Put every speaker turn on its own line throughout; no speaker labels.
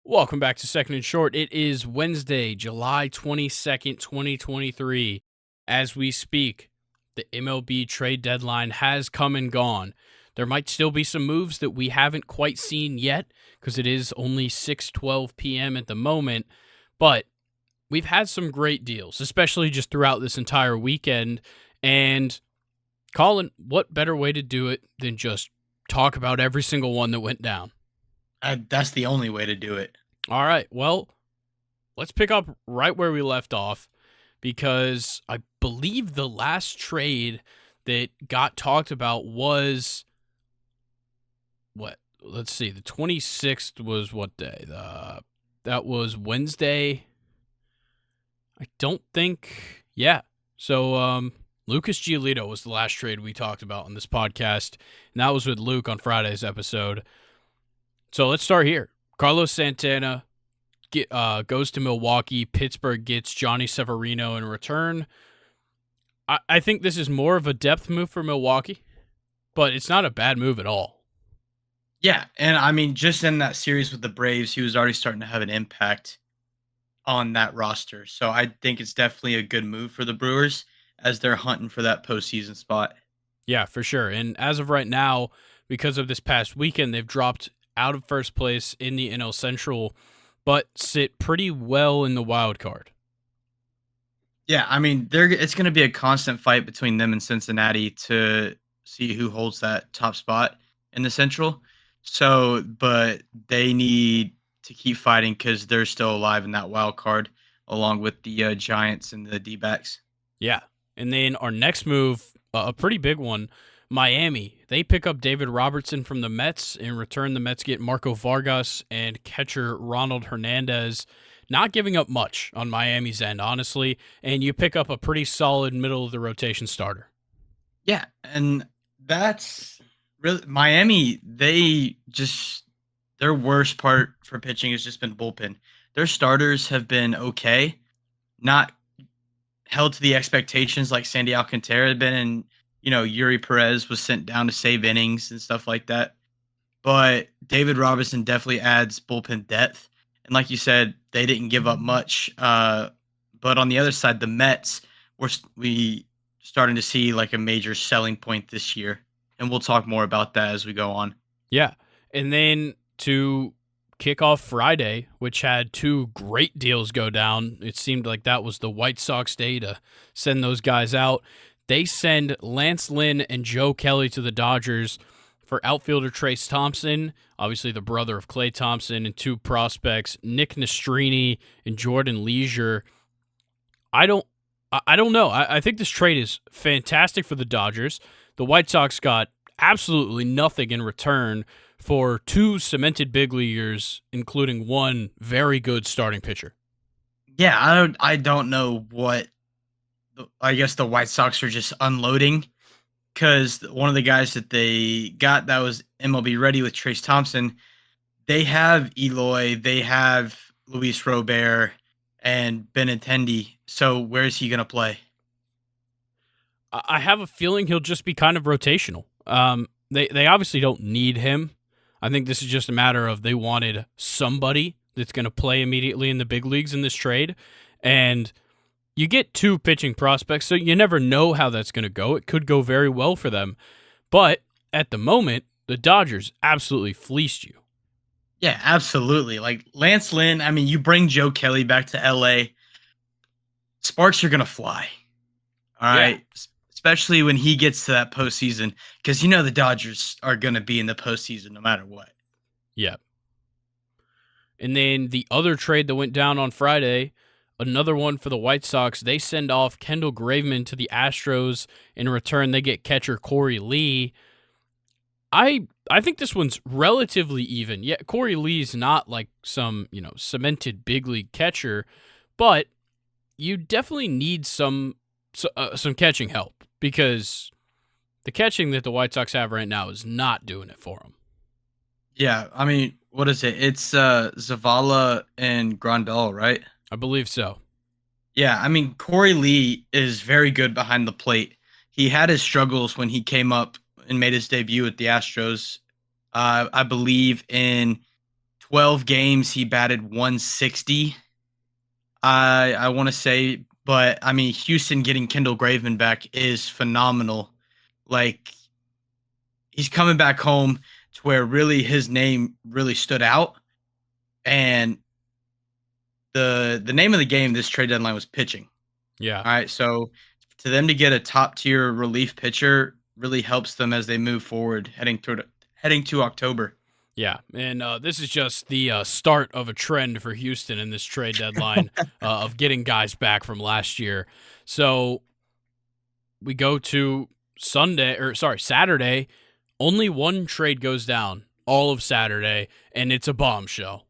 Welcome back to Second and Short. It is Wednesday, July 22nd, 2023. As we speak, the MLB trade deadline has come and gone. There might still be some moves that we haven't quite seen yet because it is only 6:12 p.m. at the moment, but we've had some great deals, especially just throughout this entire weekend. And Colin, what better way to do it than just talk about every single one that went down?
That's the only way to do it.
All right. Well, let's pick up right where we left off because I believe the last trade that got talked about was what? Let's see. The 26th was what day? That was Wednesday. I don't think. Yeah. So Lucas Giolito was the last trade we talked about on this podcast, and that was with Luke on Friday's episode. So let's start here. Carlos Santana goes to Milwaukee. Pittsburgh gets Johnny Severino in return. I think this is more of a depth move for Milwaukee, but it's not a bad move at all.
Yeah, and I mean, just in that series with the Braves, he was already starting to have an impact on that roster. So I think it's definitely a good move for the Brewers as they're hunting for that postseason spot.
Yeah, for sure. And as of right now, because of this past weekend, they've dropped out of first place in the NL Central, but sit pretty well in the wild card.
Yeah, I mean, it's going to be a constant fight between them and Cincinnati to see who holds that top spot in the Central. So, but they need to keep fighting because they're still alive in that wild card, along with the Giants and the D-backs.
Yeah. And then our next move, a pretty big one, Miami. They pick up David Robertson from the Mets. In return, the Mets get Marco Vargas and catcher Ronald Hernandez. Not giving up much on Miami's end, honestly. And you pick up a pretty solid middle of the rotation starter.
Yeah, and that's really Miami. Their worst part for pitching has just been bullpen. Their starters have been okay, not held to the expectations like Sandy Alcantara had been, and Yuri Perez was sent down to save innings and stuff like that. But David Robinson definitely adds bullpen depth, and like you said, they didn't give up much. But on the other side, the Mets we starting to see like a major selling point this year, and we'll talk more about that as we go on.
Yeah. And then to kick off Friday, which had two great deals go down, it seemed like that was the White Sox day to send those guys out. They send Lance Lynn and Joe Kelly to the Dodgers for outfielder Trace Thompson, obviously the brother of Klay Thompson, and two prospects, Nick Nastrini and Jordan Leisure. I don't know. I think this trade is fantastic for the Dodgers. The White Sox got absolutely nothing in return for two cemented big leaguers, including one very good starting pitcher.
Yeah, I don't know what. I guess the White Sox are just unloading because one of the guys that they got that was MLB ready with Trace Thompson, they have Eloy, they have Luis Robert, and Benintendi. So where is he going to play?
I have a feeling he'll just be kind of rotational. They obviously don't need him. I think this is just a matter of they wanted somebody that's going to play immediately in the big leagues in this trade. And you get two pitching prospects, so you never know how that's going to go. It could go very well for them. But at the moment, the Dodgers absolutely fleeced you.
Yeah, absolutely. Like Lance Lynn, I mean, you bring Joe Kelly back to LA, sparks are going to fly. All
Yeah.
right. Especially when he gets to that postseason, because the Dodgers are going to be in the postseason no matter what.
Yeah. And then the other trade that went down on Friday, another one for the White Sox. They send off Kendall Graveman to the Astros. In return, they get catcher Corey Lee. I think this one's relatively even. Yeah, Corey Lee's not like some, cemented big league catcher, but you definitely need some catching help because the catching that the White Sox have right now is not doing it for them.
Yeah, I mean, what is it? It's Zavala and Grandal, right?
I believe so.
Yeah, I mean, Corey Lee is very good behind the plate. He had his struggles when he came up and made his debut at the Astros, I believe in 12 games, he batted 160. I want to say, but I mean, Houston getting Kendall Graveman back is phenomenal. Like, he's coming back home to where really his name really stood out. And the name of the game this trade deadline was pitching.
Yeah.
All right, so to them to get a top tier relief pitcher really helps them as they move forward heading to October.
Yeah, and this is just the start of a trend for Houston in this trade deadline of getting guys back from last year. So we go to Saturday. Only one trade goes down all of Saturday, and it's a bombshell.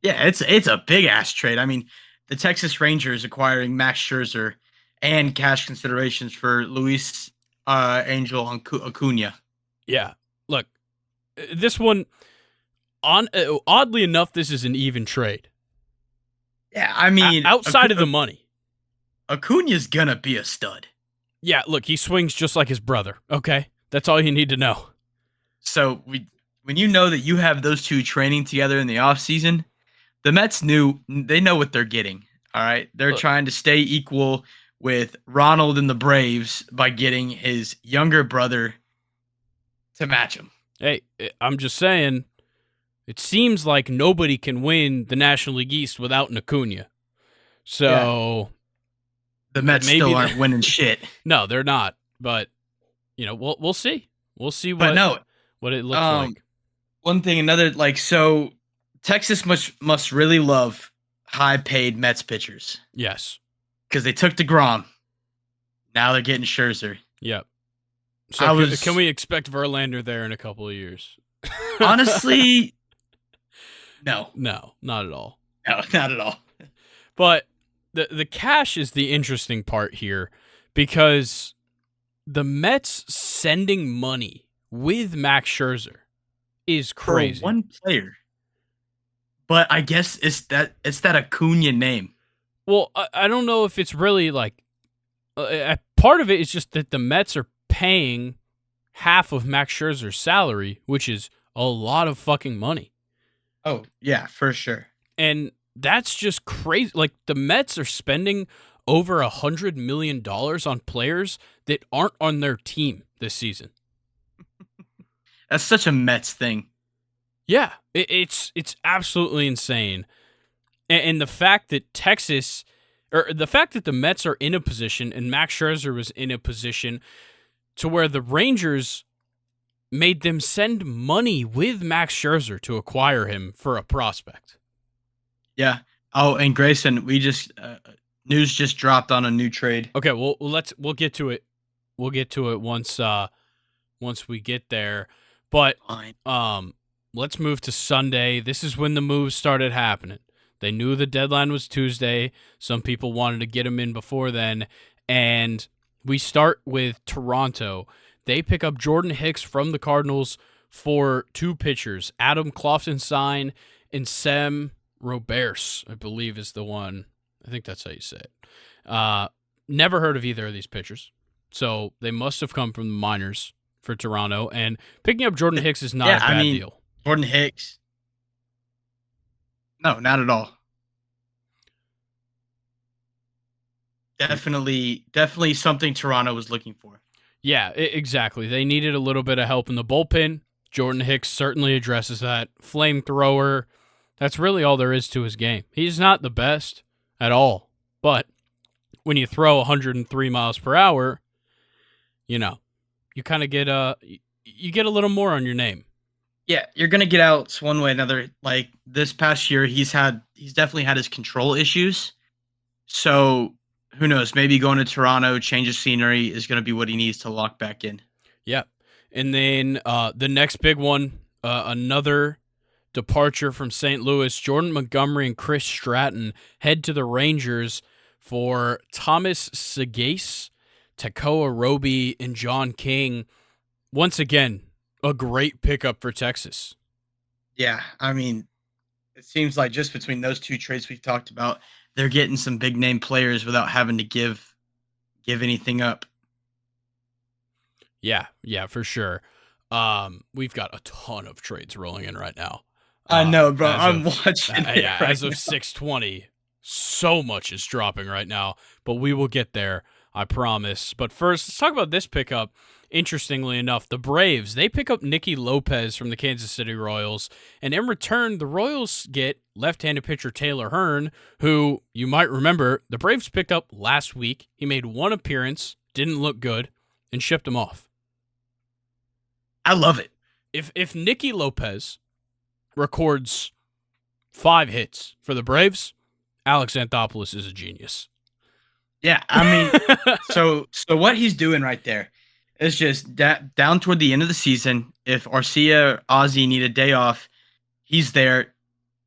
Yeah, it's a big ass trade. I mean, the Texas Rangers acquiring Max Scherzer and cash considerations for Luis Angel Acuna.
Yeah, look, this one, oddly enough, this is an even trade.
Yeah, I mean,
outside of the money,
Acuna's gonna be a stud.
Yeah, look, he swings just like his brother. Okay, that's all you need to know.
So when you know that you have those two training together in the offseason, the Mets they know what they're getting. All right, they're trying to stay equal with Ronald and the Braves by getting his younger brother to match him.
Hey, I'm just saying, it seems like nobody can win the National League East without an Acuna. So
the Mets still aren't winning shit.
No, they're not. But we'll see. We'll see what it looks like.
One thing, so Texas must really love high-paid Mets pitchers.
Yes.
Because they took DeGrom. Now they're getting Scherzer.
Yep. So can we expect Verlander there in a couple of years?
Honestly, no.
No, not at all.
No, not at all.
But the cash is the interesting part here because the Mets sending money with Max Scherzer is crazy.
For one player. But I guess it's that Acuna name.
Well, I don't know if it's really like part of it is just that the Mets are paying half of Max Scherzer's salary, which is a lot of fucking money.
Oh, yeah, for sure.
And that's just crazy. Like, the Mets are spending over $100 million on players that aren't on their team this season.
That's such a Mets thing.
Yeah, it's absolutely insane. And the fact that the Mets are in a position, and Max Scherzer was in a position to where the Rangers made them send money with Max Scherzer to acquire him for a prospect.
Yeah. Oh, and Grayson, we just news just dropped on a new trade.
Okay, well we'll get to it. We'll get to it once we get there. But let's move to Sunday. This is when the moves started happening. They knew the deadline was Tuesday. Some people wanted to get him in before then, and we start with Toronto. They pick up Jordan Hicks from the Cardinals for two pitchers, Adam Kloffenstein and Sam Roberts, I believe is the one. I think that's how you say it. Never heard of either of these pitchers, so they must have come from the minors for Toronto. And picking up Jordan Hicks is not a bad deal.
Jordan Hicks. No, not at all. Definitely something Toronto was looking for.
Yeah, exactly. They needed a little bit of help in the bullpen. Jordan Hicks certainly addresses that. Flamethrower. That's really all there is to his game. He's not the best at all. But when you throw 103 miles per hour, you kind of get a little more on your name.
Yeah, you're gonna get outs one way or another. Like this past year, he's definitely had his control issues. So who knows? Maybe going to Toronto, change of scenery is gonna be what he needs to lock back in.
Yeah, and then the next big one, another departure from St. Louis. Jordan Montgomery and Chris Stratton head to the Rangers for Thomas Sagase, Takoa Roby, and John King. Once again, a great pickup for Texas.
Yeah, I mean, it seems like just between those two trades we've talked about, they're getting some big name players without having to give anything up.
Yeah, for sure. We've got a ton of trades rolling in right now.
I know, bro.
As
I'm
of
watching it
yeah,
right
as of
now.
6:20, so much is dropping right now, but we will get there, I promise. But first, let's talk about this pickup. Interestingly enough, the Braves, they pick up Nicky Lopez from the Kansas City Royals, and in return, the Royals get left-handed pitcher Taylor Hearn, who you might remember the Braves picked up last week. He made one appearance, didn't look good, and shipped him off.
I love it.
If Nicky Lopez records 5 hits for the Braves, Alex Anthopoulos is a genius.
Yeah, I mean, so what he's doing right there is just that down toward the end of the season. If Arcia, Ozzy need a day off, he's there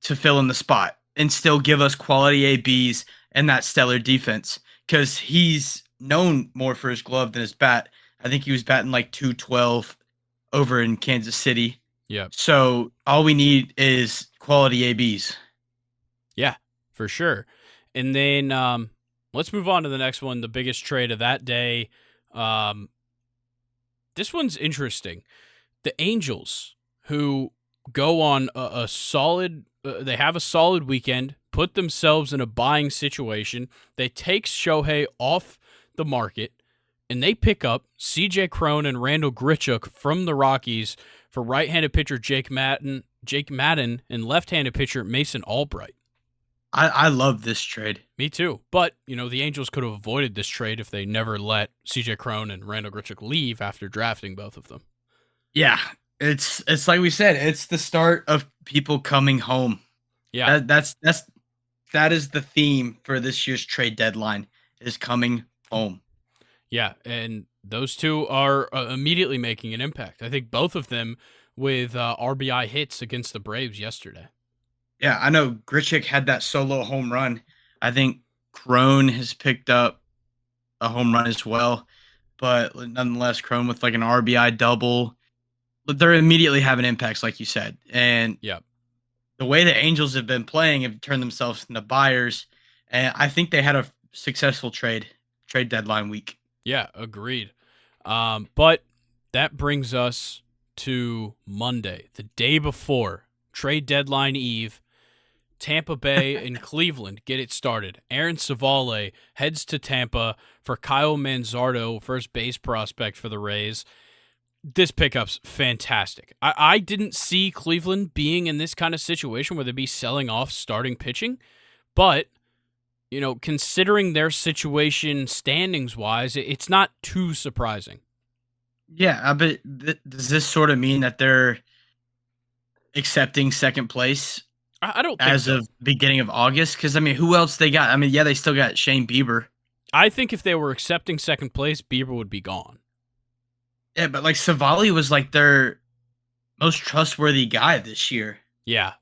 to fill in the spot and still give us quality ABs and that stellar defense because he's known more for his glove than his bat. I think he was batting like 212 over in Kansas City.
Yeah.
So all we need is quality ABs.
Yeah, for sure. And then let's move on to the next one, the biggest trade of that day. This one's interesting. The Angels, who go on a solid, they have a solid weekend, put themselves in a buying situation. They take Shohei off the market, and they pick up C.J. Cron and Randall Grichuk from the Rockies for right-handed pitcher Jake Madden, and left-handed pitcher Mason Albright.
I love this trade.
Me too. But, the Angels could have avoided this trade if they never let C.J. Cron and Randall Grichuk leave after drafting both of them.
Yeah, it's like we said, it's the start of people coming home.
Yeah.
That is the theme for this year's trade deadline is coming home.
Yeah, and those two are immediately making an impact. I think both of them with RBI hits against the Braves yesterday.
Yeah, I know Grichuk had that solo home run. I think Crone has picked up a home run as well. But nonetheless, Crone with like an RBI double. They're immediately having impacts, like you said. And
yeah,
the way the Angels have been playing have turned themselves into buyers. And I think they had a successful trade deadline week.
Yeah, agreed. But that brings us to Monday, the day before trade deadline eve. Tampa Bay and Cleveland get it started. Aaron Savale heads to Tampa for Kyle Manzardo, first base prospect for the Rays. This pickup's fantastic. I didn't see Cleveland being in this kind of situation where they'd be selling off starting pitching, but considering their situation standings-wise, it's not too surprising.
Yeah, but does this sort of mean that they're accepting second place?
I don't think
as
so.
of beginning of August? Because, who else they got? Yeah, they still got Shane Bieber.
I think if they were accepting second place, Bieber would be gone.
Yeah, but like Savali was like their most trustworthy guy this year.
Yeah.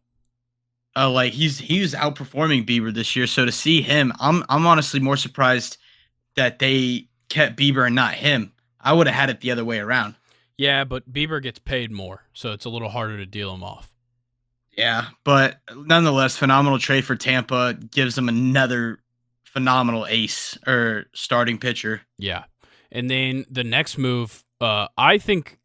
Like he was outperforming Bieber this year. So to see him, I'm honestly more surprised that they kept Bieber and not him. I would have had it the other way around.
Yeah, but Bieber gets paid more, so it's a little harder to deal him off.
Yeah, but nonetheless, phenomenal trade for Tampa. Gives them another phenomenal ace or starting pitcher.
Yeah. And then the next move, I think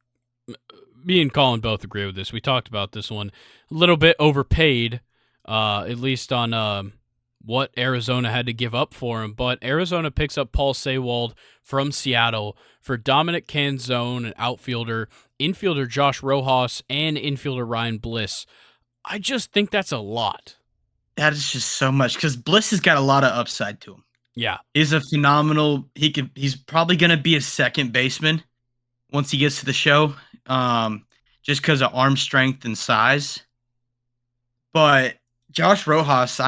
me and Colin both agree with this. We talked about this one. A little bit overpaid, at least on what Arizona had to give up for him. But Arizona picks up Paul Sewald from Seattle for Dominic Canzone, an outfielder, infielder Josh Rojas, and infielder Ryan Bliss. I just think that's a lot.
That is just so much because Bliss has got a lot of upside to him.
Yeah.
He's a phenomenal. He's probably going to be a second baseman once he gets to the show, just because of arm strength and size. But Josh Rojas,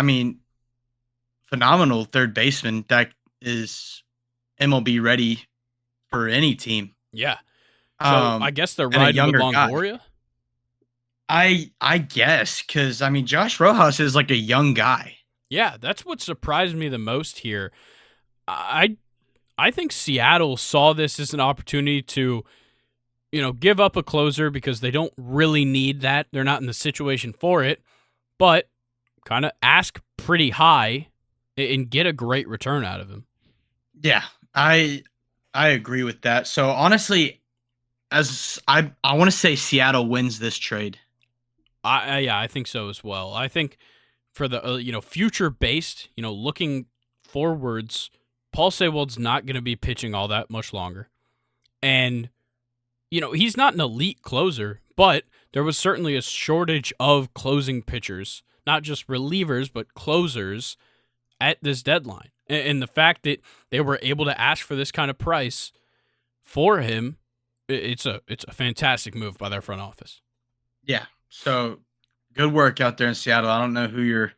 phenomenal third baseman that is MLB ready for any team.
Yeah. So I guess they're riding with Longoria.
Guy. I guess because Josh Rojas is like a young guy.
Yeah, that's what surprised me the most here. I think Seattle saw this as an opportunity to, give up a closer because they don't really need that. They're not in the situation for it, but kind of ask pretty high and get a great return out of him.
Yeah, I agree with that. So honestly, as I want to say Seattle wins this trade.
Yeah, I think so as well. I think for the future based, looking forwards, Paul Sewald's not going to be pitching all that much longer, and he's not an elite closer, but there was certainly a shortage of closing pitchers, not just relievers, but closers at this deadline. And the fact that they were able to ask for this kind of price for him, it's a fantastic move by their front office.
Yeah. So good work out there in Seattle. I don't know who your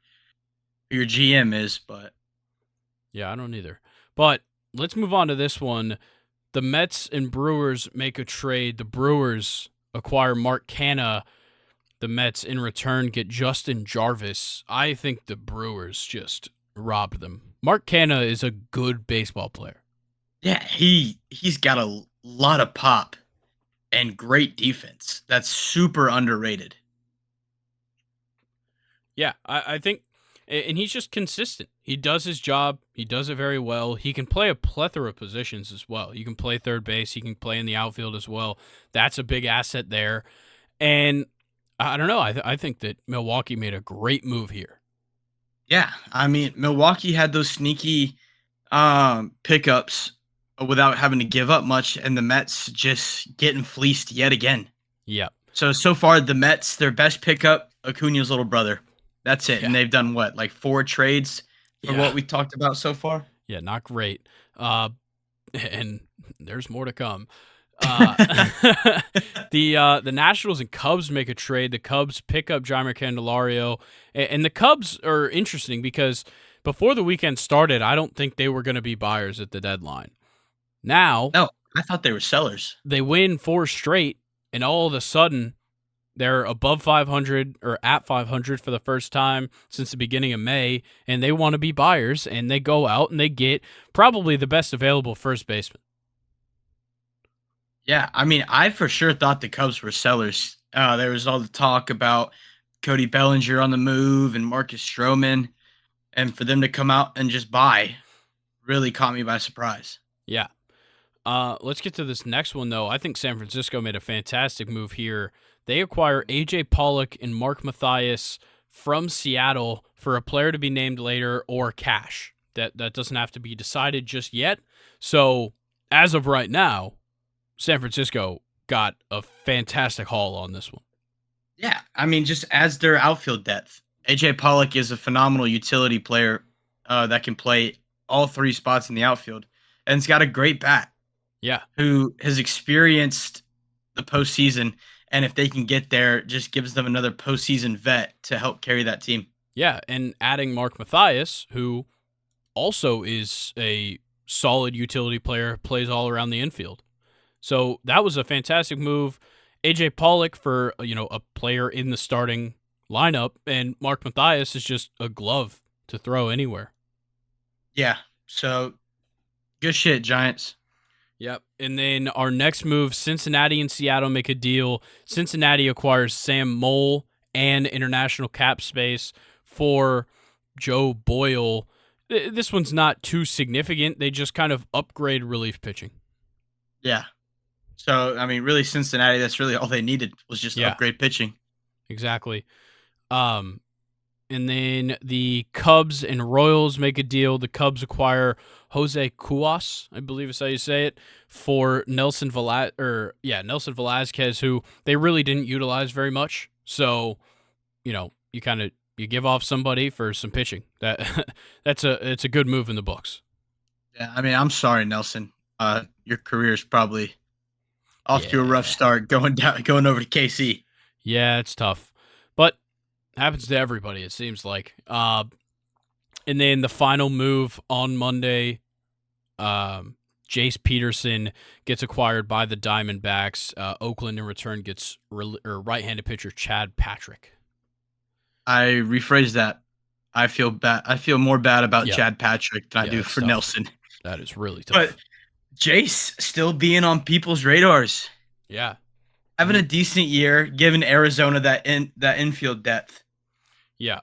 GM is, but
Yeah, I don't either. But let's move on to this one. The Mets and Brewers make a trade. The Brewers acquire Mark Canha. The Mets, in return, get Justin Jarvis. I think the Brewers just robbed them. Mark Canha is a good baseball player.
yeah, he's got a lot of pop and great defense. That's super underrated.
Yeah, I think, and he's just consistent. He does his job. He does it very well. He can play a plethora of positions as well. He can play third base. He can play in the outfield as well. That's a big asset there. And I don't know. I think that Milwaukee made a great move here.
Yeah, I mean Milwaukee had those sneaky pickups without having to give up much, and the Mets just getting fleeced yet again.
Yep.
So far the Mets, their best pickup, Acuna's little brother. That's it,
Yeah.
and they've done what, like 4 trades for
Yeah.
what we talked about so far.
Yeah, not great. And there's more to come. Uh, the Nationals and Cubs make a trade. The Cubs pick up Jeimer Candelario, and the Cubs are interesting because before the weekend started, I don't think they were going to be buyers at the deadline. Now
No, I thought they were sellers.
they win 4 straight, and all of a sudden they're above 500 or at 500 for the first time since the beginning of May, and they want to be buyers, and they go out and they get probably the best available first baseman.
Yeah, I mean, I for sure thought the Cubs were sellers. There was all the talk about Cody Bellinger on the move and Marcus Stroman, and for them to come out and just buy really caught me by surprise.
Yeah. Let's get to this next one, though. I think San Francisco made a fantastic move here. They acquire A.J. Pollock and Mark Mathias from Seattle for a player to be named later or cash. That doesn't have to be decided just yet. So, as of right now, San Francisco got a fantastic haul on this one.
Yeah, I mean, just adds their outfield depth. AJ Pollock is a phenomenal utility player that can play all 3 spots in the outfield, and it's got a great bat.
Yeah.
Who has experienced the postseason, and if they can get there, just gives them another postseason vet to help carry that team.
Yeah, and adding Mark Mathias, who also is a solid utility player, plays all around the infield. So that was a fantastic move. AJ Pollock for a player in the starting lineup, and Mark Mathias is just a glove to throw anywhere.
Yeah, so good shit, Giants.
Yep. And then our next move, Cincinnati and Seattle make a deal. Cincinnati acquires Sam Mole and international cap space for Joe Boyle. This one's not too significant. They just kind of upgrade relief pitching.
Yeah. So, I mean, really, Cincinnati, that's really all they needed was just upgrade pitching.
Exactly. And then the Cubs and Royals make a deal. The Cubs acquire Jose Cuas, I believe is how you say it, for Nelson Velasquez, who they really didn't utilize very much. So, you give off somebody for some pitching. It's a good move in the books.
Yeah, I mean, I'm sorry, Nelson. Your career is probably off to a rough start going over to KC.
Yeah, it's tough, but happens to everybody, it seems like. And then the final move on Monday, Jace Peterson gets acquired by the Diamondbacks. Oakland in return gets right-handed pitcher Chad Patrick.
I rephrase that. I feel bad. I feel more bad about Chad Patrick than I do for
tough.
Nelson.
That is really tough.
But Jace still being on people's radars.
Yeah.
Having a decent year, giving Arizona that infield depth.
Yeah.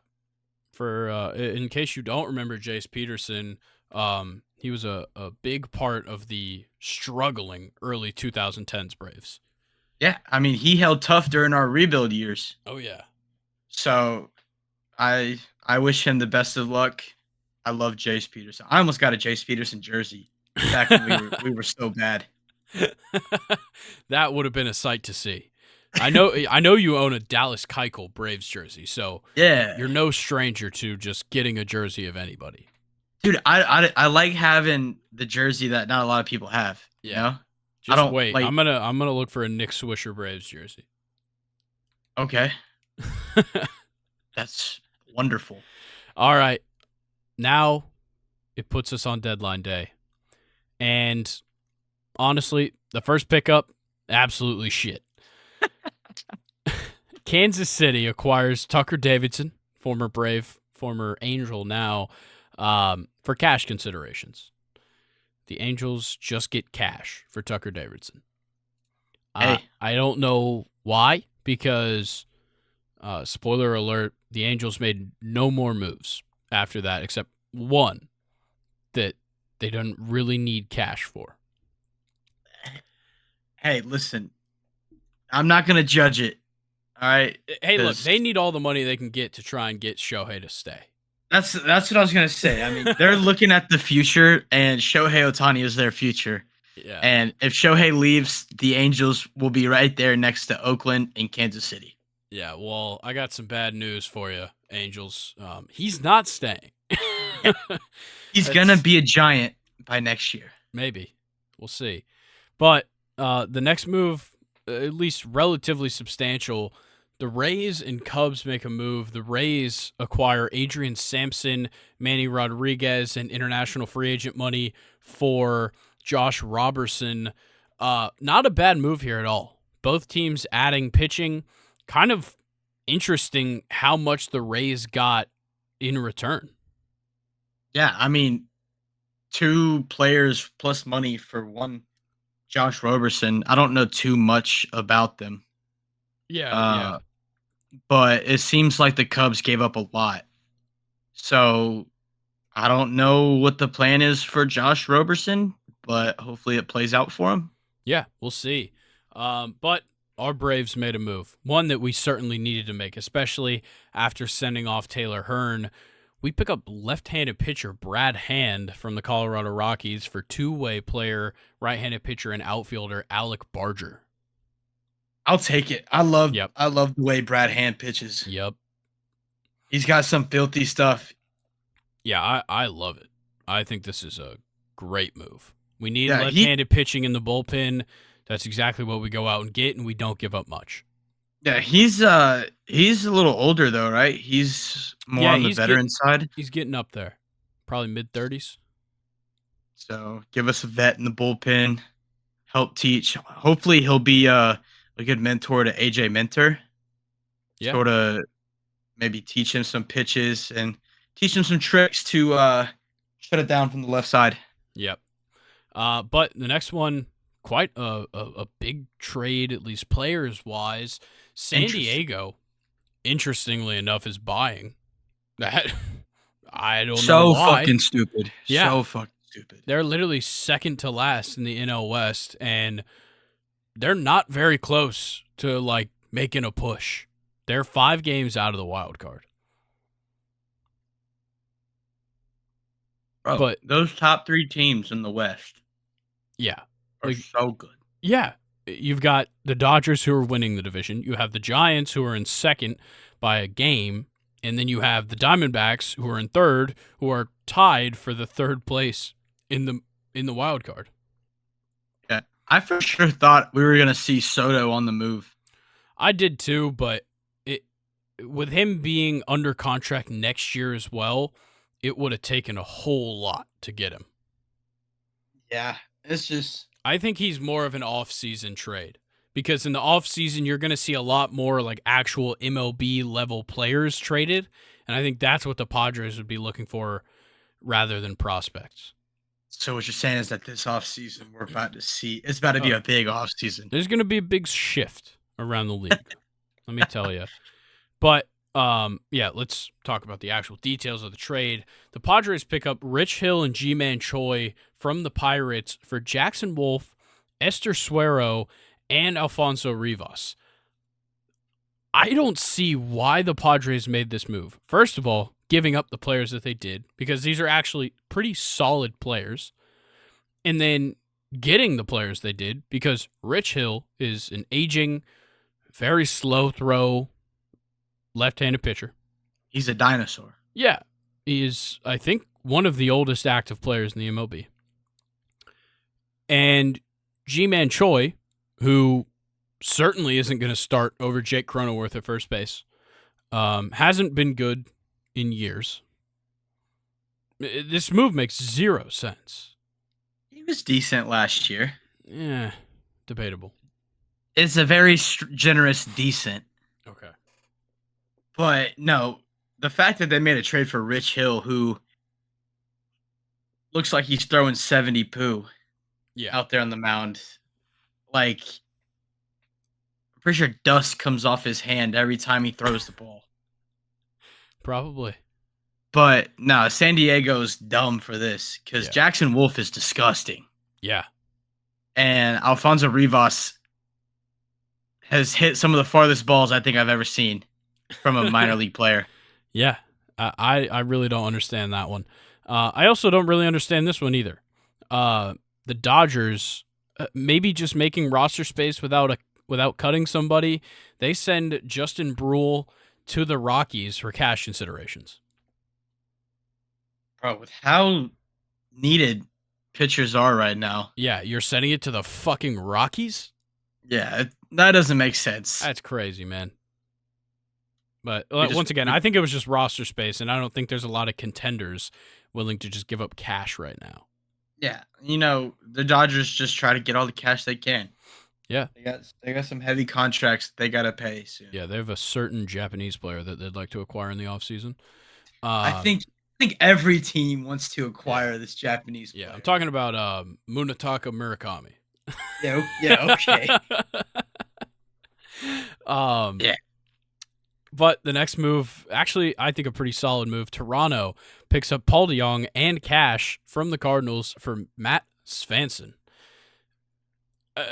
For in case you don't remember Jace Peterson, he was a big part of the struggling early 2010s Braves.
Yeah, I mean, he held tough during our rebuild years.
Oh, yeah.
So I wish him the best of luck. I love Jace Peterson. I almost got a Jace Peterson jersey back when we were so bad.
That would have been a sight to see. I know you own a Dallas Keuchel Braves jersey, so
Yeah,
you're no stranger to just getting a jersey of anybody.
dude. I like having the jersey that not a lot of people have. You
Yeah.
know, I
Just
don't
wait.
like.
I'm gonna look for a Nick Swisher Braves jersey.
Okay, that's wonderful.
All right. Now it puts us on deadline day. And honestly, the first pickup, absolutely shit. Kansas City acquires Tucker Davidson, former Brave, former Angel now, for cash considerations. The Angels just get cash for Tucker Davidson.
Hey,
I don't know why, because, spoiler alert, the Angels made no more moves after that except one that they don't really need cash for.
hey, listen. I'm not gonna judge it. All right,
Hey, look,
because
they need all the money they can get to try and get Shohei to stay.
that's what I was gonna say. I mean, they're looking at the future, and Shohei Otani is their future.
Yeah.
And if Shohei leaves, the Angels will be right there next to Oakland and Kansas City.
Yeah, well, I got some bad news for you, Angels. He's not staying.
Yeah, he's gonna be a giant by next year.
Maybe. We'll see. But the next move, at least relatively substantial, the Rays and Cubs make a move. The Rays acquire Adrian Sampson, Manny Rodriguez, and international free agent money for Josh Robertson. Not a bad move here at all. Both teams adding pitching. Kind of interesting how much the Rays got in return.
Yeah, I mean, two players plus money for one Josh Robertson. I don't know too much about them.
Yeah.
Uh, but it seems like the Cubs gave up a lot. So I don't know what the plan is for Josh Robertson, but hopefully it plays out for him.
Yeah, we'll see. But our Braves made a move, one that we certainly needed to make, especially after sending off Taylor Hearn. We pick up left-handed pitcher Brad Hand from the Colorado Rockies for two-way player, right-handed pitcher and outfielder Alec Barger.
I'll take it.
Yep.
I love the way Brad Hand pitches.
Yep.
He's got some filthy stuff.
Yeah, I love it. I think this is a great move. We need
Yeah,
left-handed pitching in the bullpen. That's exactly what we go out and get, and we don't give up much.
he's a little older though, right? He's more on the veteran side.
He's getting up there. Probably mid-30s.
So give us a vet in the bullpen, help teach. Hopefully he'll be a good mentor to AJ Minter.
Yeah.
Sort of maybe teach him some pitches and teach him some tricks to shut it down from the left side.
Yep. But the next one, quite a big trade, at least players-wise. San Diego, interestingly enough, is buying. That I don't know why.
Fucking stupid.
Yeah.
So fucking stupid.
They're literally second to last in the NL West, and they're not very close to like making a push. They're 5 games out of the wild card.
Bro,
But
those top 3 teams in the West
yeah,
are so good.
yeah. You've got the Dodgers who are winning the division. You have the Giants who are in second by a game. And then you have the Diamondbacks who are in third, who are tied for the third place in the wild card.
Yeah, I for sure thought we were gonna see Soto on the move.
I did too, but with him being under contract next year as well, it would have taken a whole lot to get him.
Yeah, it's just
I think he's more of an off-season trade because in the off-season you're going to see a lot more like actual MLB level players traded, and I think that's what the Padres would be looking for rather than prospects.
so what you're saying is that this offseason we're about to see it's about to be a big offseason.
There's going to be a big shift around the league. Let me tell you. But yeah, let's talk about the actual details of the trade. The Padres pick up Rich Hill and G-Man Choi from the Pirates for Jackson Wolf, Esther Suero, and Alfonso Rivas. I don't see why the Padres made this move. First of all, giving up the players that they did, because these are actually pretty solid players. And then getting the players they did, because Rich Hill is an aging, very slow throw left-handed pitcher.
He's a dinosaur.
Yeah, he is, I think, one of the oldest active players in the MLB. And G-Man Choi, who certainly isn't going to start over Jake Cronenworth at first base, hasn't been good in years. This move makes zero sense.
He was decent last year.
Yeah, debatable.
It's a very generous decent.
Okay.
But no, the fact that they made a trade for Rich Hill, who looks like he's throwing 70 poo out there on the mound. Like, I'm pretty sure dust comes off his hand every time he throws the ball.
Probably.
But no, San Diego's dumb for this because Jackson Wolf is disgusting.
Yeah.
And Alfonso Rivas has hit some of the farthest balls I think I've ever seen from a minor league player.
Yeah. I really don't understand that one. I also don't really understand this one either. The Dodgers, maybe just making roster space without cutting somebody, they send Justin Brule to the Rockies for cash considerations.
Bro, with how needed pitchers are right now.
Yeah, you're sending it to the fucking Rockies?
Yeah, that doesn't make sense.
That's crazy, man. But once again, I think it was just roster space, and I don't think there's a lot of contenders willing to just give up cash right now.
Yeah, the Dodgers just try to get all the cash they can.
Yeah.
They got some heavy contracts they got to pay soon.
Yeah, they have a certain Japanese player that they'd like to acquire in the offseason.
I think every team wants to acquire this Japanese player.
Yeah, I'm talking about Munetaka Murakami.
Yeah, okay.
Yeah. But the next move, actually, I think a pretty solid move. Toronto picks up Paul DeJong and cash from the Cardinals for Matt Svanson.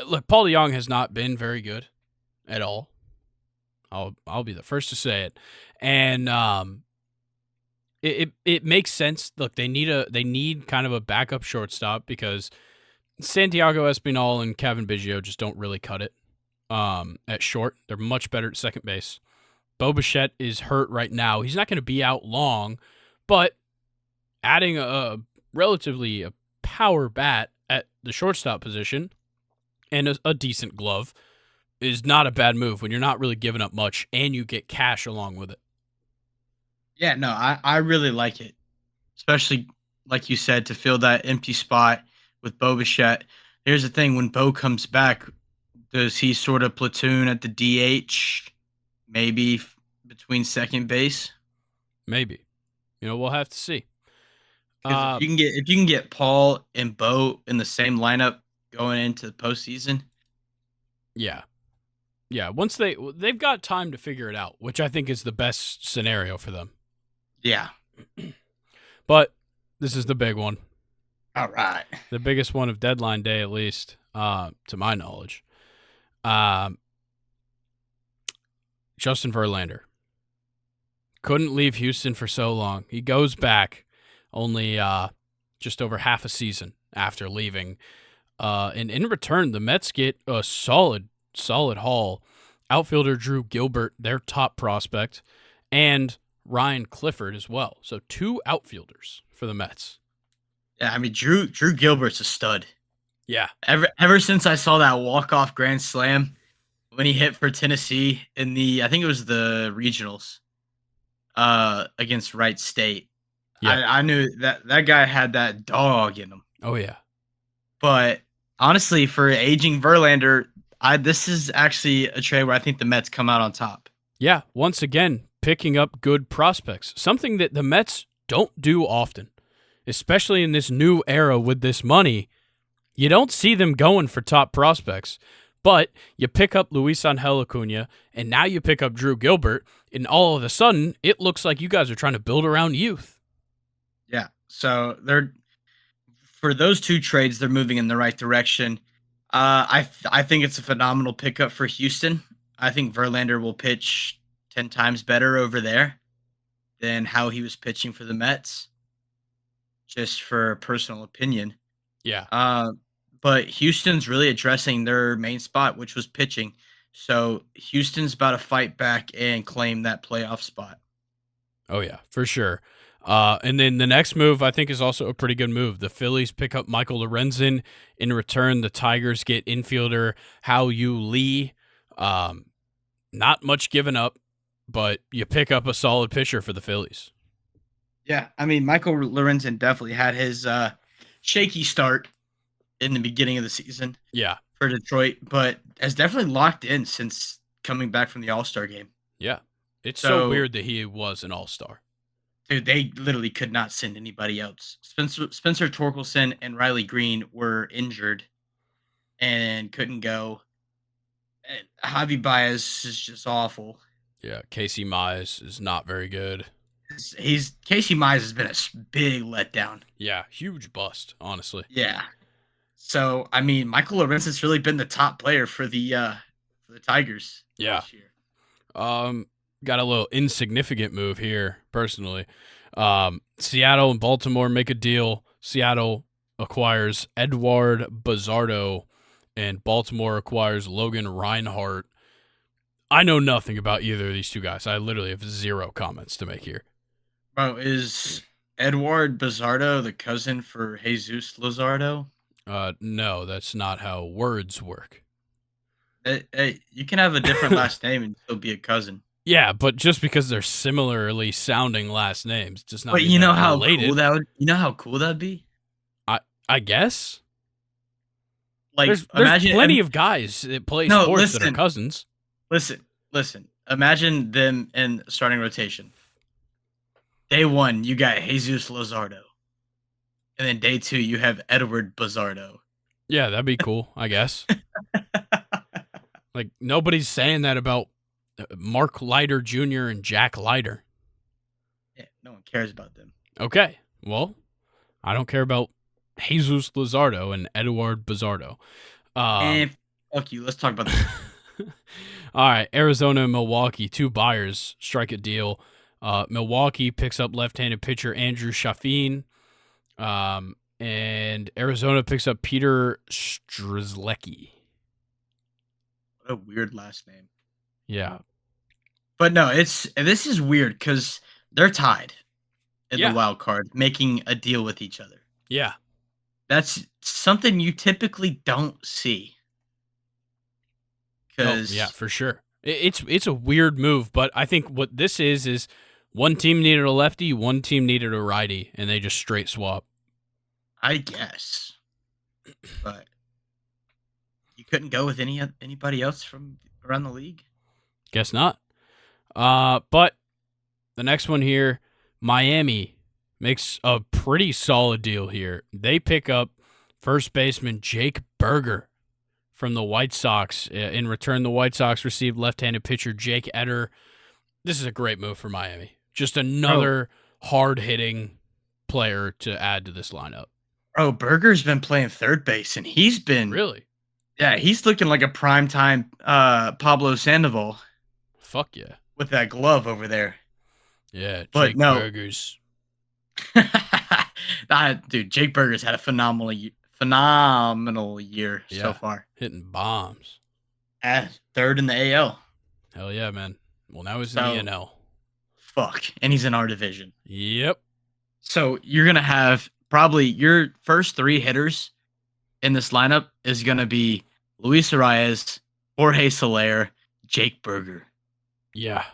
Look, Paul DeJong has not been very good at all. I'll be the first to say it, and it makes sense. Look, they need kind of a backup shortstop because Santiago Espinal and Kevin Biggio just don't really cut it at short. They're much better at second base. Bo Bichette is hurt right now. He's not going to be out long, but adding a relatively power bat at the shortstop position and a decent glove is not a bad move when you're not really giving up much and you get cash along with it.
Yeah, no, I really like it, especially like you said, to fill that empty spot with Bo Bichette. Here's the thing: when Bo comes back, does he sort of platoon at the DH? Maybe between second base.
Maybe, we'll have to see.
If you can get Paul and Bo in the same lineup going into the postseason.
Yeah. Once they've got time to figure it out, which I think is the best scenario for them.
Yeah.
But this is the big one.
All right.
The biggest one of deadline day, at least, to my knowledge. Justin Verlander couldn't leave Houston for so long. He goes back only just over half a season after leaving. And in return, the Mets get a solid haul. Outfielder Drew Gilbert, their top prospect, and Ryan Clifford as well. So 2 outfielders for the Mets.
Yeah, I mean, Drew Gilbert's a stud.
Yeah.
Ever since I saw that walk-off grand slam when he hit for Tennessee in I think it was the regionals against Wright State. Yeah. I knew that guy had that dog in him.
Oh, yeah.
But honestly, for aging Verlander, this is actually a trade where I think the Mets come out on top.
Yeah, once again, picking up good prospects, something that the Mets don't do often, especially in this new era with this money. You don't see them going for top prospects, but you pick up Luis Angel Acuna, and now you pick up Drew Gilbert, and all of a sudden, it looks like you guys are trying to build around youth.
Yeah, so for those 2 trades, they're moving in the right direction. I think it's a phenomenal pickup for Houston. I think Verlander will pitch 10 times better over there than how he was pitching for the Mets, just for personal opinion.
Yeah.
Uh, but Houston's really addressing their main spot, which was pitching. So Houston's about to fight back and claim that playoff spot.
Oh, yeah, for sure. And then the next move, I think, is also a pretty good move. The Phillies pick up Michael Lorenzen. In return, the Tigers get infielder Hao Yu Lee. Not much given up, but you pick up a solid pitcher for the Phillies.
Yeah, I mean, Michael Lorenzen definitely had his shaky start in the beginning of the season
Yeah.
for Detroit, but has definitely locked in since coming back from the All-Star game.
Yeah. It's so
So,
weird that he was an all-star.
dude, they literally could not send anybody else. Spencer Torkelson and Riley Green were injured and couldn't go. And Javi Baez is just awful.
Yeah, Casey Mize is not very good.
He's Casey Mize has been a big letdown.
Yeah, huge bust, honestly.
Yeah. So I mean, Michael Lorenzen's really been the top player for the Tigers.
Yeah.
This year.
Got a little insignificant move here, personally. Seattle and Baltimore make a deal. Seattle acquires Edward Bazardo, and Baltimore acquires Logan Reinhart. I know nothing about either of these two guys. I literally have zero comments to make here.
Bro, is Edward Bazardo the cousin for Jesus Luzardo?
No, that's not how words work.
Hey, you can have a different last name and still be a cousin.
Yeah, but just because they're similarly sounding last names does not
But
mean
you know
they're
how
related.
cool that would. You know how cool that'd be.
I guess.
Like,
There's
imagine
plenty of guys that play
No,
sports that are
listen.
cousins.
Listen. Imagine them in starting rotation. Day 1, you got Jesus Luzardo, and then day 2, you have Edward Bazardo.
Yeah, that'd be cool, I guess. Like, nobody's saying that about Mark Leiter Jr. and Jack Leiter.
Yeah, no one cares about them.
Okay, well, I don't care about Jesus Luzardo and Eduard Bazardo.
And fuck you. Let's talk about that.
All right, Arizona and Milwaukee, two buyers strike a deal. Milwaukee picks up left-handed pitcher Andrew Chaffin, and Arizona picks up Peter Strzelecki.
What a weird last name.
Yeah.
But no, this is weird because they're tied in
Yeah.
the wild card, making a deal with each other.
Yeah.
That's something you typically don't see.
Oh,
Because
yeah, for sure. It's a weird move, but I think what this is one team needed a lefty, one team needed a righty, and they just straight swap.
I guess, but you couldn't go with anybody else from around the league.
Guess not. But the next one here, Miami makes a pretty solid deal here. They pick up first baseman Jake Berger from the White Sox. In return, the White Sox received left-handed pitcher Jake Eder. This is a great move for Miami. Just another hard-hitting player to add to this lineup.
Oh, Berger's been playing third base, and he's been
Really?
Yeah, he's looking like a primetime Pablo Sandoval
Fuck yeah.
with that glove over there.
Yeah,
But
Jake
no.
Berger's.
Dude, Jake Berger's had a phenomenal year
Yeah.
so far.
Hitting bombs.
Third in the AL.
Hell yeah, man. Well, now he's in
So-
the NL.
Fuck. And he's in our division.
Yep.
So you're going to have probably your first 3 hitters in this lineup is going to be Luis Arias, Jorge Soler, Jake Berger.
Yeah.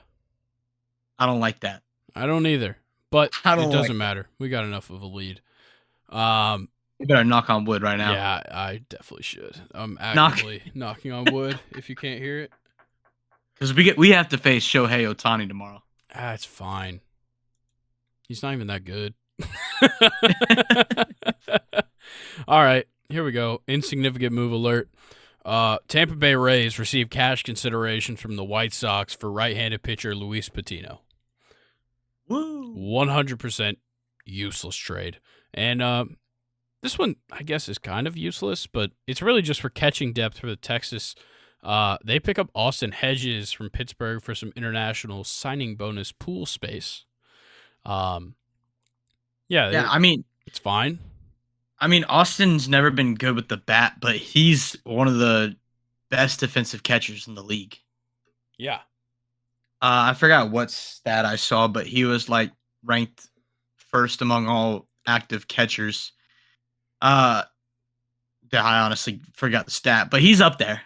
I don't like that.
I don't either. But
I don't
it doesn't
like
matter. We got enough of a lead.
You better knock on wood right now.
Yeah, I definitely should. I'm actively knocking on wood if you can't hear it.
Because we have to face Shohei Ohtani tomorrow.
That's fine. He's not even that good. All right, here we go. Insignificant move alert. Tampa Bay Rays receive cash consideration from the White Sox for right-handed pitcher Luis Patino.
Woo!
100% useless trade. And this one, I guess, is kind of useless, but it's really just for catching depth for the Texas They pick up Austin Hedges from Pittsburgh for some international signing bonus pool space. Um,
Yeah,
it's fine.
Austin's never been good with the bat, but he's one of the best defensive catchers in the league.
Yeah.
I forgot what stat I saw, but he was like ranked first among all active catchers. Yeah, I honestly forgot the stat, but he's up there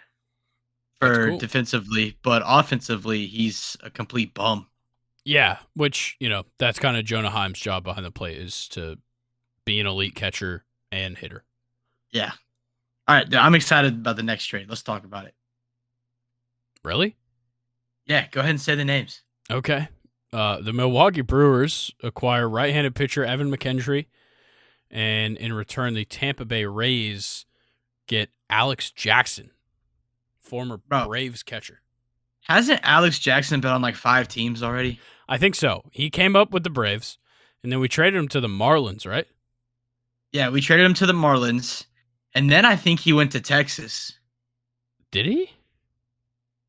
That's
for
cool.
defensively, but offensively, he's a complete bum.
Yeah, which, that's kind of Jonah Heim's job behind the plate is to be an elite catcher and hitter.
Yeah. All right, I'm excited about the next trade. Let's talk about it.
Really?
Yeah, go ahead and say the names.
Okay. The Milwaukee Brewers acquire right-handed pitcher Evan McKendry, and in return, the Tampa Bay Rays get Alex Jackson, former Braves catcher.
Hasn't Alex Jackson been on like 5 teams already?
I think so. He came up with the Braves, and then we traded him to the Marlins, right?
Yeah, we traded him to the Marlins, and then I think he went to Texas.
Did he?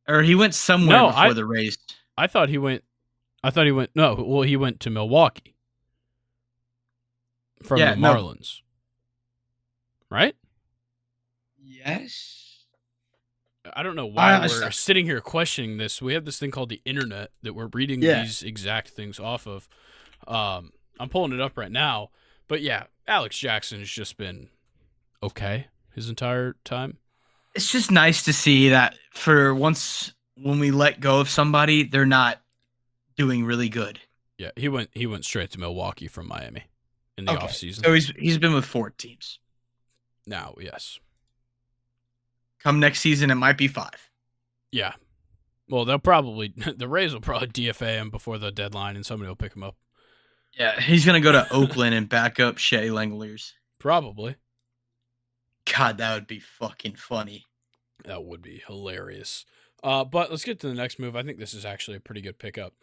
Or he went somewhere before the Rays.
I thought he went. No, well, he went to Milwaukee from the Marlins, right?
Yes.
I don't know why we're sitting here questioning this. We have this thing called the internet that we're reading these exact things off of. I'm pulling it up right now. But yeah, Alex Jackson has just been okay his entire time.
It's just nice to see that for once when we let go of somebody, they're not doing really good.
Yeah, he went straight to Milwaukee from Miami in the offseason.
So he's been with 4 teams.
Now, yes.
Come next season, it might be 5.
Yeah. Well, the Rays will probably DFA him before the deadline, and somebody will pick him up.
Yeah, he's going to go to Oakland and back up Shea Langoliers.
Probably.
God, that would be fucking funny.
That would be hilarious. But let's get to the next move. I think this is actually a pretty good pickup.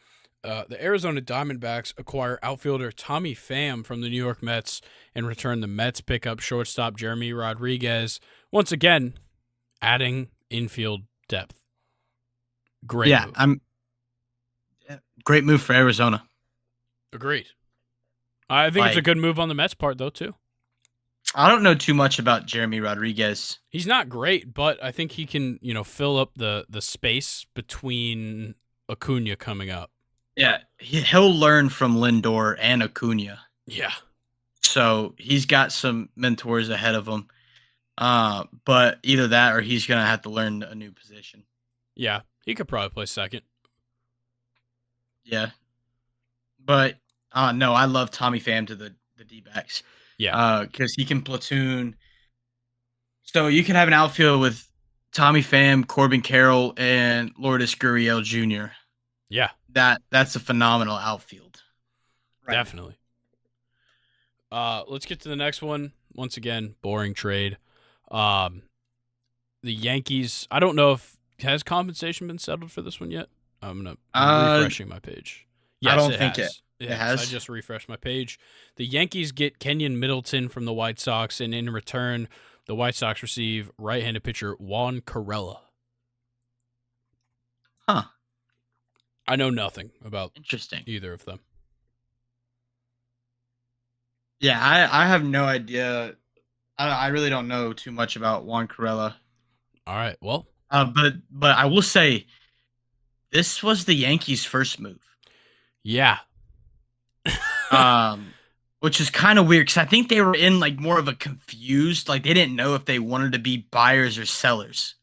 The Arizona Diamondbacks acquire outfielder Tommy Pham from the New York Mets and return the Mets pick up shortstop Jeremy Rodriguez. Once again, adding infield depth. Great move.
Great move for Arizona.
Agreed. I think it's a good move on the Mets' part, though, too.
I don't know too much about Jeremy Rodriguez.
He's not great, but I think he can, fill up the space between Acuna coming up.
Yeah, he'll learn from Lindor and Acuna.
Yeah.
So he's got some mentors ahead of him. But either that or he's going to have to learn a new position.
Yeah, he could probably play second.
Yeah. But, no, I love Tommy Pham to the D-backs.
Yeah.
Because he can platoon. So you can have an outfield with Tommy Pham, Corbin Carroll, and Lourdes Gurriel Jr.
Yeah.
That's a phenomenal outfield.
Right. Definitely. Let's get to the next one. Once again, boring trade. The Yankees, I don't know if has compensation been settled for this one yet. I'm refreshing my page. Yes,
I don't think it has.
I just refreshed my page. The Yankees get Kenyon Middleton from the White Sox, and in return, the White Sox receive right-handed pitcher Juan Corella.
Huh.
I know nothing about
interesting
either of them.
Yeah, I have no idea. I really don't know too much about Juan Corella.
All right, well.
But I will say, this was the Yankees' first move.
Yeah.
Which is kind of weird because I think they were in like more of a confused, like they didn't know if they wanted to be buyers or sellers.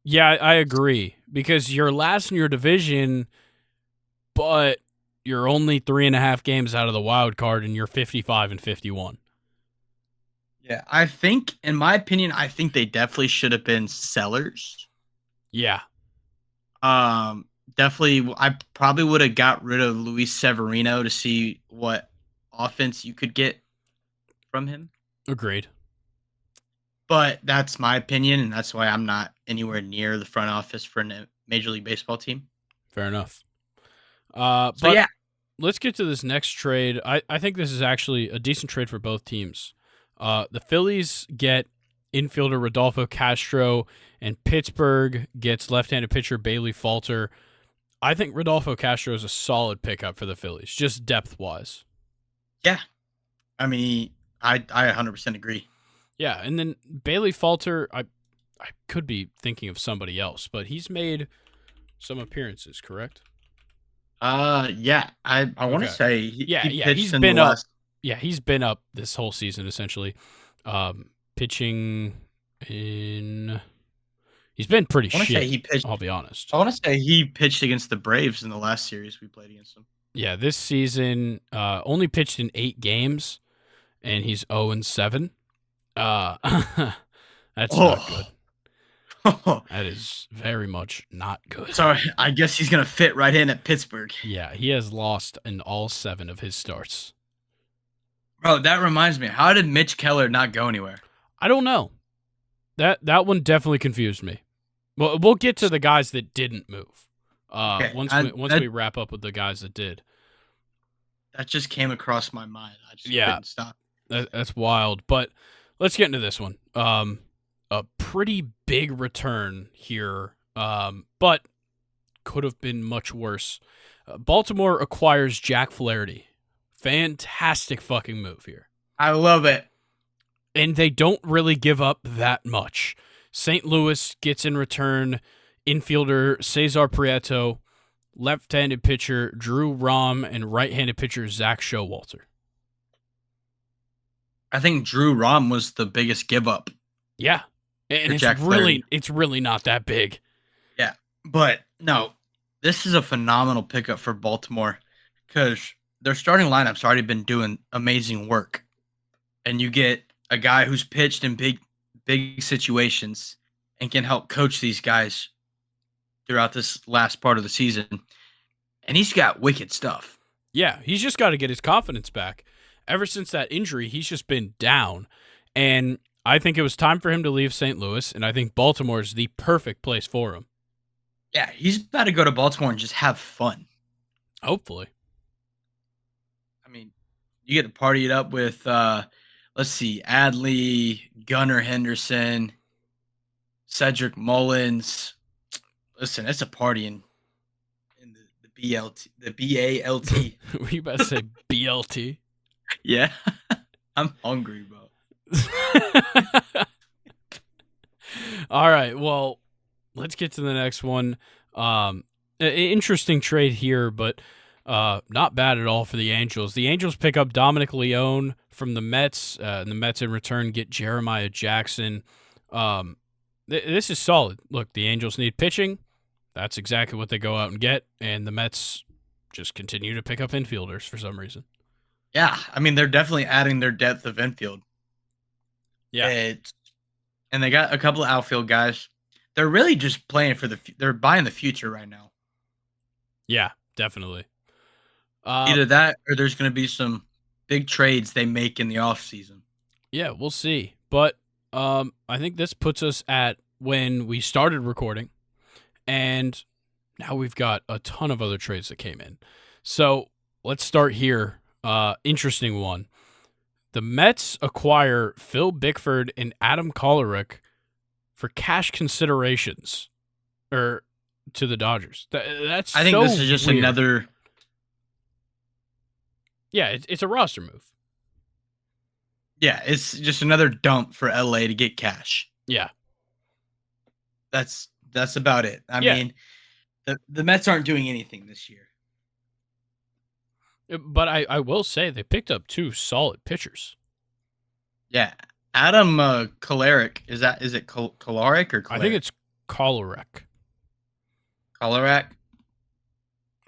Yeah, I agree because you're last in your division, but you're only 3.5 games out of the wild card, and you're 55-51.
Yeah, I think, in my opinion, I think they definitely should have been sellers.
Yeah.
Definitely, I probably would have got rid of Luis Severino to see what offense you could get from him.
Agreed.
But that's my opinion, and that's why I'm not anywhere near the front office for a Major League Baseball team.
Fair enough. But yeah, let's get to this next trade. I think this is actually a decent trade for both teams. The Phillies get infielder Rodolfo Castro, and Pittsburgh gets left-handed pitcher Bailey Falter. I think Rodolfo Castro is a solid pickup for the Phillies, just depth-wise.
Yeah. I mean, I 100% agree.
Yeah, and then Bailey Falter, I could be thinking of somebody else, but he's made some appearances, correct?
Yeah. I want to
Okay.
say he pitched
He's
in
been
the
up.
last.
Yeah, he's been up this whole season essentially. Pitching in, he's been pretty
I want to say
shit.
he pitched.
I'll be honest.
I want to say he pitched against the Braves in the last series we played against them.
Yeah, this season only pitched in 8 games, and he's 0-7. That's not good. That is very much not good.
Sorry, I guess he's gonna fit right in at Pittsburgh.
Yeah, he has lost in all 7 of his starts.
Bro, that reminds me. How did Mitch Keller not go anywhere?
I don't know. That one definitely confused me. Well, we'll get to the guys that didn't move.
Okay,
Once we wrap up with the guys that did.
That just came across my mind. I just
Yeah.
couldn't stop.
That's wild. But let's get into this one. A pretty big return here, but could have been much worse. Baltimore acquires Jack Flaherty. Fantastic fucking move here.
I love it.
And they don't really give up that much. St. Louis gets in return infielder Cesar Prieto, left-handed pitcher Drew Rom, and right-handed pitcher Zach Showalter.
I think Drew Rom was the biggest give up.
Yeah. And it's really not that big.
Yeah. But no, this is a phenomenal pickup for Baltimore because their starting lineup's already been doing amazing work. And you get a guy who's pitched in big situations and can help coach these guys throughout this last part of the season. And he's got wicked stuff.
Yeah, he's just got to get his confidence back. Ever since that injury, he's just been down. And I think it was time for him to leave St. Louis, and I think Baltimore is the perfect place for him.
Yeah, he's about to go to Baltimore and just have fun.
Hopefully.
I mean, you get to party it up with, let's see, Adley, Gunnar Henderson, Cedric Mullins. Listen, it's a party in the BLT, the BALT.
Were you about to say BLT?
Yeah, I'm hungry, bro.
All right, well, let's get to the next one. Interesting trade here, but not bad at all for the Angels. The Angels pick up Dominic Leone from the Mets, and the Mets in return get Jeremiah Jackson. This is solid. Look, the Angels need pitching. That's exactly what they go out and get, and the Mets just continue to pick up infielders for some reason.
Yeah, I mean, they're definitely adding their depth of infield.
Yeah.
And they got a couple of outfield guys. They're really just playing for they're buying the future right now.
Yeah, definitely.
Either that or there's going to be some big trades they make in the offseason.
Yeah, we'll see. But I think this puts us at when we started recording, and now we've got a ton of other trades that came in. So let's start here. Interesting one. The Mets acquire Phil Bickford and Adam Kolarek for cash considerations, to the Dodgers. That's
I think
so
this is just
weird.
another.
Yeah, it's a roster move.
Yeah, it's just another dump for LA to get cash.
Yeah,
that's about it. I mean, the Mets aren't doing anything this year.
but I will say they picked up 2 solid pitchers.
Yeah, Adam Kolarek is it Kolarek or Kolarek?
I think it's Kolarek.
Kolarek.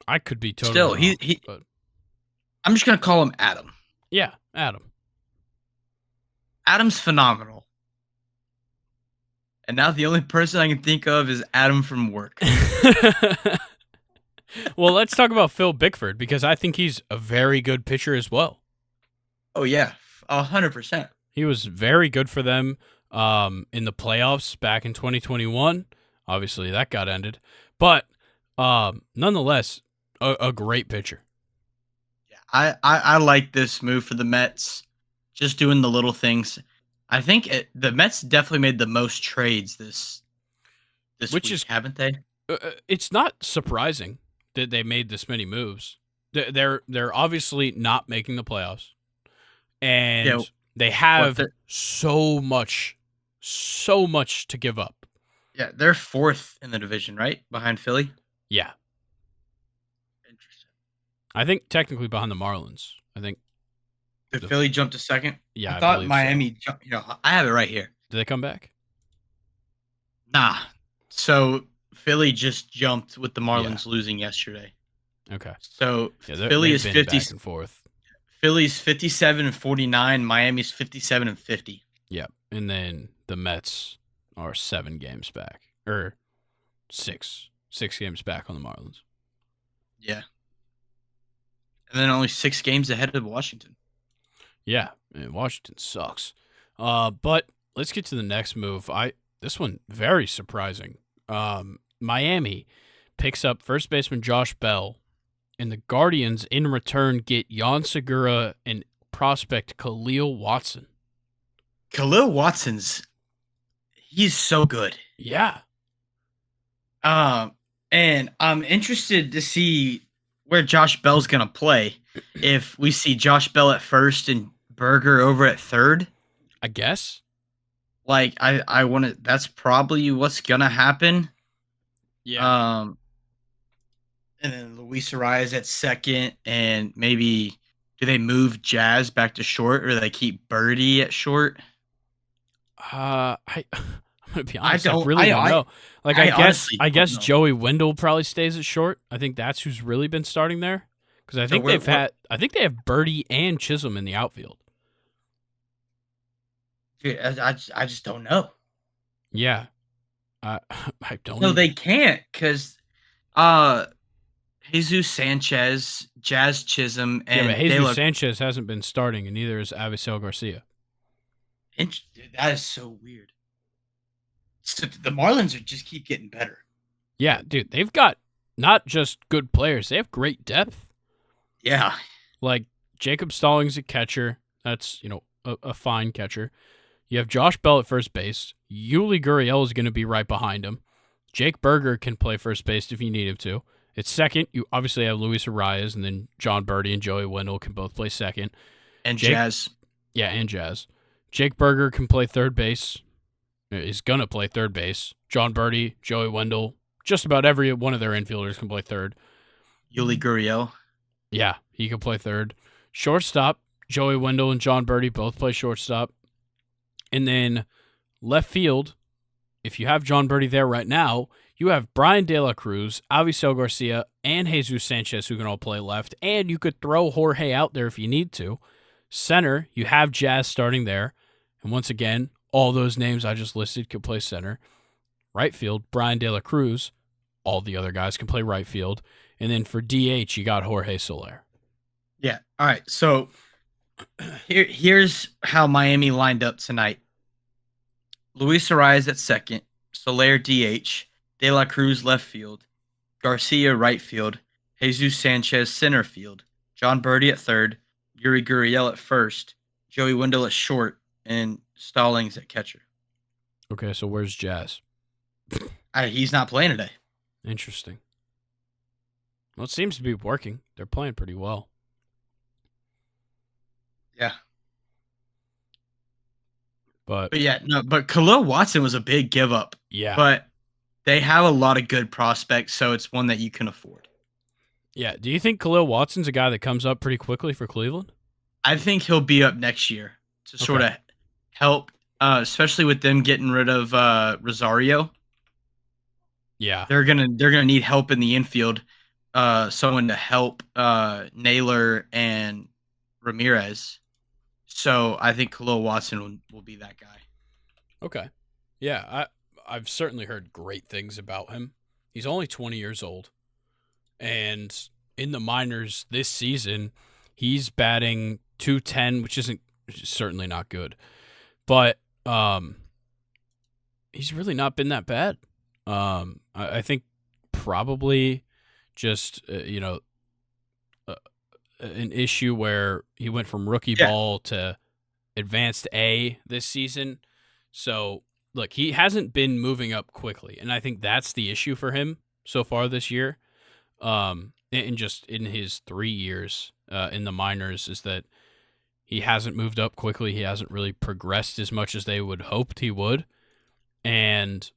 I could be totally
Still,
wrong, but
I'm just gonna call him Adam.
yeah, Adam.
Adam's phenomenal. And now the only person I can think of is Adam from work.
Well, let's talk about Phil Bickford because I think he's a very good pitcher as well.
Oh yeah, 100%.
He was very good for them in the playoffs back in 2021. Obviously, that got ended. But nonetheless, a great pitcher.
Yeah, I like this move for the Mets. Just doing the little things. I think the Mets definitely made the most trades this
which
week,
is
haven't they?
it's not surprising that they made this many moves. They're obviously not making the playoffs,
Yeah.
and they
What
have
the
so much to give up.
Yeah, they're fourth in the division, right? Behind Philly?
Yeah,
Interesting.
I think technically behind the Marlins. I think
Did
the
Philly jump to second? I
yeah, I
thought
believe so.
Miami jumped, I have it right here.
Did they come back?
Nah. So Philly just jumped with the
Yeah.
Marlins losing yesterday.
Okay.
So
Yeah,
Philly
they've
is
been
50.
back and forth.
Philly's 57 and 49. Miami's 57 and 50.
Yeah, and then the Mets are 7 games back, or six games back on the Marlins.
Yeah. And then only 6 games ahead of Washington.
Yeah, man, Washington sucks. But let's get to the next move. This one very surprising. Miami picks up first baseman Josh Bell, and the Guardians in return get Jan Segura and prospect Khalil Watson.
Khalil Watson's he's so good.
Yeah,
And I'm interested to see where Josh Bell's gonna play. If we see Josh Bell at first and Berger over at third,
I guess.
like I want to. That's probably what's gonna happen.
Yeah.
And then Luis Arias at second, and maybe do they move Jazz back to short, or they keep Birdie at short?
I'm gonna be
I
honest. I
don't.
really don't know. Like,
I honestly
I
don't
guess
know.
Joey Wendell probably stays at short. I think that's who's really been starting there. Because I
So
think I think they have Birdie and Chisholm in the outfield.
dude, I just don't know.
Yeah, I I don't
No,
either.
they can't because uh Jesus Sanchez, Jazz Chisholm,
Yeah, but
and De
Jesus
La.
Sanchez hasn't been starting, and neither is Avisel Garcia.
Dude, that is so weird. So the Marlins are just keep getting better.
Yeah, dude, they've got not just good players; they have great depth.
Yeah,
Like Jacob Stallings at catcher. That's a fine catcher. You have Josh Bell at first base. Yuli Gurriel is going to be right behind him. Jake Berger can play first base if you need him to. At second, you obviously have Luis Arias, and then John Birdie and Joey Wendell can both play second.
and
Jake,
Jazz.
yeah, and Jazz. Jake Berger can play third base. Is going to play third base. John Birdie, Joey Wendell, just about every one of their infielders can play third.
Yuli Gurriel.
Yeah, he can play third. Shortstop, Joey Wendell and John Birdie both play shortstop. And then left field, if you have John Birdie there right now, you have Brian De La Cruz, Avisel Garcia, and Jesus Sanchez who can all play left. And you could throw Jorge out there if you need to. Center, you have Jazz starting there. And once again, all those names I just listed could play center. Right field, Brian De La Cruz. All the other guys can play right field. And then for DH, you got Jorge Soler.
Yeah. All right. So here's how Miami lined up tonight. Luis Arias at second, Soler DH, De La Cruz left field, Garcia right field, Jesus Sanchez center field, John Birdie at third, Yuri Gurriel at first, Joey Wendell at short, and Stallings at catcher.
Okay, so where's Jazz?
He's not playing today.
Interesting. Well, it seems to be working. They're playing pretty well.
Yeah.
But
yeah, no, but Khalil Watson was a big give up.
yeah.
But they have a lot of good prospects, so it's one that you can afford.
Yeah. Do you think Khalil Watson's a guy that comes up pretty quickly for Cleveland?
I think he'll be up next year to sort of help, especially with them getting rid of Rosario.
Yeah.
They're gonna need help in the infield. Someone to help Naylor and Ramirez. So I think Khalil Watson will be that guy.
Okay. Yeah, I've certainly heard great things about him. He's only 20 years old. And in the minors this season, he's batting .210, which is certainly not good. But he's really not been that bad. I think probably just an issue where he went from rookie ball to advanced A this season. So, look, he hasn't been moving up quickly, and I think that's the issue for him so far this year. And just in his 3 years in the minors, is that he hasn't moved up quickly. He hasn't really progressed as much as they would hoped he would. And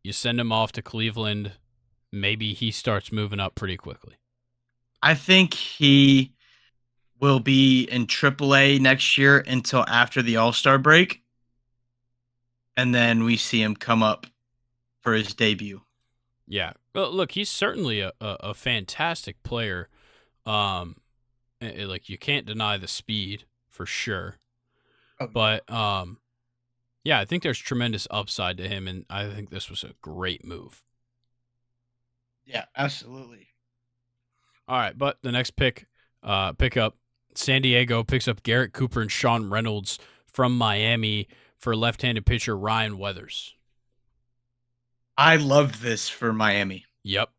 you send him off to Cleveland, maybe he starts moving up pretty quickly.
I think he will be in AAA next year until after the All-Star break. And then we see him come up for his debut.
Yeah. Well, look, he's certainly a fantastic player. Like, you can't deny the speed for sure.
Oh,
but yeah, I think there's tremendous upside to him, and I think this was a great move.
Yeah, absolutely.
All right, but the next pickup, San Diego picks up Garrett Cooper and Sean Reynolds from Miami for left-handed pitcher Ryan Weathers.
I love this for Miami.
Yep.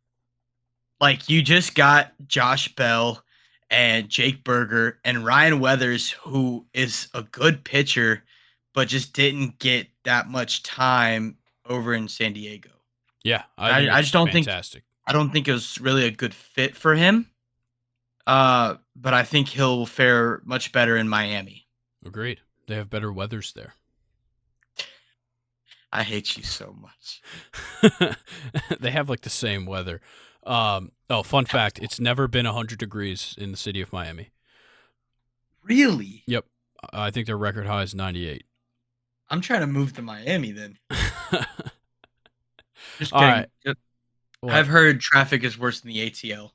Like, you just got Josh Bell and Jake Berger and Ryan Weathers, who is a good pitcher, but just didn't get that much time over in San Diego.
Yeah,
I just don't
fantastic.
I don't think it was really a good fit for him. But I think he'll fare much better in Miami.
Agreed. They have better weathers there.
I hate you so much.
They have like the same weather. Fun fact, it's never been 100 degrees in the city of Miami.
Really?
Yep. I think their record high is 98.
I'm trying to move to Miami then. Just kidding.
All right.
I've heard traffic is worse than the ATL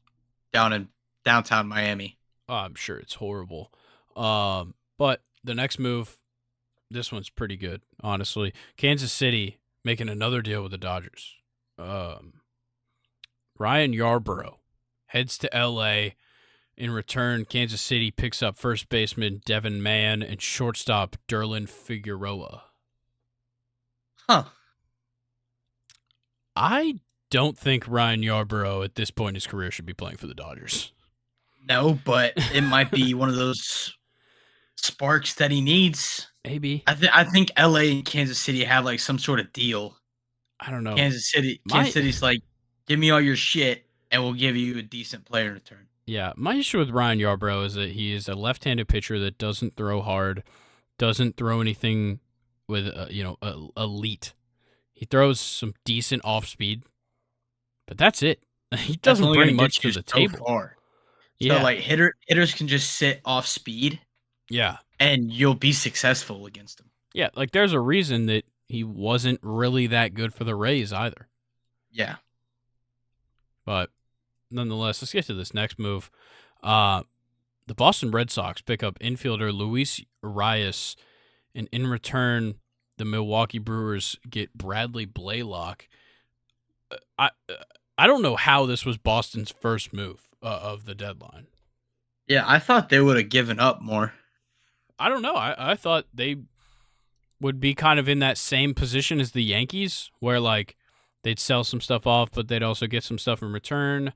down in downtown Miami.
I'm sure it's horrible. But the next move, this one's pretty good, honestly. Kansas City making another deal with the Dodgers. Ryan Yarbrough heads to L.A. In return, Kansas City picks up first baseman Devin Mann and shortstop Derlin Figueroa.
Huh.
I don't think Ryan Yarbrough at this point in his career should be playing for the Dodgers.
No, but it might be one of those sparks that he needs.
Maybe.
I think LA and Kansas City have like some sort of deal.
I don't know.
Kansas City's like, give me all your shit and we'll give you a decent player in return.
Yeah, my issue with Ryan Yarbrough is that he is a left-handed pitcher that doesn't throw hard, doesn't throw anything with elite. He throws some decent off speed, but that's it. He doesn't bring much to the table.
Far.
Yeah.
So like hitters can just sit off speed.
Yeah.
And you'll be successful against him.
Yeah, like there's a reason that he wasn't really that good for the Rays either.
Yeah.
But nonetheless, let's get to this next move. The Boston Red Sox pick up infielder Luis Arias, and in return, the Milwaukee Brewers get Bradley Blaylock. I don't know how this was Boston's first move of the deadline.
Yeah, I thought they would have given up more.
I don't know. I thought they would be kind of in that same position as the Yankees, where like they'd sell some stuff off, but they'd also get some stuff in return.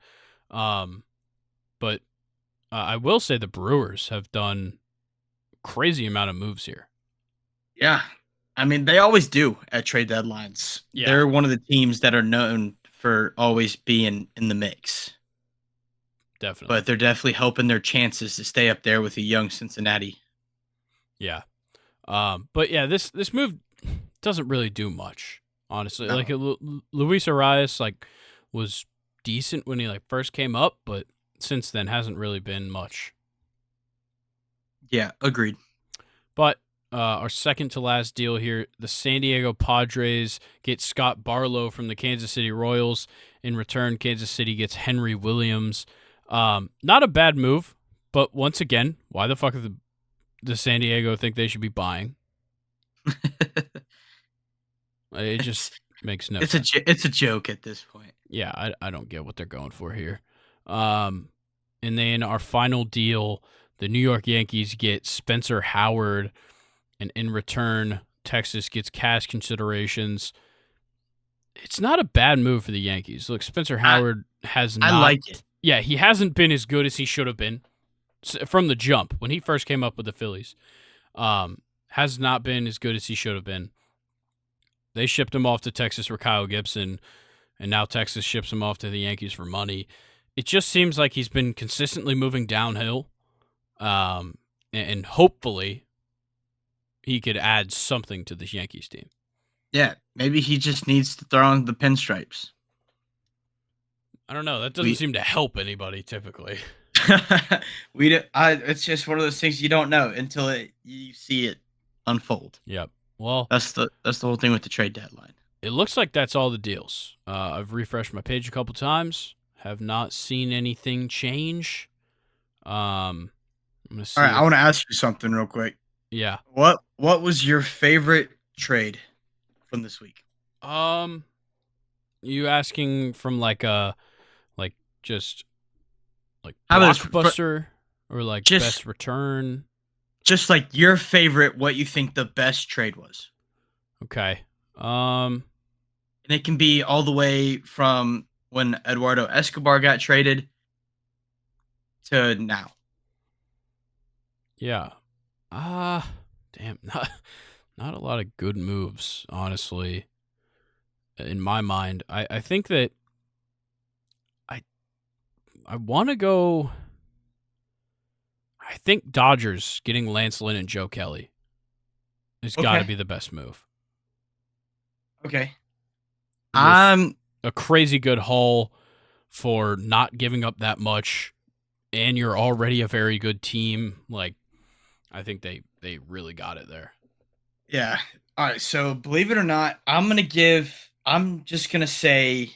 But I will say the Brewers have done crazy amount of moves here.
Yeah. I mean, they always do at trade deadlines. Yeah. They're one of the teams that are known for always being in the mix.
Definitely.
But they're definitely helping their chances to stay up there with a young Cincinnati.
Yeah. But yeah, this move doesn't really do much, honestly. No. Like Luis Arias was decent when he first came up, but since then hasn't really been much.
Yeah, agreed.
But our second to last deal here, the San Diego Padres get Scott Barlow from the Kansas City Royals. In return, Kansas City gets Henry Williams. Not a bad move, but once again, why the fuck does San Diego think they should be buying? It just makes no sense.
It's a joke at this point.
Yeah, I don't get what they're going for here. And then our final deal, the New York Yankees get Spencer Howard, and in return, Texas gets cash considerations. It's not a bad move for the Yankees. Look, Spencer Howard has not...
I like it.
Yeah, he hasn't been as good as he should have been from the jump when he first came up with the Phillies. Has not been as good as he should have been. They shipped him off to Texas for Kyle Gibson, and now Texas ships him off to the Yankees for money. It just seems like he's been consistently moving downhill, and hopefully he could add something to this Yankees team.
Yeah, maybe he just needs to throw on the pinstripes.
I don't know. That doesn't seem to help anybody typically.
It's just one of those things you don't know until you see it unfold.
Yep. Well,
that's the whole thing with the trade deadline.
It looks like that's all the deals. I've refreshed my page a couple times. Have not seen anything change. I'm gonna see.
All right, I want to ask you something real quick.
Yeah.
What was your favorite trade from this week?
You asking from just
How about
blockbuster or like
just
best return?
Just like your favorite, what you think the best trade was.
Okay.
And it can be all the way from when Eduardo Escobar got traded to now.
Yeah. Damn. Not a lot of good moves, honestly. In my mind, I think that I want to go. I think Dodgers getting Lance Lynn and Joe Kelly has got to be the best move.
Okay.
A crazy good haul for not giving up that much, and you're already a very good team. Like, I think they really got it there.
Yeah. All right. So believe it or not, I'm just going to say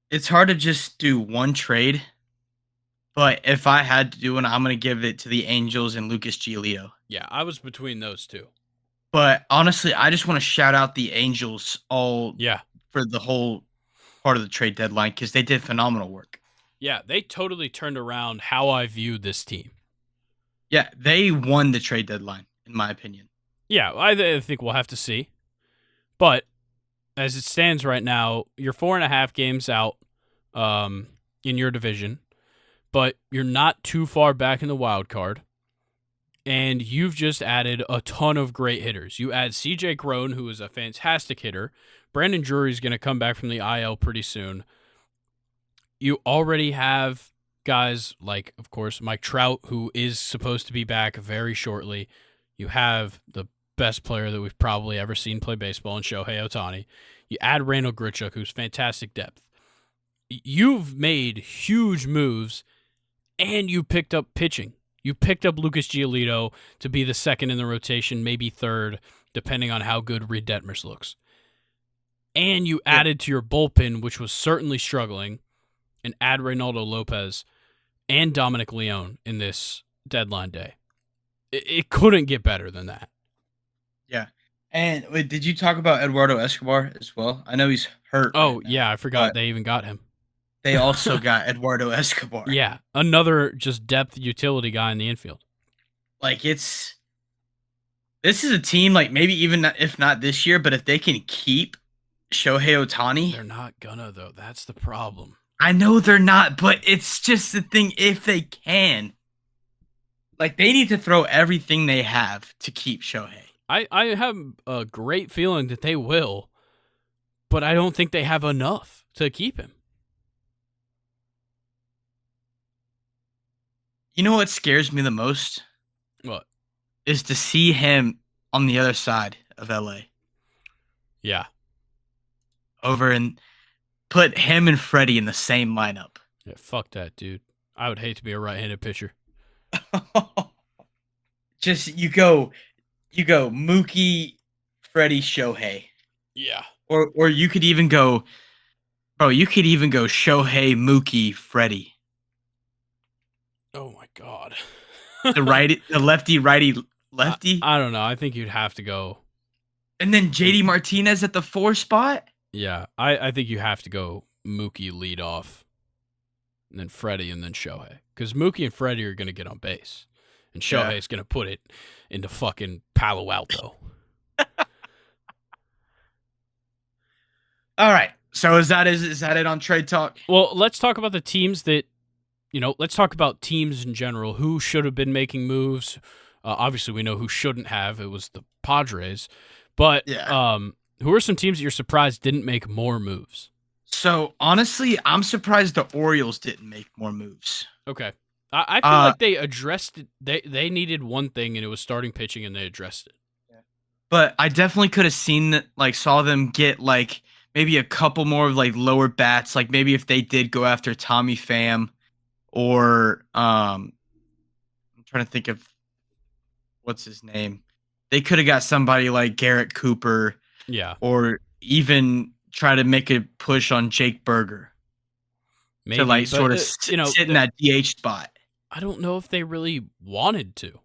it's hard to just do one trade. But if I had to do one, I'm going to give it to the Angels and Lucas Giolito.
Yeah, I was between those two.
But honestly, I just want to shout out the Angels for the whole part of the trade deadline because they did phenomenal work.
Yeah, they totally turned around how I viewed this team.
Yeah, they won the trade deadline, in my opinion.
Yeah, I think we'll have to see. But as it stands right now, you're 4.5 games out in your division. But you're not too far back in the wild card, and you've just added a ton of great hitters. You add C.J. Cron, who is a fantastic hitter. Brandon Drury's going to come back from the IL pretty soon. You already have guys like, of course, Mike Trout, who is supposed to be back very shortly. You have the best player that we've probably ever seen play baseball in Shohei Ohtani. You add Randall Grichuk, who's fantastic depth. You've made huge moves. And you picked up pitching. You picked up Lucas Giolito to be the second in the rotation, maybe third, depending on how good Reed Detmers looks. And you added to your bullpen, which was certainly struggling, and add Reynaldo Lopez and Dominic Leone in this deadline day. It couldn't get better than that.
Yeah. And wait, did you talk about Eduardo Escobar as well? I know he's hurt.
Oh, yeah, I forgot they even got him.
They also got Eduardo Escobar.
Yeah, another just depth utility guy in the infield.
Like this is a team like maybe even if not this year, but if they can keep Shohei Ohtani.
They're not gonna though. That's the problem.
I know they're not, but it's just the thing if they can. Like they need to throw everything they have to keep Shohei.
I have a great feeling that they will, but I don't think they have enough to keep him.
You know what scares me the most?
What?
Is to see him on the other side of LA.
Yeah.
Over and put him and Freddie in the same lineup.
Yeah, fuck that, dude. I would hate to be a right-handed pitcher.
Just you go Mookie, Freddie, Shohei.
Yeah.
Or you could even go Shohei, Mookie, Freddie.
Oh my god.
The lefty, righty, lefty.
I don't know. I think you'd have to go.
And then JD Martinez at the 4 spot.
Yeah, I think you have to go Mookie lead off, and then Freddie, and then Shohei. Because Mookie and Freddie are going to get on base, and Shohei's going to put it into fucking Palo Alto.
All right. So is that it on trade talk?
Well, let's talk about the teams that, let's talk about teams in general. Who should have been making moves? Obviously, we know who shouldn't have. It was the Padres. But
Yeah.
who are some teams that you're surprised didn't make more moves?
So honestly, I'm surprised the Orioles didn't make more moves.
Okay. I feel
Uh,
like they addressed it. They needed one thing, and it was starting pitching, and they addressed it.
but I definitely could have seen that, like, saw them get like maybe a couple more of like lower bats. Like maybe if they did go after Tommy Pham or I'm trying to think of what's his name. They could have got somebody like Garrett Cooper
Yeah,
or even try to make a push on Jake Berger to
maybe.
like
But,
sort of sit in that DH spot.
I don't know if they really wanted to.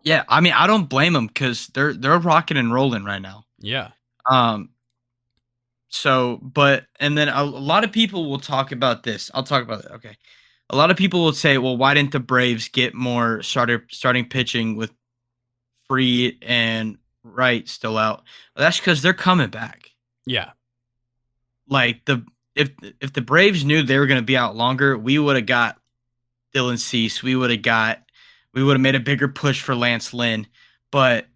Yeah, I mean, I don't blame them because they're rocking and rolling right now.
Yeah.
Um, so, but and then a lot of people will talk about this. I'll talk about it. Okay, a lot of people will say, "Well, why didn't the Braves get more starting pitching with Freed and Wright still out?" Well, that's because they're coming back.
Yeah.
Like if the Braves knew they were going to be out longer, we would have got Dylan Cease. We would have made a bigger push for Lance Lynn. But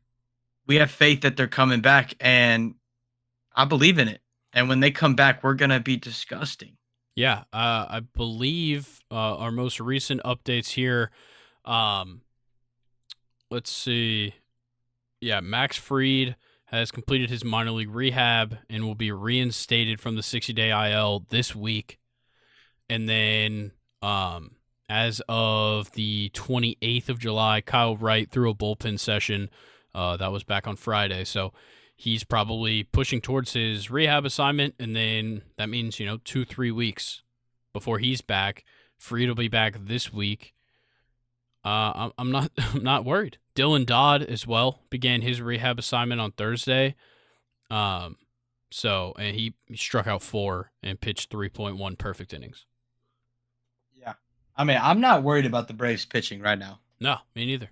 we have faith that they're coming back, and I believe in it. And when they come back, we're gonna be disgusting.
Yeah. I believe our most recent updates here. Um, let's see. Yeah, Max Fried has completed his minor league rehab and will be reinstated from the 60-day IL this week. And then as of the 28th of July, Kyle Wright threw a bullpen session. That was back on Friday. So he's probably pushing towards his rehab assignment. And then that means, 2-3 weeks before he's back. Fried will be back this week. I'm not I'm not worried. Dylan Dodd as well began his rehab assignment on Thursday. And he struck out 4 and pitched 3.1 perfect innings.
Yeah. I mean, I'm not worried about the Braves pitching right now.
No, me neither.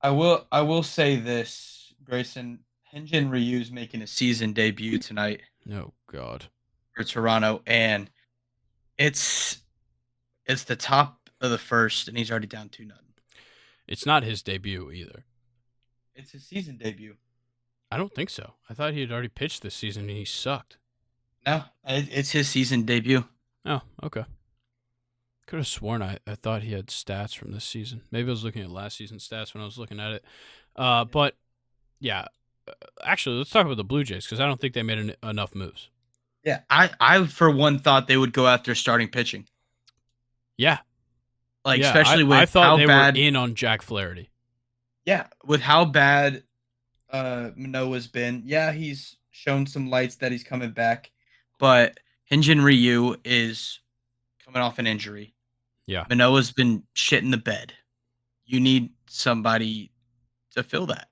I will say this, Grayson. Hyunjin Ryu's making a season debut tonight
Oh God.
for Toronto, and it's the top of the first, and he's already down 2-0.
It's not his debut either.
It's his season debut.
I don't think so. I thought he had already pitched this season and he sucked.
No, it's his season debut.
Oh, okay. Could have sworn I thought he had stats from this season. Maybe I was looking at last season's stats when I was looking at it. But yeah, actually, let's talk about the Blue Jays because I don't think they made enough moves.
Yeah, I for one thought they would go after starting pitching.
Yeah,
Like
yeah.
especially with
I thought
how
they
bad.
were in on Jack Flaherty.
Yeah, with how bad Manoa's been. Yeah, he's shown some lights that he's coming back, but Hyunjin Ryu is coming off an injury.
Yeah.
Manoa's been shit in the bed. You need somebody to fill that.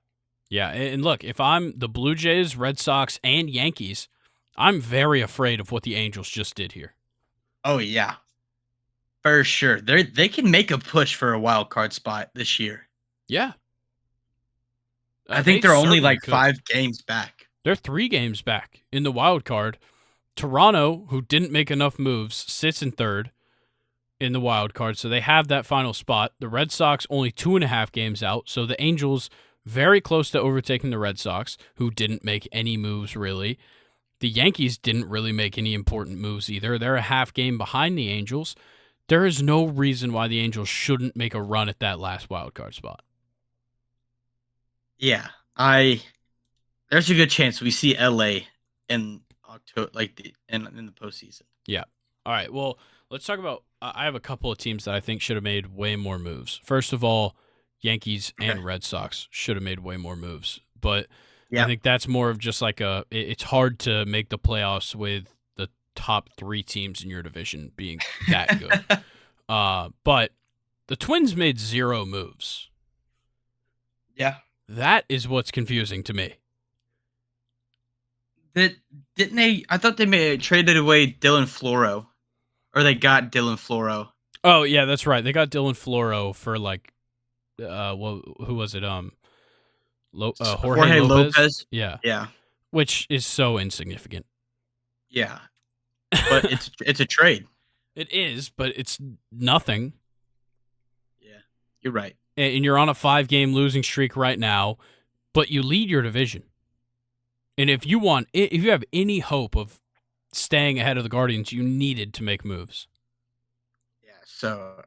Yeah, and look, if I'm the Blue Jays, Red Sox, and Yankees, I'm very afraid of what the Angels just did here.
Oh yeah, for sure. They can make a push for a wild card spot this year.
Yeah.
I think
they
they're only
certainly
like
could.
5 games back.
They're 3 games back in the wild card. Toronto, who didn't make enough moves, sits in third in the wild card, so they have that final spot. The Red Sox only 2.5 games out, so the Angels very close to overtaking the Red Sox, who didn't make any moves really. The Yankees didn't really make any important moves either. They're a half game behind the Angels. There is no reason why the Angels shouldn't make a run at that last wild card spot.
Yeah, there's a good chance we see LA in October, like in the postseason.
Yeah. All right. Well, let's talk about. I have a couple of teams that I think should have made way more moves. First of all, Yankees and Red Sox should have made way more moves, but I think that's more of just like it's hard to make the playoffs with the top 3 teams in your division being that good. But the Twins made 0 moves.
Yeah.
That is what's confusing to me.
Didn't they? I thought they traded away Dylan Floro, or they got Dylan Floro.
Oh yeah, that's right. They got Dylan Floro for like, who was it? Jorge Lopez. Yeah,
yeah,
which is so insignificant.
Yeah, but it's a trade.
It is, but it's nothing.
Yeah, you're right.
and you're on a 5-game losing streak right now, but you lead your division. And if you have any hope of staying ahead of the Guardians, you needed to make moves.
Yeah, so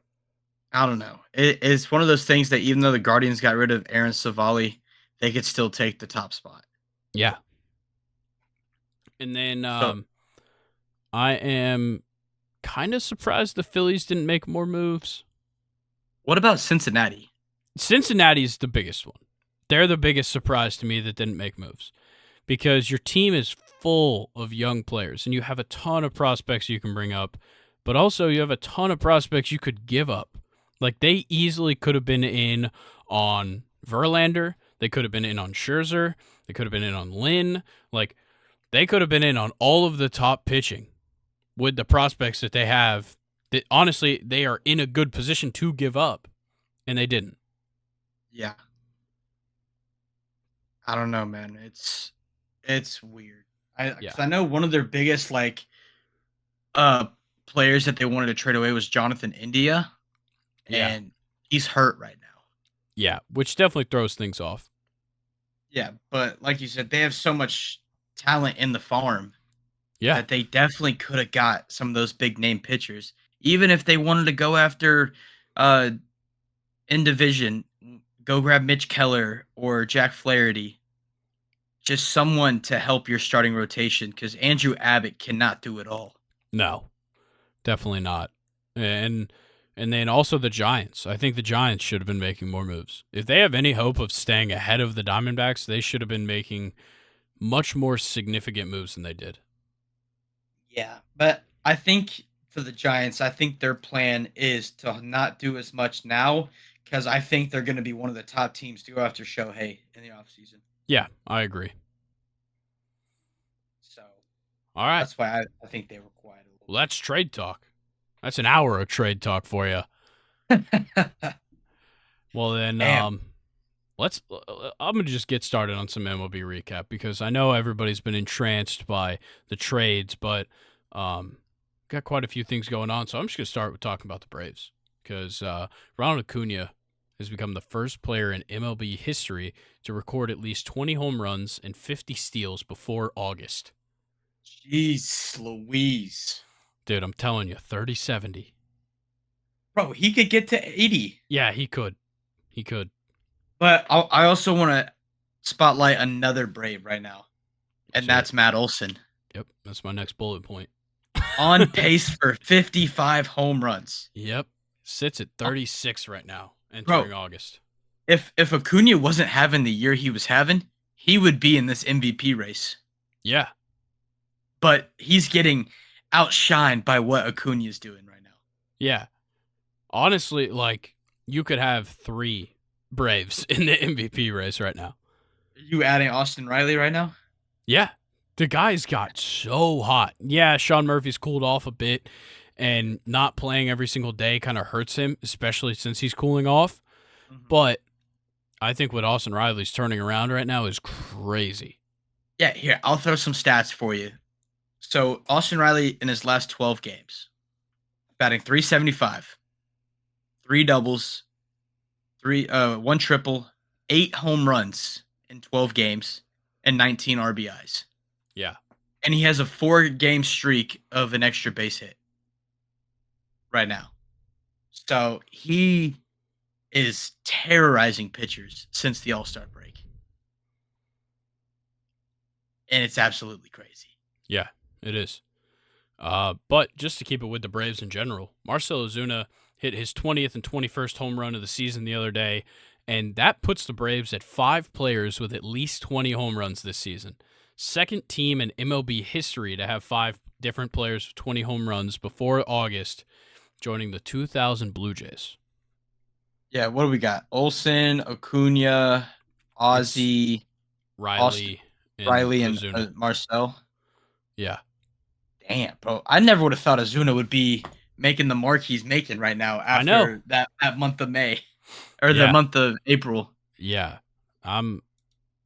I don't know. It's one of those things that even though the Guardians got rid of Aaron Savali, they could still take the top spot.
Yeah. And then
So
I am kind of surprised the Phillies didn't make more moves.
what about Cincinnati?
Cincinnati's the biggest one. They're the biggest surprise to me that didn't make moves because your team is full of young players and you have a ton of prospects you can bring up, but also you have a ton of prospects you could give up. Like they easily could have been in on Verlander. They could have been in on Scherzer. They could have been in on Lynn. Like they could have been in on all of the top pitching with the prospects that they have that honestly they are in a good position to give up, and they didn't.
Yeah. I don't know, man. It's weird.
Yeah.
'Cause I know one of their biggest uh players that they wanted to trade away was Jonathan India,
Yeah.
and he's hurt right now.
Yeah, which definitely throws things off.
Yeah, but like you said, they have so much talent in the farm
Yeah.
that they definitely could have got some of those big name pitchers. Even if they wanted to go after uh in division, go grab Mitch Keller or Jack Flaherty. Just someone to help your starting rotation because Andrew Abbott cannot do it all.
No, definitely not. And then also the Giants. I think the Giants should have been making more moves. If they have any hope of staying ahead of the Diamondbacks, they should have been making much more significant moves than they did.
Yeah, but I think for the Giants, I think their plan is to not do as much now because I think they're going to be one of the top teams to go after Shohei in the offseason.
Yeah, I agree.
So
All right.
that's why I think they were quiet a
Well, that's trade talk. That's an hour of trade talk for you.
little.
Well, then,
Damn.
I'm going to just get started on some MLB recap because I know everybody's been entranced by the trades, but got quite a few things going on. So I'm just going to start with talking about the Braves because Ronald Acuna has become the first player in MLB history to record at least 20 home runs and 50 steals before August.
Jeez Louise.
Dude, I'm telling you, 30-70.
Bro, he could get to 80.
Yeah, he could. He could.
But I also want to spotlight another Brave right now, and that's Matt Olson.
Yep, that's my next bullet point.
On pace for 55 home runs.
Yep, sits at 36 right now, entering August.
If Acuna wasn't having the year he was having, he would be in this MVP race.
Yeah.
But he's getting outshined by what Acuna is doing right now.
Yeah. Honestly, like, you could have 3 Braves in the MVP race right now.
Are you adding Austin Riley right now?
Yeah. The guy's got so hot. Yeah, Sean Murphy's cooled off a bit, and not playing every single day kind of hurts him, especially since he's cooling off.
Mm-hmm.
But I think what Austin Riley's turning around right now is crazy.
Yeah, here, I'll throw some stats for you. So, Austin Riley in his last 12 games, batting .375, 3 doubles, 1 triple, 8 home runs in 12 games, and 19 RBIs.
Yeah.
And he has a 4-game streak of an extra base hit right now. So he is terrorizing pitchers since the All-Star break. And it's absolutely crazy.
Yeah, it is. But just to keep it with the Braves in general, Marcell Ozuna hit his 20th and 21st home run of the season the other day, and that puts the Braves at 5 players with at least 20 home runs this season. Second team in MLB history to have 5 different players with 20 home runs before August, joining the 2000 Blue Jays.
Yeah, what do we got? Olsen, Acuna, Ozzy,
Riley,
and
Ozuna.
Marcell.
Yeah.
Damn, bro. I never would have thought Ozuna would be making the mark he's making right now after that month of May or the month of April.
Yeah. I'm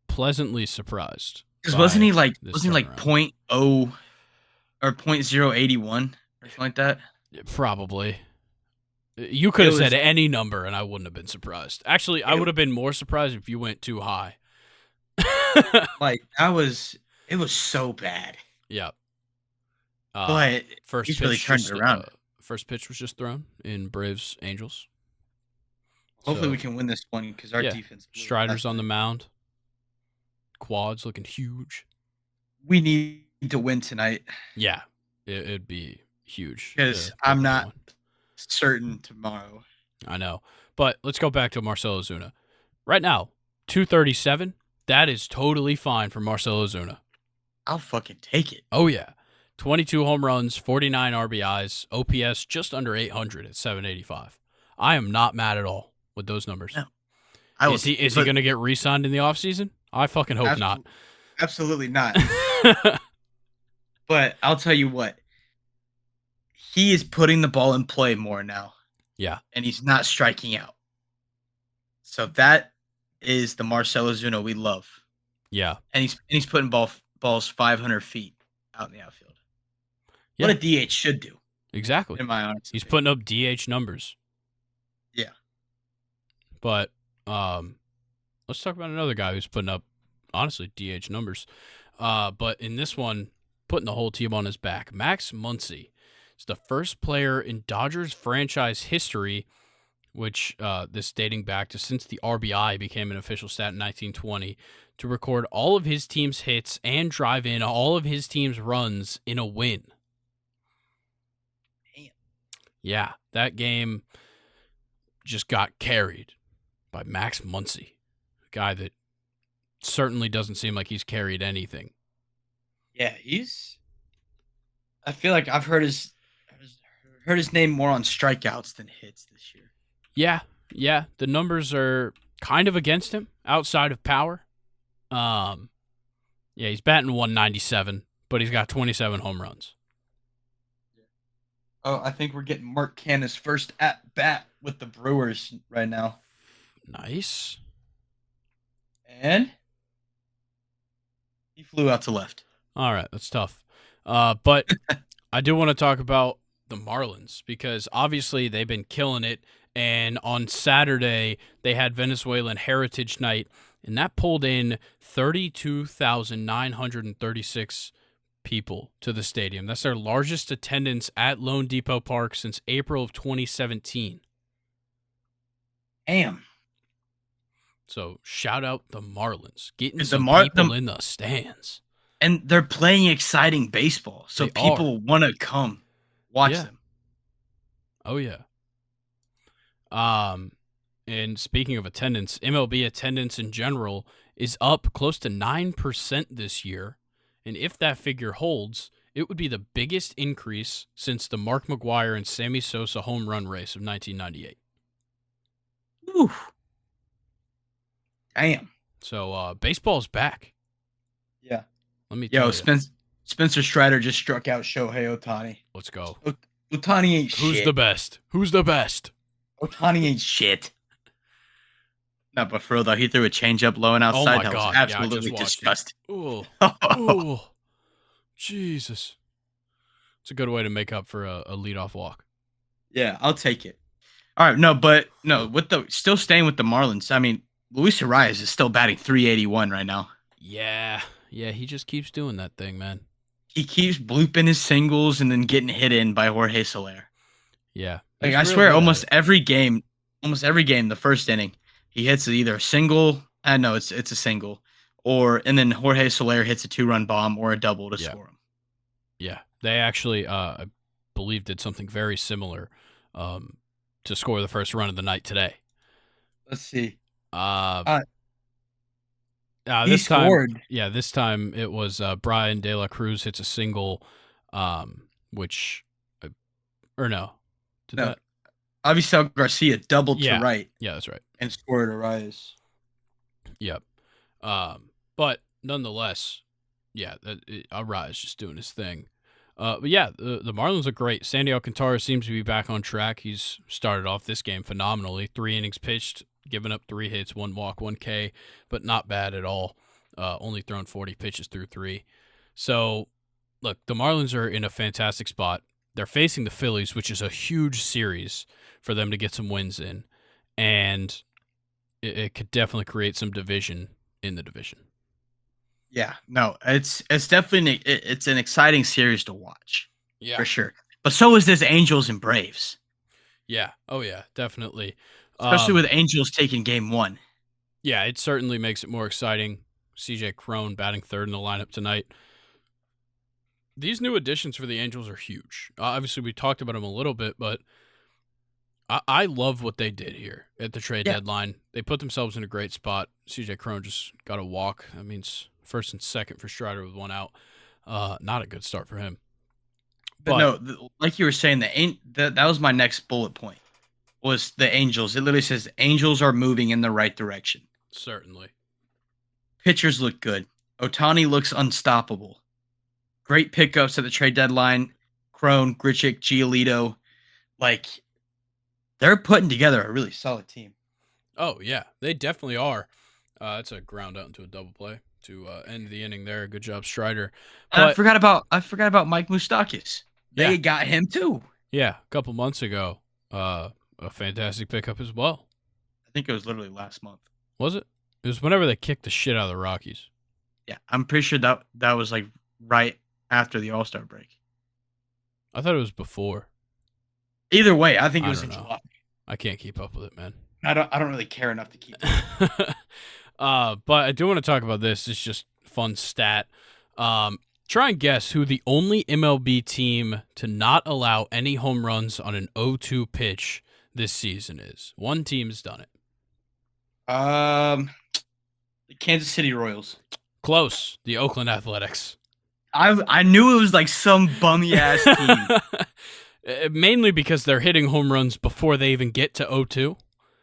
pleasantly surprised.
Because wasn't he like 0.0 or 0.081 or something like that?
Probably. You could
It
have said
was
any number, and I wouldn't have been surprised. Actually, I
it,
would have been more surprised if you went too high.
like that was it was so bad.
Yeah.
But
First
he's really
pitch
turned it
just
around.
first pitch was just thrown in Braves Angels.
Hopefully we
So
can win this one because our
yeah,
defense blew it
Strider's
last
on the
night.
mound. Quads looking huge.
We need to win tonight
Yeah, it'd be huge
because
to pick
I'm
up a
not
win.
certain tomorrow.
I know, but let's go back to Marcell Ozuna. Right now, 237. That is totally fine for Marcell Ozuna.
I'll fucking take it.
Oh yeah, 22 home runs, 49 RBIs, OPS just under 800 at 785. I am not mad at all with those numbers.
No, I
Is he going to get re-signed in the offseason? I fucking hope not.
Absolutely not. But I'll tell you what, he is putting the ball in play more now.
Yeah.
And he's not striking out. So that is the Marcell Ozuna we love.
Yeah.
And he's putting balls 500 feet out in the outfield.
Yeah.
What a DH should do.
Exactly.
In my honest
He's
opinion.
putting up DH numbers.
Yeah.
But let's talk about another guy who's putting up, honestly, DH numbers. But in this one, putting the whole team on his back. Max Muncy is the first player in Dodgers franchise history, which this dating back to since the RBI became an official stat in 1920, to record all of his team's hits and drive in all of his team's runs in a win.
Damn.
Yeah, that game just got carried by Max Muncy, a guy that certainly doesn't seem like he's carried anything.
Yeah, I feel like I've heard his name more on strikeouts than hits this year.
Yeah, the numbers are kind of against him outside of power. Yeah, he's batting 197, but he's got 27 home runs.
Oh, I think we're getting Mark Canha's first at bat with the Brewers right now.
Nice.
And he flew out to left.
All right, that's tough. But I do want to talk about the Marlins because obviously they've been killing it. And on Saturday, they had Venezuelan Heritage Night, and that pulled in 32,936 people to the stadium. That's their largest attendance at Lone Depot Park since April of 2017.
Damn.
So shout out the Marlins, getting
The
some
Mar-
people
the-
in the stands.
And they're playing exciting baseball, so
They
people want to come watch
Yeah.
them.
Oh yeah. And speaking of attendance, MLB attendance in general is up close to 9% this year. And if that figure holds, it would be the biggest increase since the Mark McGwire and Sammy Sosa home run race of 1998.
Oof. Damn.
So baseball's back.
Yeah.
Let me tell you.
Spencer Strider just struck out Shohei Ohtani.
Let's go.
Ohtani ain't
Who's
shit.
the best? Who's the best?
Ohtani ain't shit. No, but for real though, he threw a changeup low and outside.
Oh my
that
God.
was
Yeah, I
absolutely
just watched it.
disgusting.
Oh, oh, Jesus. It's a good way to make up for a leadoff walk.
Yeah, I'll take it. All right, still staying with the Marlins. I mean, Luis Arias is still batting 381 right now.
Yeah, he just keeps doing that thing, man.
He keeps blooping his singles and then getting hit in by Jorge Soler.
Yeah.
Like I swear, almost every game, the first inning, he hits either a single. I know it's a single, and then Jorge Soler hits a 2-run bomb or a double to score him.
Yeah, they actually, I believe, did something very similar to score the first run of the night today.
Let's see.
This scored. This time it was Brian De La Cruz hits a single, which, or no.
No. Avisel Garcia doubled to right.
Yeah, that's right.
And scored Arias.
Yep. But nonetheless, yeah, Arias just doing his thing. But yeah, the Marlins are great. Sandy Alcantara seems to be back on track. He's started off this game phenomenally. 3 innings pitched, given up 3 hits, 1 walk, 1 K, but not bad at all. Only thrown 40 pitches through 3. So, look, the Marlins are in a fantastic spot. They're facing the Phillies, which is a huge series for them to get some wins in, and it could definitely create some division in the division.
Yeah, no, it's definitely it's an exciting series to watch for sure. But so is this Angels and Braves,
Yeah. Oh yeah, definitely.
especially with Angels taking game one.
Yeah, it certainly makes it more exciting. CJ Crone batting third in the lineup tonight. These new additions for the Angels are huge. Obviously, we talked about them a little bit, but I love what they did here at the trade
Yeah.
deadline. They put themselves in a great spot. CJ Crone just got a walk. That means first and second for Strider with one out. Not a good start for him.
But no, like you were saying, that was my next bullet point. Was the Angels? It literally says Angels are moving in the right direction.
Certainly.
Pitchers look good. Ohtani looks unstoppable. Great pickups at the trade deadline. Crone, Grichuk, Giolito. Like, they're putting together a really solid team.
Oh, yeah. They definitely are. It's a ground out into a double play to end the inning there. Good job, Strider.
And I forgot about Mike Moustakas. They got him too.
Yeah, a couple months ago. A fantastic pickup as well.
I think it was literally last month.
Was it? It was whenever they kicked the shit out of the Rockies.
Yeah, I'm pretty sure that was like right after the All-Star break.
I thought it was before.
Either way, I think it was in July.
I can't keep up with it, man.
I don't really care enough to keep it.
But I do want to talk about this. It's just fun stat. Try and guess who the only MLB team to not allow any home runs on an 0-2 pitch this season is. One team has done it.
The Kansas City Royals.
Close. The Oakland Athletics.
I knew it was like some bummy ass team.
Mainly because they're hitting home runs before they even get to 0-2.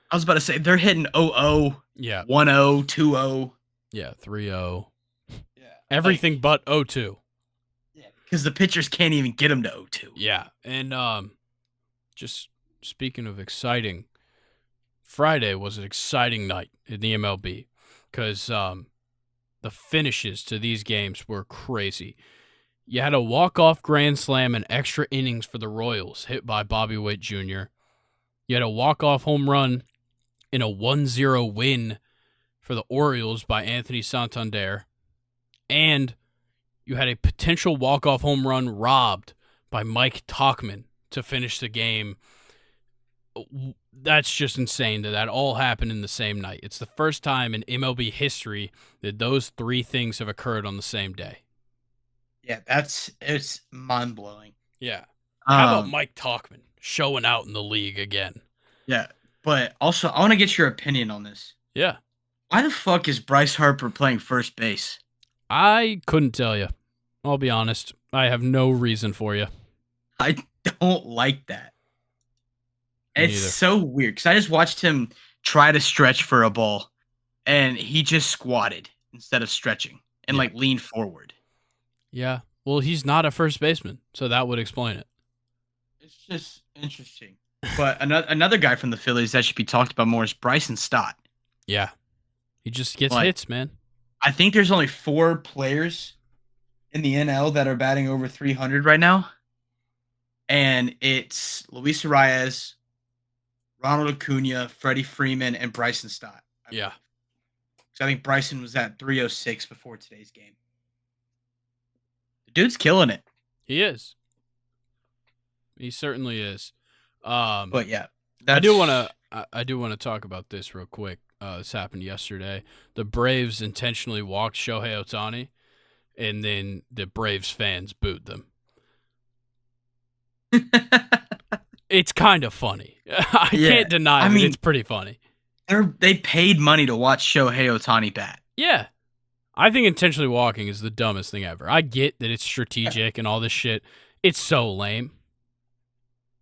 I was about to say they're hitting 0-0, 1-0, 2-0.
Yeah, 3-0.
Yeah.
Everything but 0-2.
Yeah, because the pitchers can't even get them to 0-2.
Yeah, and just speaking of exciting, Friday was an exciting night in the MLB because the finishes to these games were crazy. You had a walk-off grand slam and extra innings for the Royals hit by Bobby Witt Jr. You had a walk-off home run in a 1-0 win for the Orioles by Anthony Santander. And you had a potential walk-off home run robbed by Mike Tauchman to finish the game. That's just insane that all happened in the same night. It's the first time in MLB history that those three things have occurred on the same day.
Yeah, it's mind-blowing.
Yeah. How about Mike Tauchman showing out in the league again?
Yeah, but also I want to get your opinion on this.
Yeah.
Why the fuck is Bryce Harper playing first base?
I couldn't tell you. I'll be honest. I have no reason for you.
I don't like that.
Me
It's
neither.
so weird because I just watched him try to stretch for a ball, and he just squatted instead of stretching and like leaned forward.
Yeah. Well, he's not a first baseman, so that would explain it.
It's just interesting. But another guy from the Phillies that should be talked about more is Bryson Stott.
Yeah. He just gets hits, man.
I think there's only 4 players in the NL that are batting over 300 right now. And it's Luis Arias, Ronald Acuna, Freddie Freeman, and Bryson Stott.
Yeah.
So I think Bryson was at 306 before today's game. The dude's killing it.
He is. He certainly is.
But yeah,
I do want to talk about this real quick. This happened yesterday. The Braves intentionally walked Shohei Ohtani, and then the Braves fans booed them. It's kind of funny. I can't deny it. It's pretty funny.
They paid money to watch Shohei Ohtani bat.
Yeah. I think intentionally walking is the dumbest thing ever. I get that it's strategic and all this shit. It's so lame.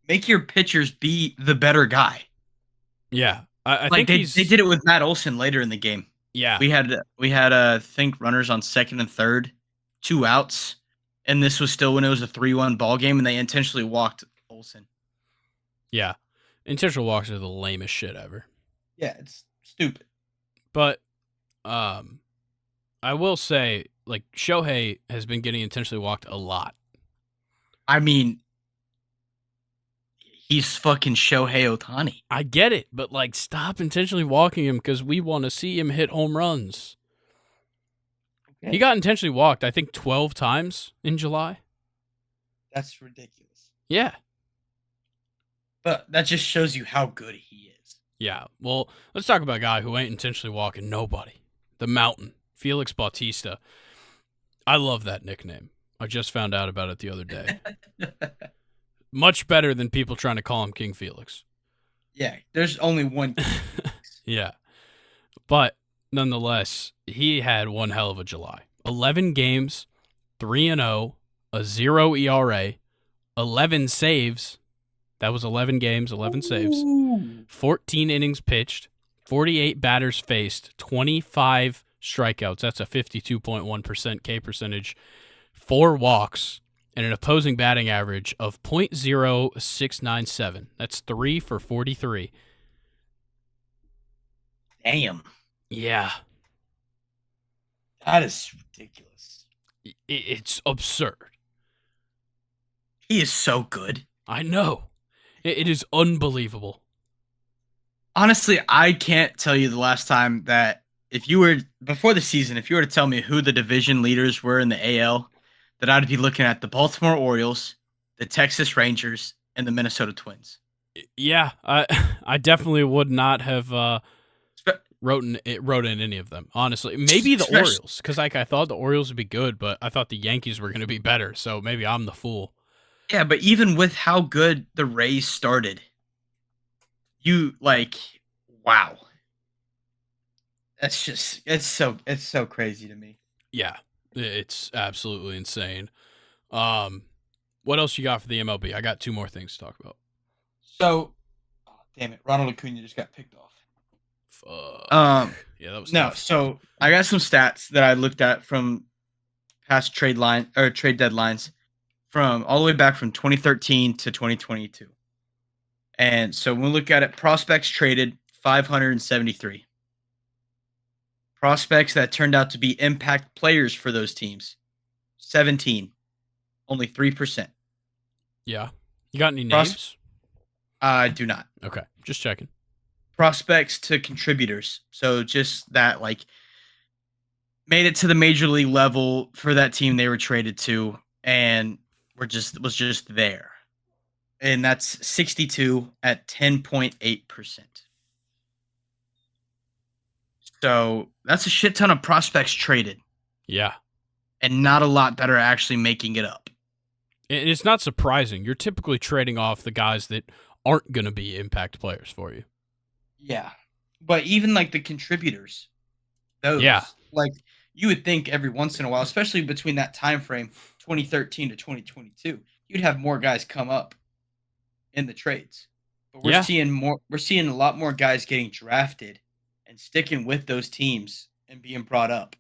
Make your pitchers be the better guy.
Yeah. I
like
think
they did it with Matt Olson later in the game.
Yeah.
We had I think runners on second and third, 2 outs, and this was still when it was a 3-1 ball game, and they intentionally walked Olson.
Yeah. Intentional walks are the lamest shit ever.
Yeah, it's stupid.
But I will say, like, Shohei has been getting intentionally walked a lot.
I mean, He's fucking Shohei Ohtani.
I get it, but like, stop intentionally walking him because we want to see him hit home runs.
Okay.
He got intentionally walked, I think, 12 times in July.
That's ridiculous.
Yeah.
But that just shows you how good he is.
Yeah. Well, let's talk about a guy who ain't intentionally walking nobody. The Mountain, Felix Bautista. I love that nickname. I just found out about it the other day. Much better than people trying to call him King Felix.
Yeah, there's only one King Felix.
Yeah. But nonetheless, he had one hell of a July. 11 games, 3-0, a 0 ERA, 11 saves. That was 11 games, 11 saves. 14 innings pitched, 48 batters faced, 25 strikeouts. That's a 52.1% K percentage, 4 walks, and an opposing batting average of .0697. That's 3 for 43.
Damn.
Yeah.
That is ridiculous.
It's absurd.
He is so good.
I know. It is unbelievable.
Honestly, I can't tell you the last time that if you were before the season, if you were to tell me who the division leaders were in the AL, that I'd be looking at the Baltimore Orioles, the Texas Rangers, and the Minnesota Twins.
Yeah, I definitely would not have wrote in any of them. Honestly, maybe the Orioles, because like I thought the Orioles would be good, but I thought the Yankees were going to be better. So maybe I'm the fool.
Yeah, but even with how good the Rays started, wow. It's so crazy to me.
Yeah, it's absolutely insane. What else you got for the MLB? I got 2 more things to talk about.
So, damn it, Ronald Acuna just got picked off.
Fuck. Yeah, that was
no.
tough.
So I got some stats that I looked at from past trade deadlines from all the way back from 2013 to 2022. And so when we look at it, prospects traded 573. Prospects that turned out to be impact players for those teams, 17. Only 3%.
Yeah. You got any names?
I do not.
Okay, just checking.
Prospects to contributors. So just that, like, made it to the major league level for that team they were traded to and was just there. And that's 62 at 10.8%. So that's a shit ton of prospects traded.
Yeah.
And not a lot that are actually making it up.
And it's not surprising. You're typically trading off the guys that aren't going to be impact players for you.
Yeah. But even like the contributors, those, like you would think every once in a while, especially between that time frame, 2013 to 2022, you'd have more guys come up in the trades. But we're seeing a lot more guys getting drafted and sticking with those teams and being brought up.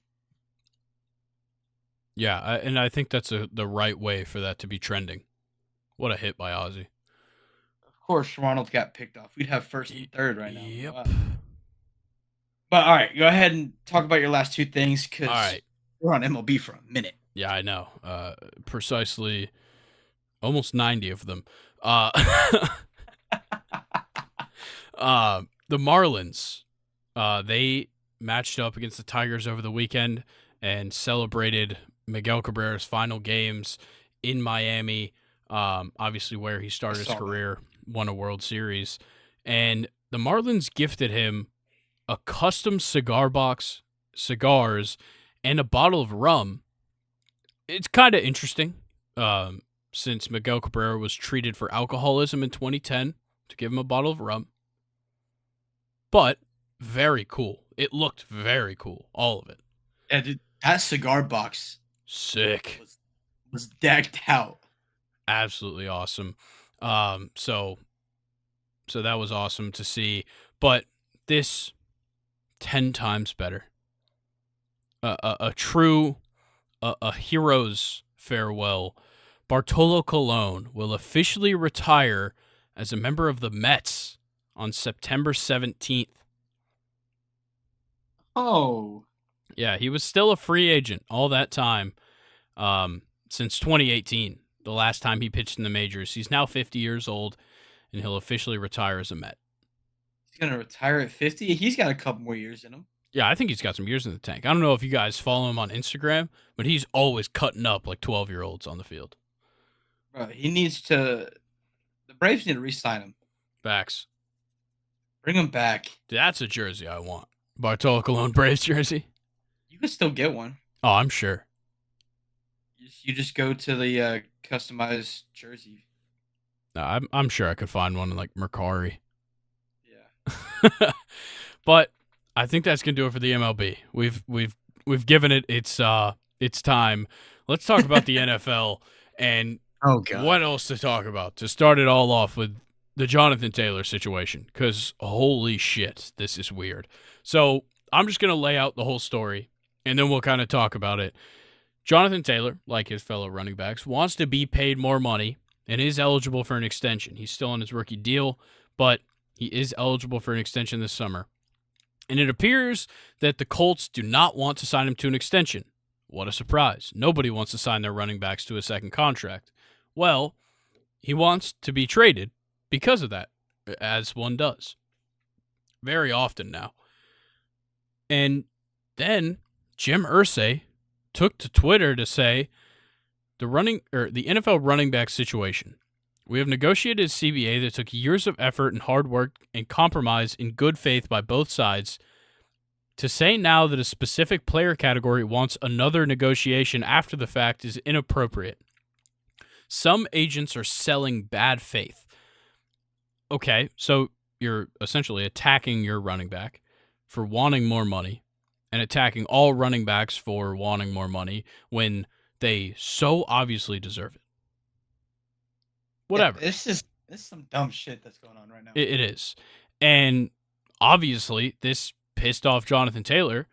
Yeah, and I think that's the right way for that to be trending. What a hit by Ozzy.
Of course, Ronald got picked off. We'd have first and third right now.
Yep.
Wow. But all right, go ahead and talk about your last 2 things because we're on MLB for a minute.
Yeah, I know. Precisely almost 90 of them. The Marlins, they matched up against the Tigers over the weekend and celebrated Miguel Cabrera's final games in Miami, obviously where he started his career, won a World Series. And the Marlins gifted him a custom cigar box, cigars, and a bottle of rum. It's kind of interesting, since Miguel Cabrera was treated for alcoholism in 2010 to give him a bottle of rum. But very cool. It looked very cool, all of it.
Yeah, dude, that cigar box,
sick,
was decked out.
Absolutely awesome. So that was awesome to see. But this 10 times better. A true hero's farewell. Bartolo Colon will officially retire as a member of the Mets on September 17th.
Oh.
Yeah, he was still a free agent all that time, since 2018, the last time he pitched in the majors. He's now 50 years old, and he'll officially retire as a Met.
He's gonna retire at 50. He's got a couple more years in him.
Yeah, I think he's got some years in the tank. I don't know if you guys follow him on Instagram, but he's always cutting up like 12-year-olds on the field.
Bro, he needs to. The Braves need to re-sign him.
Facts.
Bring him back.
That's a jersey I want. Bartolo Colon Braves jersey.
You can still get one.
Oh, I'm sure.
You just go to the customized jersey.
No, I'm sure I could find one in like Mercari.
Yeah.
But I think that's gonna do it for the MLB. We've given it its time. Let's talk about the NFL and what else to talk about. To start it all off with the Jonathan Taylor situation, because holy shit, this is weird. So I'm just gonna lay out the whole story, and then we'll kind of talk about it. Jonathan Taylor, like his fellow running backs, wants to be paid more money and is eligible for an extension. He's still on his rookie deal, but he is eligible for an extension this summer. And it appears that the Colts do not want to sign him to an extension. What a surprise. Nobody wants to sign their running backs to a second contract. Well, he wants to be traded because of that, as one does. Very often now. And then Jim Irsay took to Twitter to say the NFL running back situation. We have negotiated a CBA that took years of effort and hard work and compromise in good faith by both sides. To say now that a specific player category wants another negotiation after the fact is inappropriate. Some agents are selling bad faith. Okay, so you're essentially attacking your running back for wanting more money and attacking all running backs for wanting more money when they so obviously deserve it. Whatever.
Yeah, this is some dumb shit that's going on right now.
It is. And obviously, this pissed off Jonathan Taylor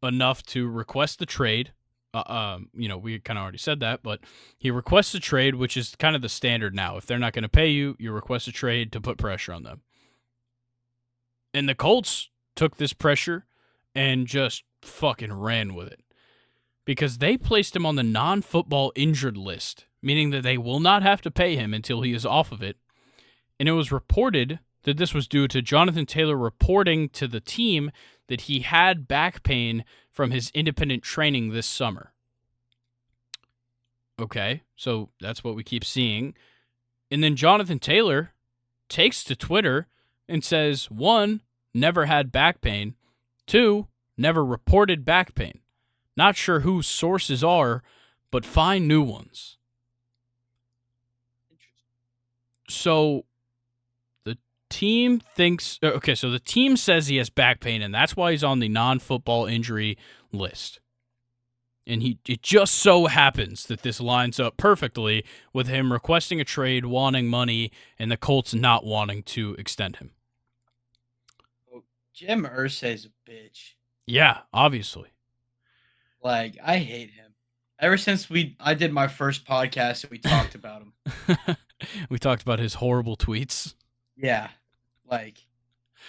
enough to request the trade. We kind of already said that, but he requests a trade, which is kind of the standard now. If they're not going to pay you, you request a trade to put pressure on them. And the Colts took this pressure and just fucking ran with it. Because they placed him on the non-football injured list, meaning that they will not have to pay him until he is off of it. And it was reported that this was due to Jonathan Taylor reporting to the team that he had back pain from his independent training this summer. Okay, so that's what we keep seeing. And then Jonathan Taylor takes to Twitter and says, 1, never had back pain. 2, never reported back pain. Not sure whose sources are, but find new ones. So the team thinks, okay, so the team says he has back pain, and that's why he's on the non-football injury list. And it just so happens that this lines up perfectly with him requesting a trade, wanting money, and the Colts not wanting to extend him.
Jim Irsay's a bitch.
Yeah, obviously.
Like, I hate him. Ever since I did my first podcast and we talked about him.
We talked about his horrible tweets.
Yeah. Like,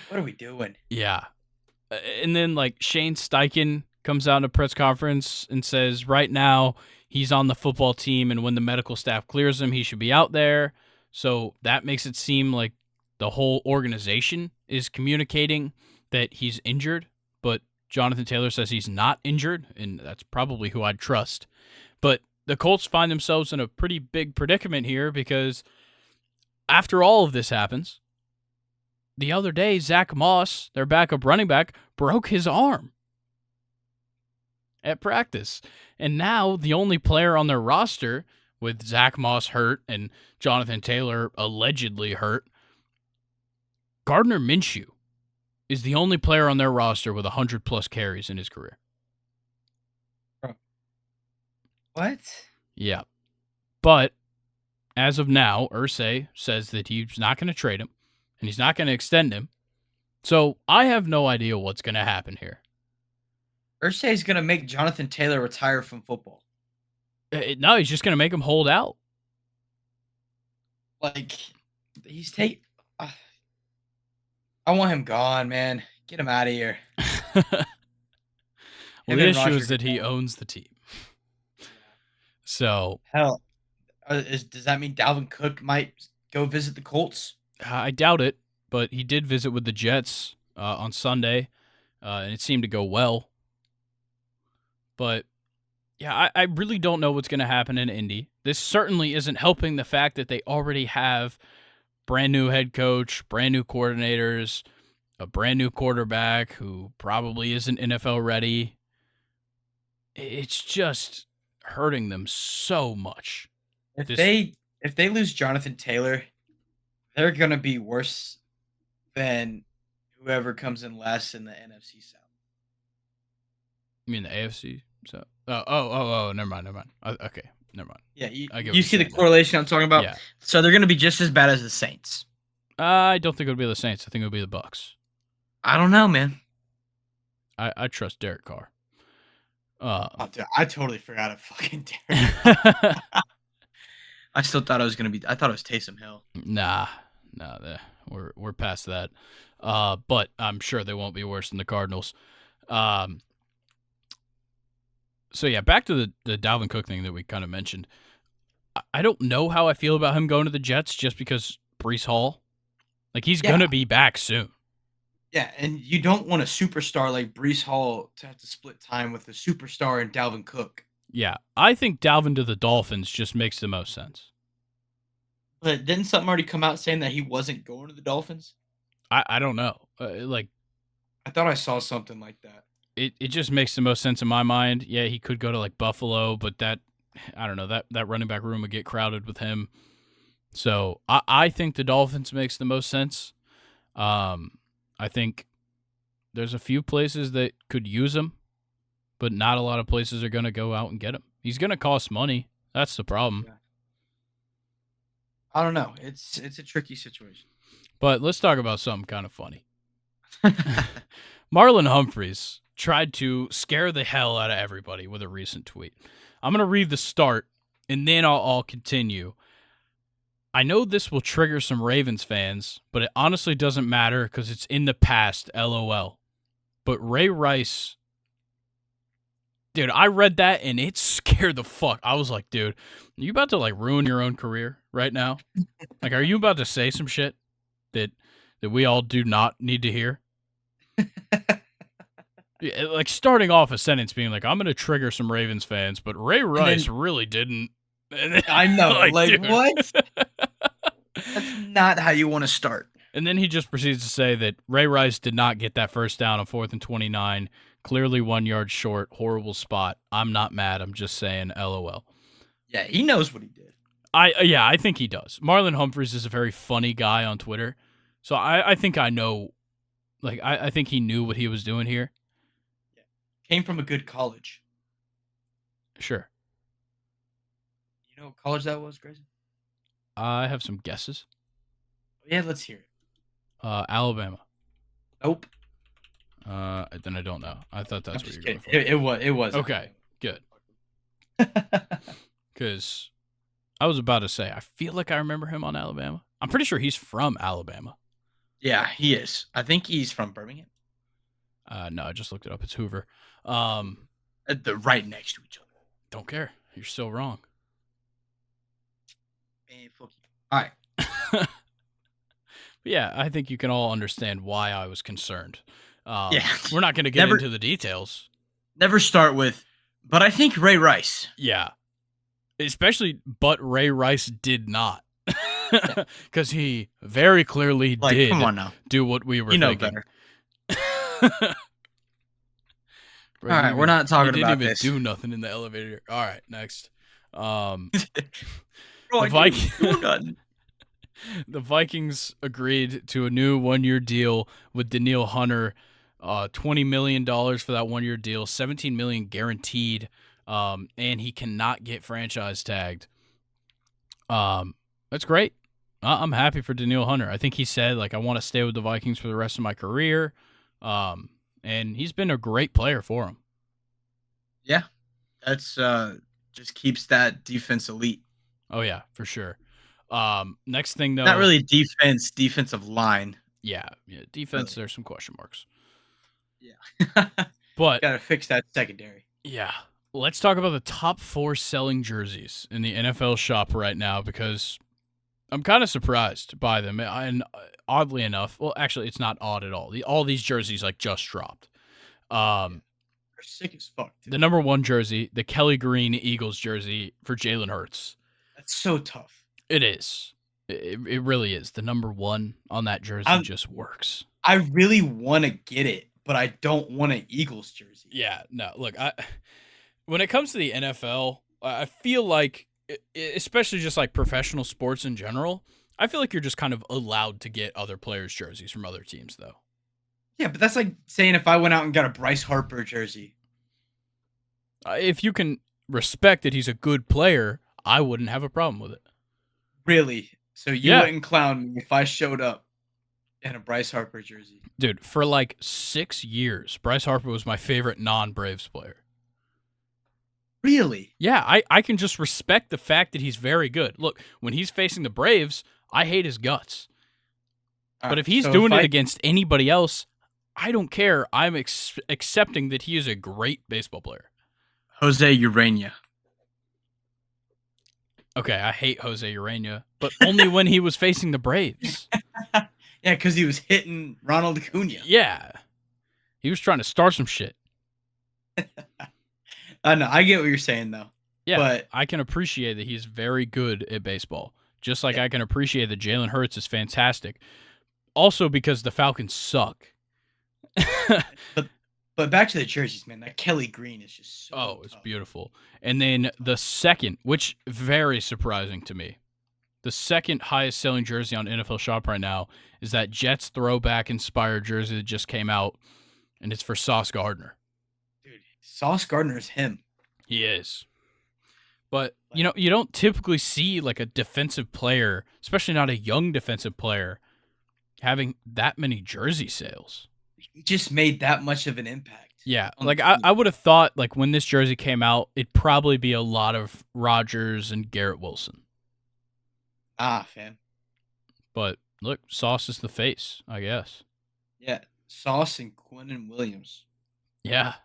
what are we doing?
Yeah. And then, like, Shane Steichen comes out in a press conference and says right now he's on the football team, and when the medical staff clears him, he should be out there. So that makes it seem like the whole organization is communicating that he's injured, but Jonathan Taylor says he's not injured, and that's probably who I'd trust. But the Colts find themselves in a pretty big predicament here because after all of this happens, the other day, Zach Moss, their backup running back, broke his arm at practice. And now the only player on their roster with Zach Moss hurt and Jonathan Taylor allegedly hurt, Gardner Minshew, is the only player on their roster with 100-plus carries in his career.
What?
Yeah. But as of now, Irsay says that he's not going to trade him and he's not going to extend him. So I have no idea what's going to happen here.
Irsay's going to make Jonathan Taylor retire from football.
No, he's just going to make him hold out.
Like, he's taking... I want him gone, man. Get him out of here.
Well, the issue is that he owns the team. So...
Hell, does that mean Dalvin Cook might go visit the Colts?
I doubt it, but he did visit with the Jets on Sunday, and it seemed to go well. But yeah, I really don't know what's going to happen in Indy. This certainly isn't helping the fact that they already have brand new head coach, brand new coordinators, a brand new quarterback who probably isn't NFL ready. It's just hurting them so much.
If they lose Jonathan Taylor, they're gonna be worse than whoever comes in last in the NFC South.
You mean the AFC? So, never mind. Okay, never mind.
Yeah,
I get what
you
you're
see the
saying now.
correlation I'm talking about?
Yeah.
So they're gonna be just as bad as the Saints.
I don't think it'll be the Saints. I think it'll be the Bucks.
I don't know, man.
I trust Derek Carr.
Oh, dude, I totally forgot of fucking Derek. I still thought it was gonna be. I thought it was Taysom Hill.
Nah, we're past that. But I'm sure they won't be worse than the Cardinals. So yeah, back to the Dalvin Cook thing that we kind of mentioned. I don't know how I feel about him going to the Jets just because Breece Hall, like he's gonna be back soon.
Yeah, and you don't want a superstar like Breece Hall to have to split time with a superstar in Dalvin Cook.
Yeah, I think Dalvin to the Dolphins just makes the most sense.
But didn't something already come out saying that he wasn't going to the Dolphins?
I don't know.
I thought I saw something like that.
It just makes the most sense in my mind. Yeah, he could go to like Buffalo, but I don't know, that running back room would get crowded with him. So I think the Dolphins makes the most sense. I think there's a few places that could use him, but not a lot of places are going to go out and get him. He's going to cost money. That's the problem.
Yeah. I don't know. It's a tricky situation.
But let's talk about something kind of funny. Marlon Humphreys tried to scare the hell out of everybody with a recent tweet. I'm going to read the start, and then I'll continue. I know this will trigger some Ravens fans, but it honestly doesn't matter because it's in the past, LOL. But Ray Rice, dude, I read that and it scared the fuck. I was like, dude, are you about to like ruin your own career right now? Like, are you about to say some shit that we all do not need to hear? Like starting off a sentence being like, I'm going to trigger some Ravens fans, but Ray Rice really didn't.
I know. like
dude.
What? That's not how you want to start.
And then he just proceeds to say that Ray Rice did not get that first down on 4th and 29. Clearly 1 yard short. Horrible spot. I'm not mad. I'm just saying LOL.
Yeah, he knows what he did.
I think he does. Marlon Humphreys is a very funny guy on Twitter. So I think I know. Like, I think he knew what he was doing here.
Yeah. Came from a good college.
Sure.
You know what college that was, Grayson?
I have some guesses.
Yeah, let's hear it.
Alabama.
Nope.
Then I don't know. I thought that's what you're going for.
It was.
Okay, good. Because I was about to say, I feel like I remember him on Alabama. I'm pretty sure he's from Alabama.
Yeah, he is. I think he's from Birmingham.
No, I just looked it up. It's Hoover.
They're right next to each other.
Don't care. You're still wrong.
Man, fuck you. All right.
Yeah, I think you can all understand why I was concerned.
Yeah.
We're not going to get into the details.
Never start with, but I think Ray Rice.
Yeah. Especially, but Ray Rice did not. Because he very clearly did
come on now.
do what we were thinking.
Better. All right, we're not talking about this.
He didn't even do nothing in the elevator. All right, next.
Bro,
The Vikings agreed to a new 1 year deal with Danielle Hunter, $20 million for that 1 year deal, $17 million guaranteed, and he cannot get franchise tagged. That's great. I'm happy for Danielle Hunter. I think he said, like, I want to stay with the Vikings for the rest of my career, and he's been a great player for him.
Yeah, that's just keeps that defense elite.
Oh yeah, for sure. Next thing though,
not really defensive line.
Yeah, defense. Really. There's some question marks.
Yeah,
but
gotta fix that secondary.
Yeah, let's talk about the top 4 selling jerseys in the NFL shop right now because I'm kind of surprised by them, and oddly enough, well, actually, it's not odd at all. All these jerseys like just dropped.
Yeah. They're sick as fuck, too.
The number 1 jersey, the Kelly Green Eagles jersey for Jalen Hurts.
That's so tough.
It is. It really is. The number 1 on that jersey just works.
I really want to get it, but I don't want an Eagles jersey.
Yeah, no. Look, when it comes to the NFL, I feel like, especially just like professional sports in general, I feel like you're just kind of allowed to get other players' jerseys from other teams, though.
Yeah, but that's like saying if I went out and got a Bryce Harper jersey.
If you can respect that he's a good player, I wouldn't have a problem with it.
Really? So you wouldn't clown me if I showed up in a Bryce Harper jersey?
Dude, for like 6 years, Bryce Harper was my favorite non-Braves player.
Really?
Yeah, I can just respect the fact that he's very good. Look, when he's facing the Braves, I hate his guts. But if he's doing it against anybody else, I don't care. I'm accepting that he is a great baseball player.
Jose Urena.
Okay, I hate Jose Urena, but only when he was facing the Braves.
Yeah, because he was hitting Ronald Acuna.
Yeah. He was trying to start some shit.
I know. I get what you're saying, though.
Yeah,
but
I can appreciate that he's very good at baseball. Just like I can appreciate that Jalen Hurts is fantastic. Also because the Falcons suck.
But back to the jerseys, man. That Kelly Green is just so
it's
tough.
beautiful. And then the second, which very surprising to me, the second highest selling jersey on NFL Shop right now is that Jets throwback inspired jersey that just came out, and it's for Sauce Gardner.
Dude, Sauce Gardner is him.
He is. But, you know, you don't typically see like a defensive player, especially not a young defensive player, having that many jersey sales.
He just made that much of an impact.
Yeah, like I would have thought like when this jersey came out, it'd probably be a lot of Rodgers and Garrett Wilson.
Fam.
But look, Sauce is the face, I guess.
Yeah, Sauce and Quinnen Williams.
Yeah.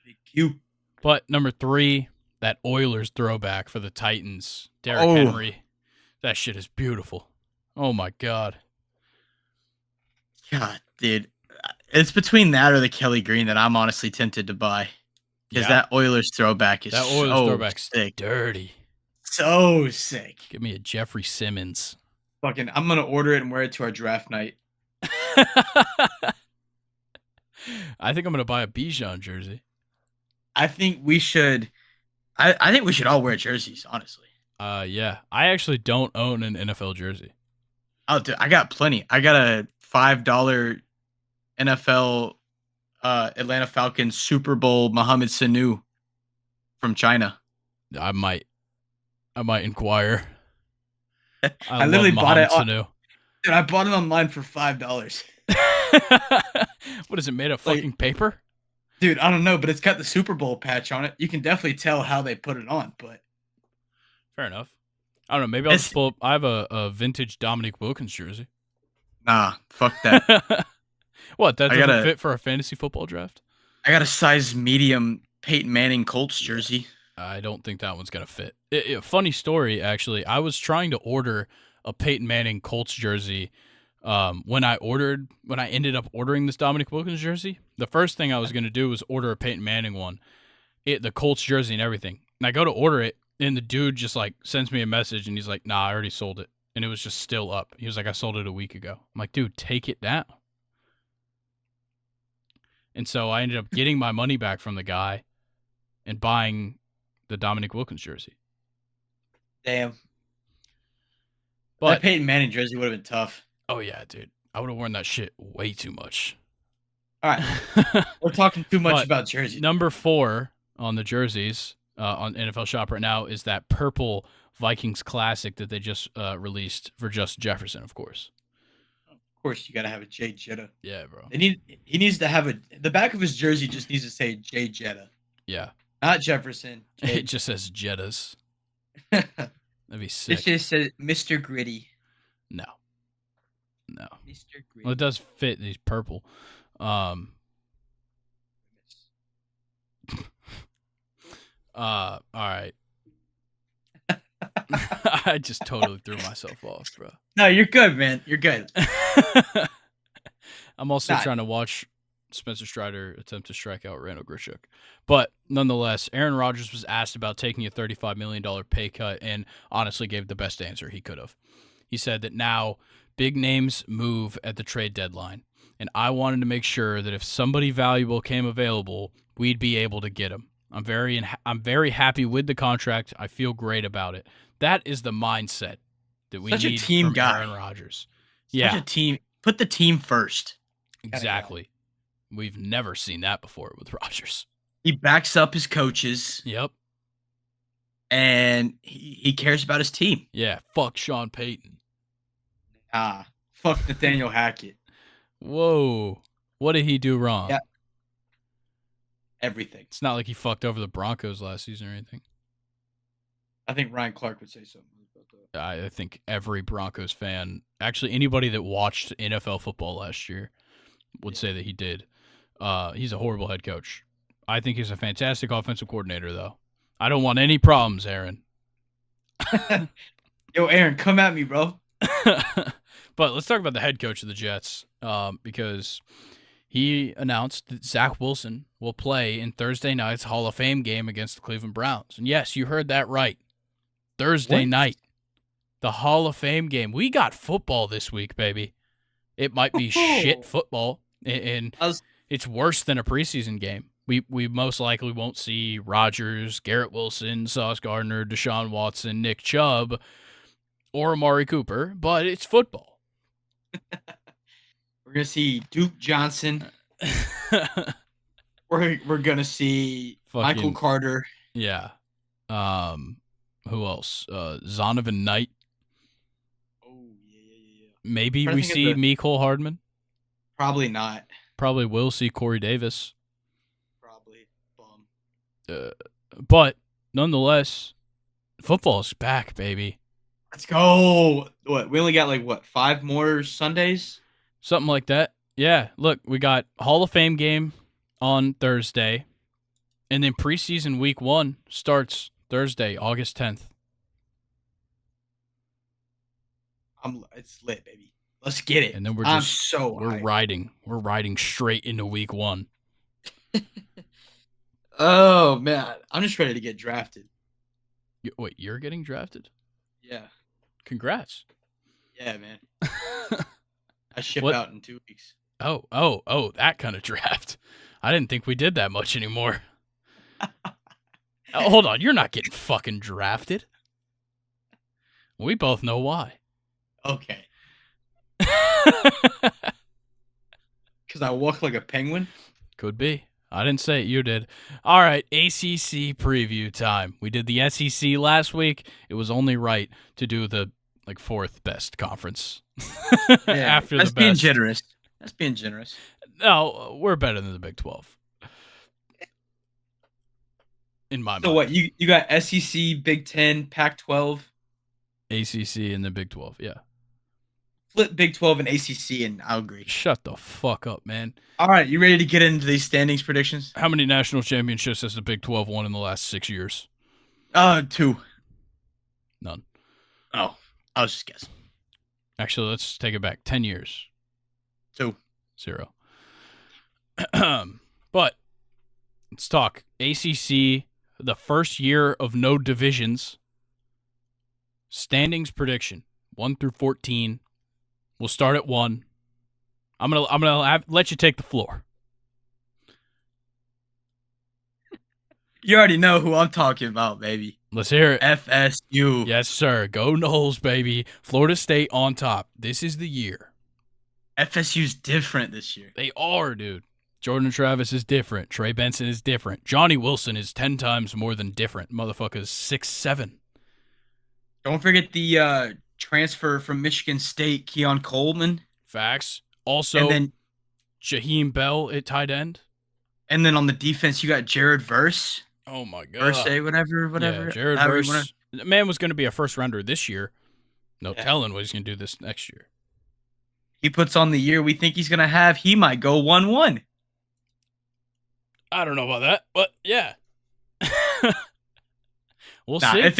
Big Q.
But number 3, that Oilers throwback for the Titans, Derrick Henry. That shit is beautiful. Oh my God.
God, dude. It's between that or the Kelly Green that I'm honestly tempted to buy. Because that Oilers throwback is
sick. Dirty.
So sick.
Give me a Jeffrey Simmons.
Fucking, I'm going to order it and wear it to our draft night.
I think I'm going to buy a Bijan jersey.
I think we should. I think we should all wear jerseys, honestly.
Yeah. I actually don't own an NFL jersey.
Oh, dude, I got plenty. I got a $5 NFL Atlanta Falcons Super Bowl Mohamed Sanu from China.
I might inquire.
I literally bought it. Dude, I bought it online for $5.
What is it, made of fucking paper?
Dude, I don't know, but it's got the Super Bowl patch on it. You can definitely tell how they put it on, but
fair enough. I don't know. Maybe I'll just pull up. I have a vintage Dominique Wilkins jersey.
Nah, fuck that.
What? That doesn't fit for a fantasy football draft?
I got a size medium Peyton Manning Colts jersey.
I don't think that one's going to fit. Funny story, actually. I was trying to order a Peyton Manning Colts jersey when I ended up ordering this Dominique Wilkins jersey. The first thing I was going to do was order a Peyton Manning one, the Colts jersey and everything. And I go to order it, and the dude just like sends me a message, and he's like, "Nah, I already sold it." And it was just still up. He was like, "I sold it a week ago." I'm like, "Dude, take it down." And so I ended up getting my money back from the guy and buying the Dominique Wilkins jersey.
Damn.
But
that Peyton Manning jersey would have been tough.
Oh, yeah, dude. I would have worn that shit way too much.
All right. We're talking too much about jerseys.
Number 4 on the jerseys on NFL Shop right now is that purple Vikings Classic that they just released for Justin Jefferson, of course.
Of course, you got to have a Jay Jetta.
Yeah, bro.
He needs to have the back of his jersey just needs to say Jay Jetta.
Yeah.
Not Jefferson.
It just says Jettas. That'd be sick.
It just says Mr. Gritty.
No.
Mr. Gritty.
Well, it does fit. He's purple. All right. I just totally threw myself off, bro.
No, you're good, man. You're good.
I'm also trying to watch Spencer Strider attempt to strike out Randall Grichuk. But nonetheless, Aaron Rodgers was asked about taking a $35 million pay cut and honestly gave the best answer he could have. He said that now big names move at the trade deadline, and I wanted to make sure that if somebody valuable came available, we'd be able to get him. I'm very happy with the contract. I feel great about it. That is the mindset that we need from Aaron Rodgers.
Such a team. Put the team first.
Exactly. We've never seen that before with Rodgers.
He backs up his coaches.
Yep.
And he cares about his team.
Yeah. Fuck Sean Payton.
Fuck Nathaniel Hackett.
Whoa. What did he do wrong?
Yeah. Everything.
It's not like he fucked over the Broncos last season or anything.
I think Ryan Clark would say something about that.
I think every Broncos fan, actually anybody that watched NFL football last year, would say that he did. He's a horrible head coach. I think he's a fantastic offensive coordinator, though. I don't want any problems, Aaron.
Yo, Aaron, come at me, bro.
But let's talk about the head coach of the Jets, because he announced that Zach Wilson will play in Thursday night's Hall of Fame game against the Cleveland Browns. And yes, you heard that right. Thursday night, the Hall of Fame game. We got football this week, baby. It might be shit football, and it's worse than a preseason game. We most likely won't see Rodgers, Garrett Wilson, Sauce Gardner, Deshaun Watson, Nick Chubb, or Amari Cooper, but it's football.
We're gonna see Duke Johnson. we're gonna see Michael Carter.
Yeah. Who else? Zonovan Knight.
Oh yeah.
Maybe we see Mecole Hardman.
Probably not.
Probably will see Corey Davis.
Probably. Bum.
But nonetheless, football's back, baby.
Let's go. What? We only got 5 more Sundays?
Something like that. Yeah. Look, we got Hall of Fame game on Thursday, and then preseason week 1 starts Thursday, August 10th.
It's lit, baby. Let's get it.
And then we're riding straight into week 1.
Oh man, I'm just ready to get drafted.
Wait, you're getting drafted?
Yeah.
Congrats.
Yeah, man. I ship out in 2 weeks.
Oh, that kind of draft. I didn't think we did that much anymore. Hold on, you're not getting fucking drafted. We both know why.
Okay. Because I walk like a penguin?
Could be. I didn't say it, you did. All right, ACC preview time. We did the SEC last week. It was only right to do the 4th best conference.
Yeah,
after the best.
Being generous. That's being generous.
No, we're better than the Big 12. In my mind.
So what, you got SEC, Big 10, Pac-12?
ACC and the Big 12, yeah.
Flip Big 12 and ACC, and I'll agree.
Shut the fuck up, man.
All right, you ready to get into these standings predictions?
How many national championships has the Big 12 won in the last 6 years?
2.
None.
Oh, I was just guessing.
Actually, let's take it back. 10 years.
2.
0. But let's talk ACC, the first year of no divisions. Standings prediction, 1 through 14. We'll start at 1. I'm gonna let you take the floor.
You already know who I'm talking about, baby.
Let's hear it.
FSU.
Yes, sir. Go Noles, baby. Florida State on top. This is the year.
FSU's different this year.
They are, dude. Jordan Travis is different. Trey Benson is different. Johnny Wilson is 10 times more than different. Motherfucker's 6'7".
Don't forget the transfer from Michigan State, Keon Coleman.
Facts. Also, and then Jaheim Bell at tight end.
And then on the defense, you got Jared Verse.
Oh, my God.
Verse, whatever.
Yeah, Jared Verse. The man was going to be a first rounder this year. No telling what he's going to do this next year.
He puts on the year we think he's going to have. He might go 1-1.
I don't know about that, but yeah. We'll
Nah,
see.
if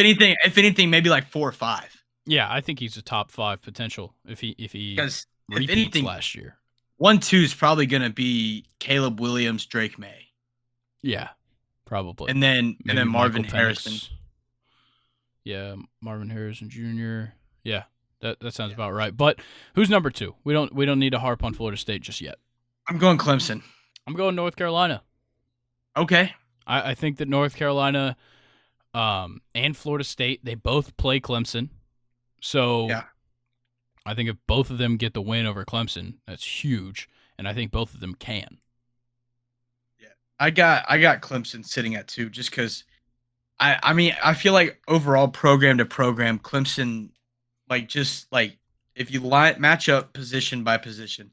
anything, maybe like 4 or 5.
Yeah, I think he's a top 5 potential if he
Because if
repeats
anything,
last year.
1-2 is probably going to be Caleb Williams, Drake May,
Yeah, probably.
and then
Maybe
Marvin
Michael
Harrison.
Penix. Yeah, Marvin Harrison Jr. Yeah, that sounds about right. But who's number 2? We don't need to harp on Florida State just yet.
I'm going Clemson.
I'm going North Carolina.
Okay.
I think that North Carolina and Florida State, they both play Clemson. So
Yeah.
I think if both of them get the win over Clemson, that's huge. And I think both of them can.
Yeah. I got Clemson sitting at 2 just because I mean, I feel like overall program to program, Clemson, if you match up position by position,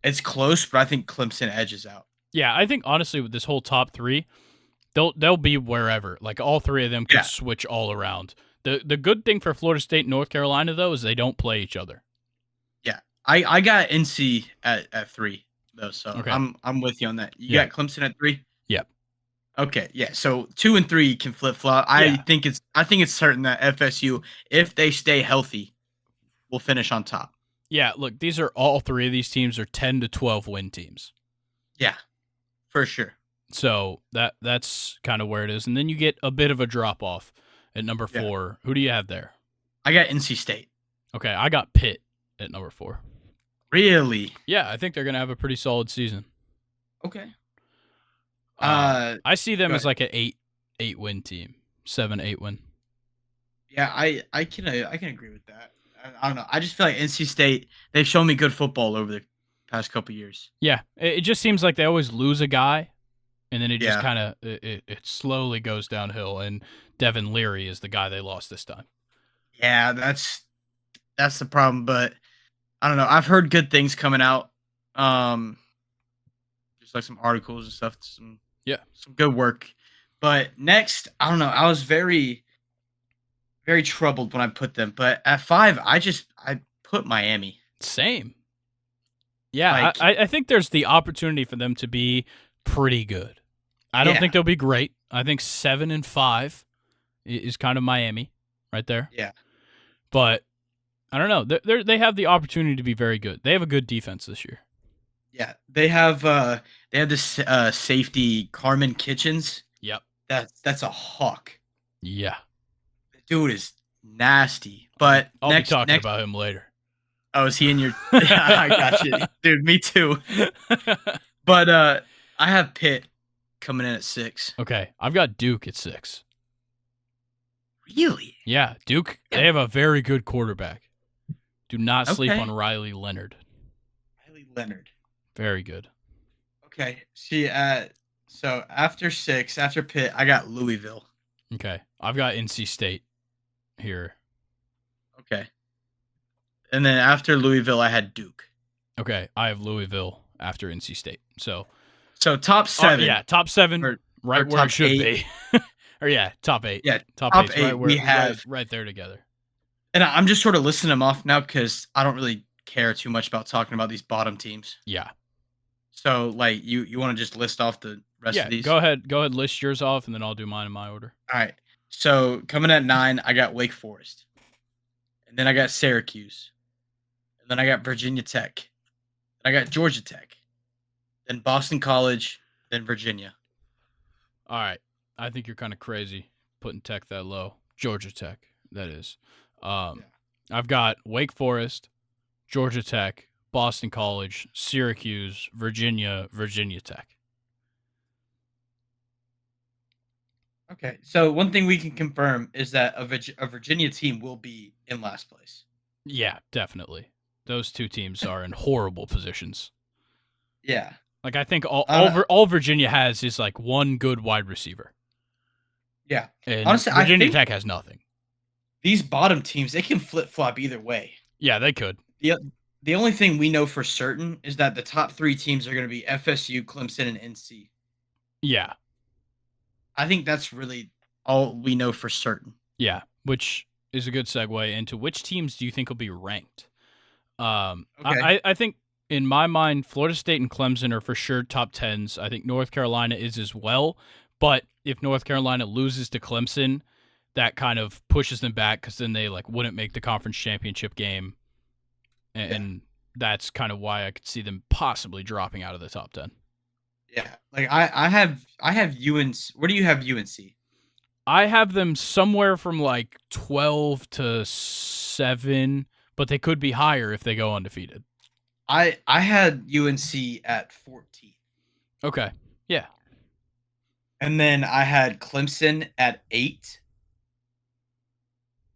it's close, but I think Clemson edges out.
Yeah, I think honestly with this whole top 3, they'll be wherever. Like all 3 of them could switch all around. The good thing for Florida State and North Carolina though is they don't play each other.
Yeah. I got NC at 3 though, so
okay.
I'm with you on that. You got Clemson at 3?
Yep.
Okay, yeah. So 2 and 3 can flip flop. I think it's certain that FSU, if they stay healthy, will finish on top.
Yeah, look, these are all 3 of these teams are 10 to 12 win teams.
Yeah, for sure.
So that's kind of where it is, and then you get a bit of a drop off at number 4. Who do you have there?
I got NC State.
Okay, I got Pitt at number 4.
Really?
Yeah, I think they're gonna have a pretty solid season.
Okay.
I see them as like an 8 win team, 7-8 win.
Yeah, I can agree with that. I don't know. I just feel like NC State, they've shown me good football over the past couple years.
Yeah, it just seems like they always lose a guy, and then it just kind of it slowly goes downhill. And Devin Leary is the guy they lost this time.
Yeah, that's the problem. But I don't know. I've heard good things coming out. Just like some articles and stuff. Some good work. But next, I don't know. I was very, very troubled when I put them. But at 5, I put Miami.
Same. Yeah, I think there's the opportunity for them to be pretty good. I don't think they'll be great. I think 7-5 is kind of Miami right there.
Yeah.
But I don't know. They have the opportunity to be very good. They have a good defense this year.
Yeah, they have this safety Carmen Kitchens.
Yep.
That's a hawk.
Yeah.
The dude is nasty. But
I'll be talking about him later.
Oh, is he in your? Yeah, I got you, dude. Me too. But I have Pitt coming in at 6.
Okay, I've got Duke at 6.
Really?
Yeah, Duke. Yeah. They have a very good quarterback. Do not sleep on Riley Leonard.
Riley Leonard.
Very good.
Okay. See, so after 6, after Pitt, I got Louisville.
Okay, I've got NC State here.
Okay. And then after Louisville, I had Duke.
Okay, I have Louisville after NC State. So
top 7.
Yeah, top 7, right where it should
8.
be. Or top 8.
Yeah,
top 8. Right where
we have
right there together.
And I'm just sort of listing them off now because I don't really care too much about talking about these bottom teams.
Yeah.
So like you want to just list off the rest of these?
Go ahead, list yours off, and then I'll do mine in my order.
All right. So coming at 9, I got Wake Forest, and then I got Syracuse, and then I got Virginia Tech, and I got Georgia Tech, then Boston College, then Virginia.
All right. I think you're kind of crazy putting Tech that low. Georgia Tech, that is. I've got Wake Forest, Georgia Tech, Boston College, Syracuse, Virginia Tech.
Okay, so one thing we can confirm is that a Virginia team will be in last place.
Yeah, definitely. Those 2 teams are in horrible positions.
Yeah.
Like I think all Virginia has is like one good wide receiver.
Yeah.
And honestly, Virginia Tech has nothing.
These bottom teams, they can flip-flop either way.
Yeah, they could.
The only thing we know for certain is that the top 3 teams are going to be FSU, Clemson, and NC.
Yeah.
I think that's really all we know for certain.
Yeah, which is a good segue into which teams do you think will be ranked? Okay. I think in my mind, Florida State and Clemson are for sure top 10s. I think North Carolina is as well. But if North Carolina loses to Clemson, that kind of pushes them back because then they like wouldn't make the conference championship game, and that's kind of why I could see them possibly dropping out of the top 10.
Yeah, like I have UNC. Where do you have UNC?
I have them somewhere from like 12 to 7, but they could be higher if they go undefeated.
I had UNC at 14.
Okay. Yeah.
And then I had Clemson at 8.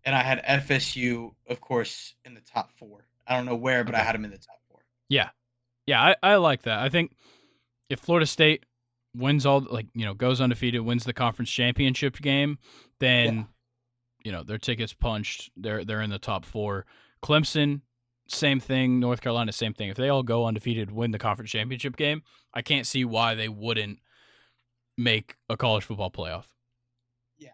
And I had FSU, of course, in the top 4. I don't know where, but I had them in the top 4.
Yeah. Yeah, I like that. I think if Florida State wins all, like, goes undefeated, wins the conference championship game, then, their ticket's punched. They're in the top 4. Clemson, same thing. North Carolina, same thing. If they all go undefeated, win the conference championship game, I can't see why they wouldn't make a college football playoff.
Yeah,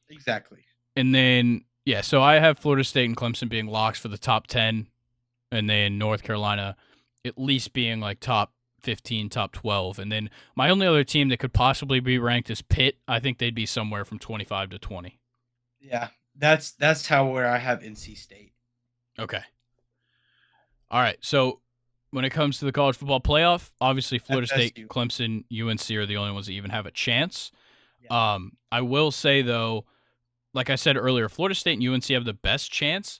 exactly.
And then, so I have Florida State and Clemson being locks for the top 10, and then North Carolina at least being like top 15, top 12. And then my only other team that could possibly be ranked is Pitt. I think they'd be somewhere from 25 to 20.
Yeah, that's where I have NC State.
Okay. All right, so when it comes to the college football playoff, obviously Florida State, Clemson, UNC are the only ones that even have a chance. Yeah. I will say, though, like I said earlier, Florida State and UNC have the best chance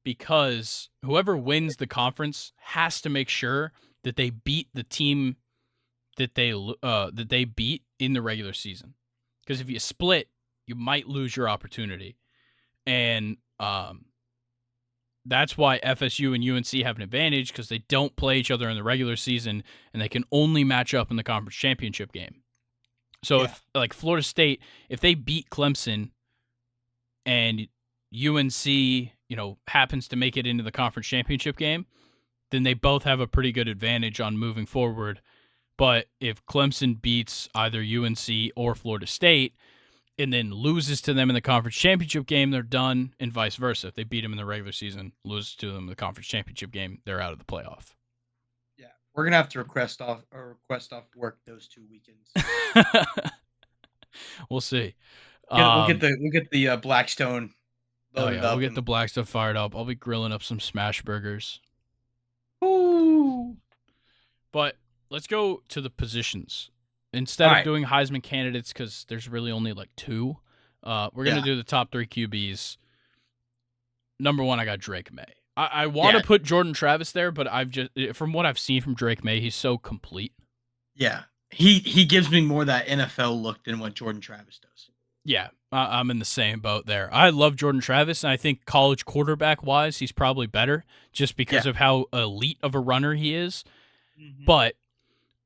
because whoever wins the conference has to make sure that they beat the team that they beat in the regular season. Because if you split, you might lose your opportunity. And that's why FSU and UNC have an advantage, because they don't play each other in the regular season, and they can only match up in the conference championship game. So if, like, Florida State, if they beat Clemson and UNC, happens to make it into the conference championship game, then they both have a pretty good advantage on moving forward. But if Clemson beats either UNC or Florida State and then loses to them in the conference championship game, they're done, and vice versa. If they beat them in the regular season, lose to them in the conference championship game, they're out of the playoff.
Yeah, we're gonna have to request off work those 2 weekends.
We'll see.
We'll get the Blackstone.
We'll get the Blackstone fired up. I'll be grilling up some smash burgers.
Ooh.
But let's go to the positions. Instead of doing Heisman candidates, because there's really only like 2, we're going to do the top 3 QBs. Number 1, I got Drake May. I want to put Jordan Travis there, but from what I've seen from Drake May, he's so complete.
Yeah. He gives me more that NFL look than what Jordan Travis does.
Yeah, I'm in the same boat there. I love Jordan Travis, and I think college quarterback-wise, he's probably better just because of how elite of a runner he is. Mm-hmm. But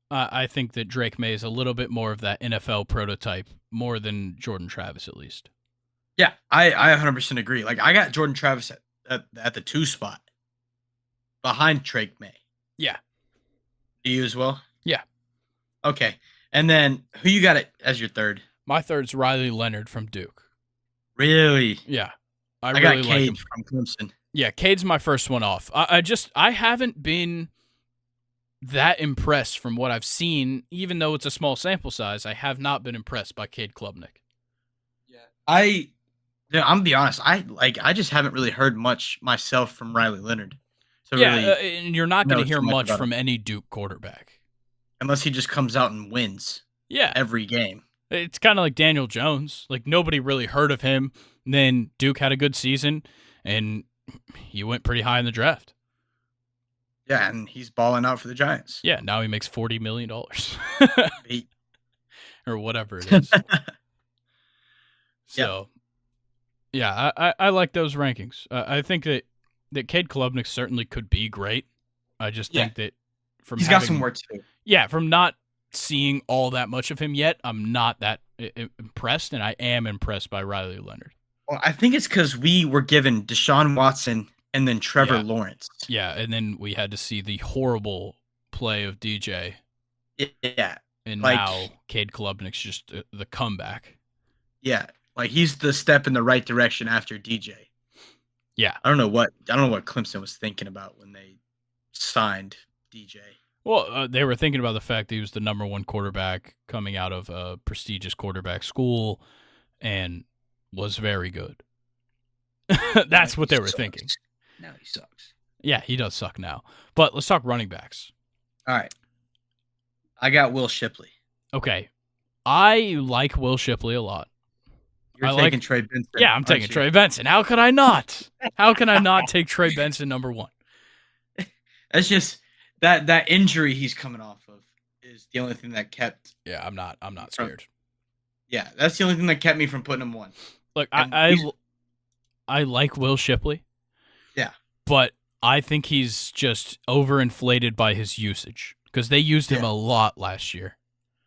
I think that Drake May is a little bit more of that NFL prototype, more than Jordan Travis, at least.
Yeah, I 100% agree. Like, I got Jordan Travis at the 2 spot behind Drake May.
Yeah.
Do you as well?
Yeah.
Okay. And then who you got as your third?
My third's Riley Leonard from Duke.
Really?
Yeah. I
really got Cade from Clemson.
Yeah, Cade's my first one off. I haven't been that impressed from what I've seen, even though it's a small sample size. I have not been impressed by Cade Klubnik.
Yeah. I'm gonna be honest. I just haven't really heard much myself from Riley Leonard. So
and you're not going to hear much from any Duke quarterback
unless he just comes out and wins.
Yeah,
every game.
It's kind of like Daniel Jones. Like, nobody really heard of him. And then Duke had a good season, and he went pretty high in the draft.
Yeah, and he's balling out for the Giants.
Yeah, now he makes $40 million. Or whatever it is. So, yeah, I like those rankings. I think that Cade Klubnik certainly could be great. I just think that
he's got some work to do.
Yeah, from not seeing all that much of him yet, I'm not that impressed, and I am impressed by Riley Leonard.
Well, I think it's because we were given Deshaun Watson and then Trevor Lawrence.
Yeah, and then we had to see the horrible play of DJ.
Yeah.
And now Cade Klubnik's just the comeback.
Yeah, like he's the step in the right direction after DJ.
Yeah.
I don't know what Clemson was thinking about when they signed DJ.
Well, they were thinking about the fact that he was the number 1 quarterback coming out of a prestigious quarterback school, and was very good.
Now
That's
he
what they were
sucks.
thinking.
Now he sucks.
Yeah, he does suck now. But let's talk running backs.
All right. I got Will Shipley.
Okay. I like Will Shipley a lot.
You're taking Trey Benson.
Yeah, I'm taking Trey Benson. How could I not? How can I not take Trey Benson number one?
That's just that injury he's coming off of is the only thing that kept.
Yeah, I'm not scared.
Yeah, that's the only thing that kept me from putting him one.
Look, I like Will Shipley.
Yeah.
But I think he's just overinflated by his usage because they used him a lot last year.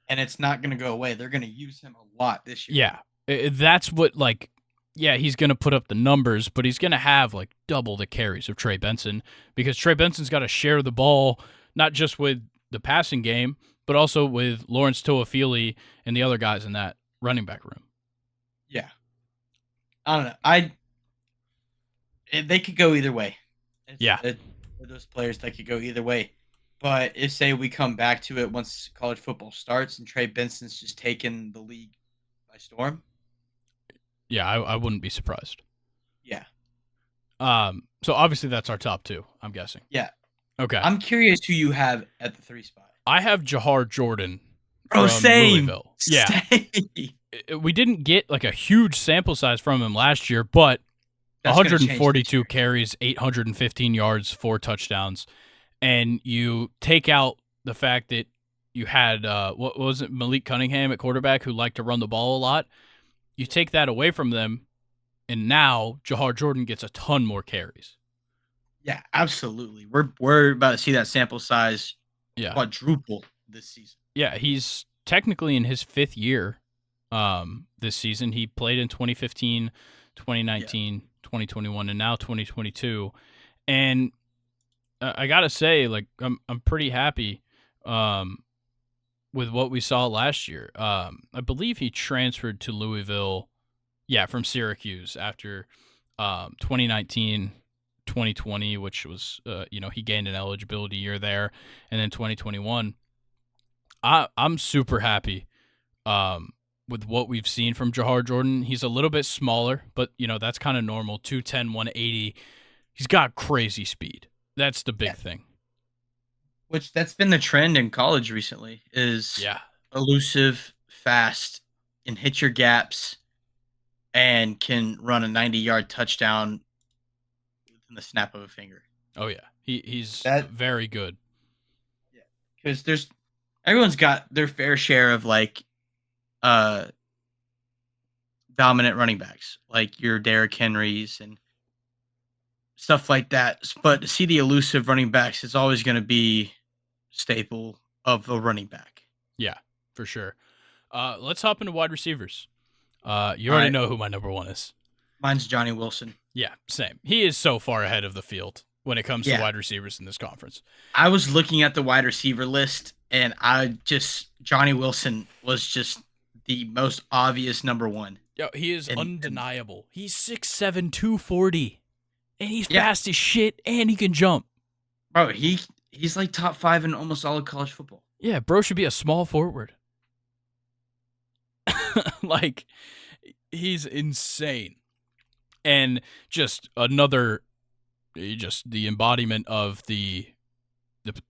And it's not going to go away. They're going to use him a lot this year.
Yeah. That's what, he's going to put up the numbers, but he's going to have, double the carries of Trey Benson because Trey Benson's got to share the ball, not just with the passing game, but also with Lawrence Toafili and the other guys in that running back room.
Yeah. I don't know. They could go either way. Those players that could go either way. But if, say, we come back to it once college football starts and Trey Benson's just taking the league by storm.
Yeah, I wouldn't be surprised.
Yeah.
So obviously that's our top two, I'm guessing.
Yeah.
Okay.
I'm curious who you have at the 3 spot.
I have Jahar Jordan.
Oh, same.
Louisville. Yeah. Same. We didn't get a huge sample size from him last year, but 142 carries, 815 yards, 4 touchdowns. And you take out the fact that you had, what was it, Malik Cunningham at quarterback who liked to run the ball a lot. You take that away from them, and now Jahar Jordan gets a ton more carries.
Yeah, absolutely. We're about to see that sample size quadruple this season.
Yeah, he's technically in his 5th year this season. He played in 2015, 2019, 2021, and now 2022. And I got to say, I'm pretty happy with what we saw last year. I believe he transferred to Louisville, from Syracuse after 2019, 2020, which was, he gained an eligibility year there, and then 2021. I'm super happy with what we've seen from Jahar Jordan. He's a little bit smaller, but, that's kind of normal, 210, 180. He's got crazy speed. That's the big thing.
Which that's been the trend in college recently is elusive, fast, and hit your gaps, and can run a 90-yard touchdown within the snap of a finger.
Oh, yeah. He's very good.
Yeah, because everyone's got their fair share of, dominant running backs, like your Derrick Henrys and stuff like that. But to see the elusive running backs is always going to be staple of a running back.
Yeah, for sure. Let's hop into wide receivers. You already know who my number one is.
Mine's Johnny Wilson.
Yeah, same. He is so far ahead of the field when it comes to wide receivers in this conference.
I was looking at the wide receiver list, and Johnny Wilson was just the most obvious number one.
Yo, he is undeniable. He's 6'7", 240. And he's fast as shit, and he can jump.
Bro, he's like top 5 in almost all of college football.
Yeah, bro should be a small forward. He's insane. And just the embodiment of the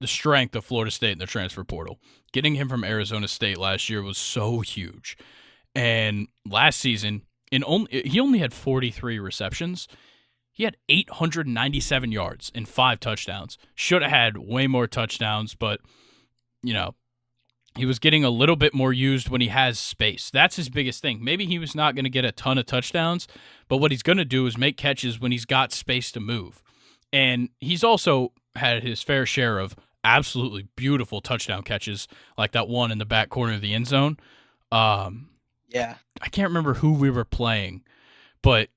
strength of Florida State in the transfer portal. Getting him from Arizona State last year was so huge. And last season, he only had 43 receptions. He had 897 yards and 5 touchdowns. Should have had way more touchdowns, but, he was getting a little bit more used when he has space. That's his biggest thing. Maybe he was not going to get a ton of touchdowns, but what he's going to do is make catches when he's got space to move. And he's also had his fair share of absolutely beautiful touchdown catches, like that one in the back corner of the end zone. I can't remember who we were playing, but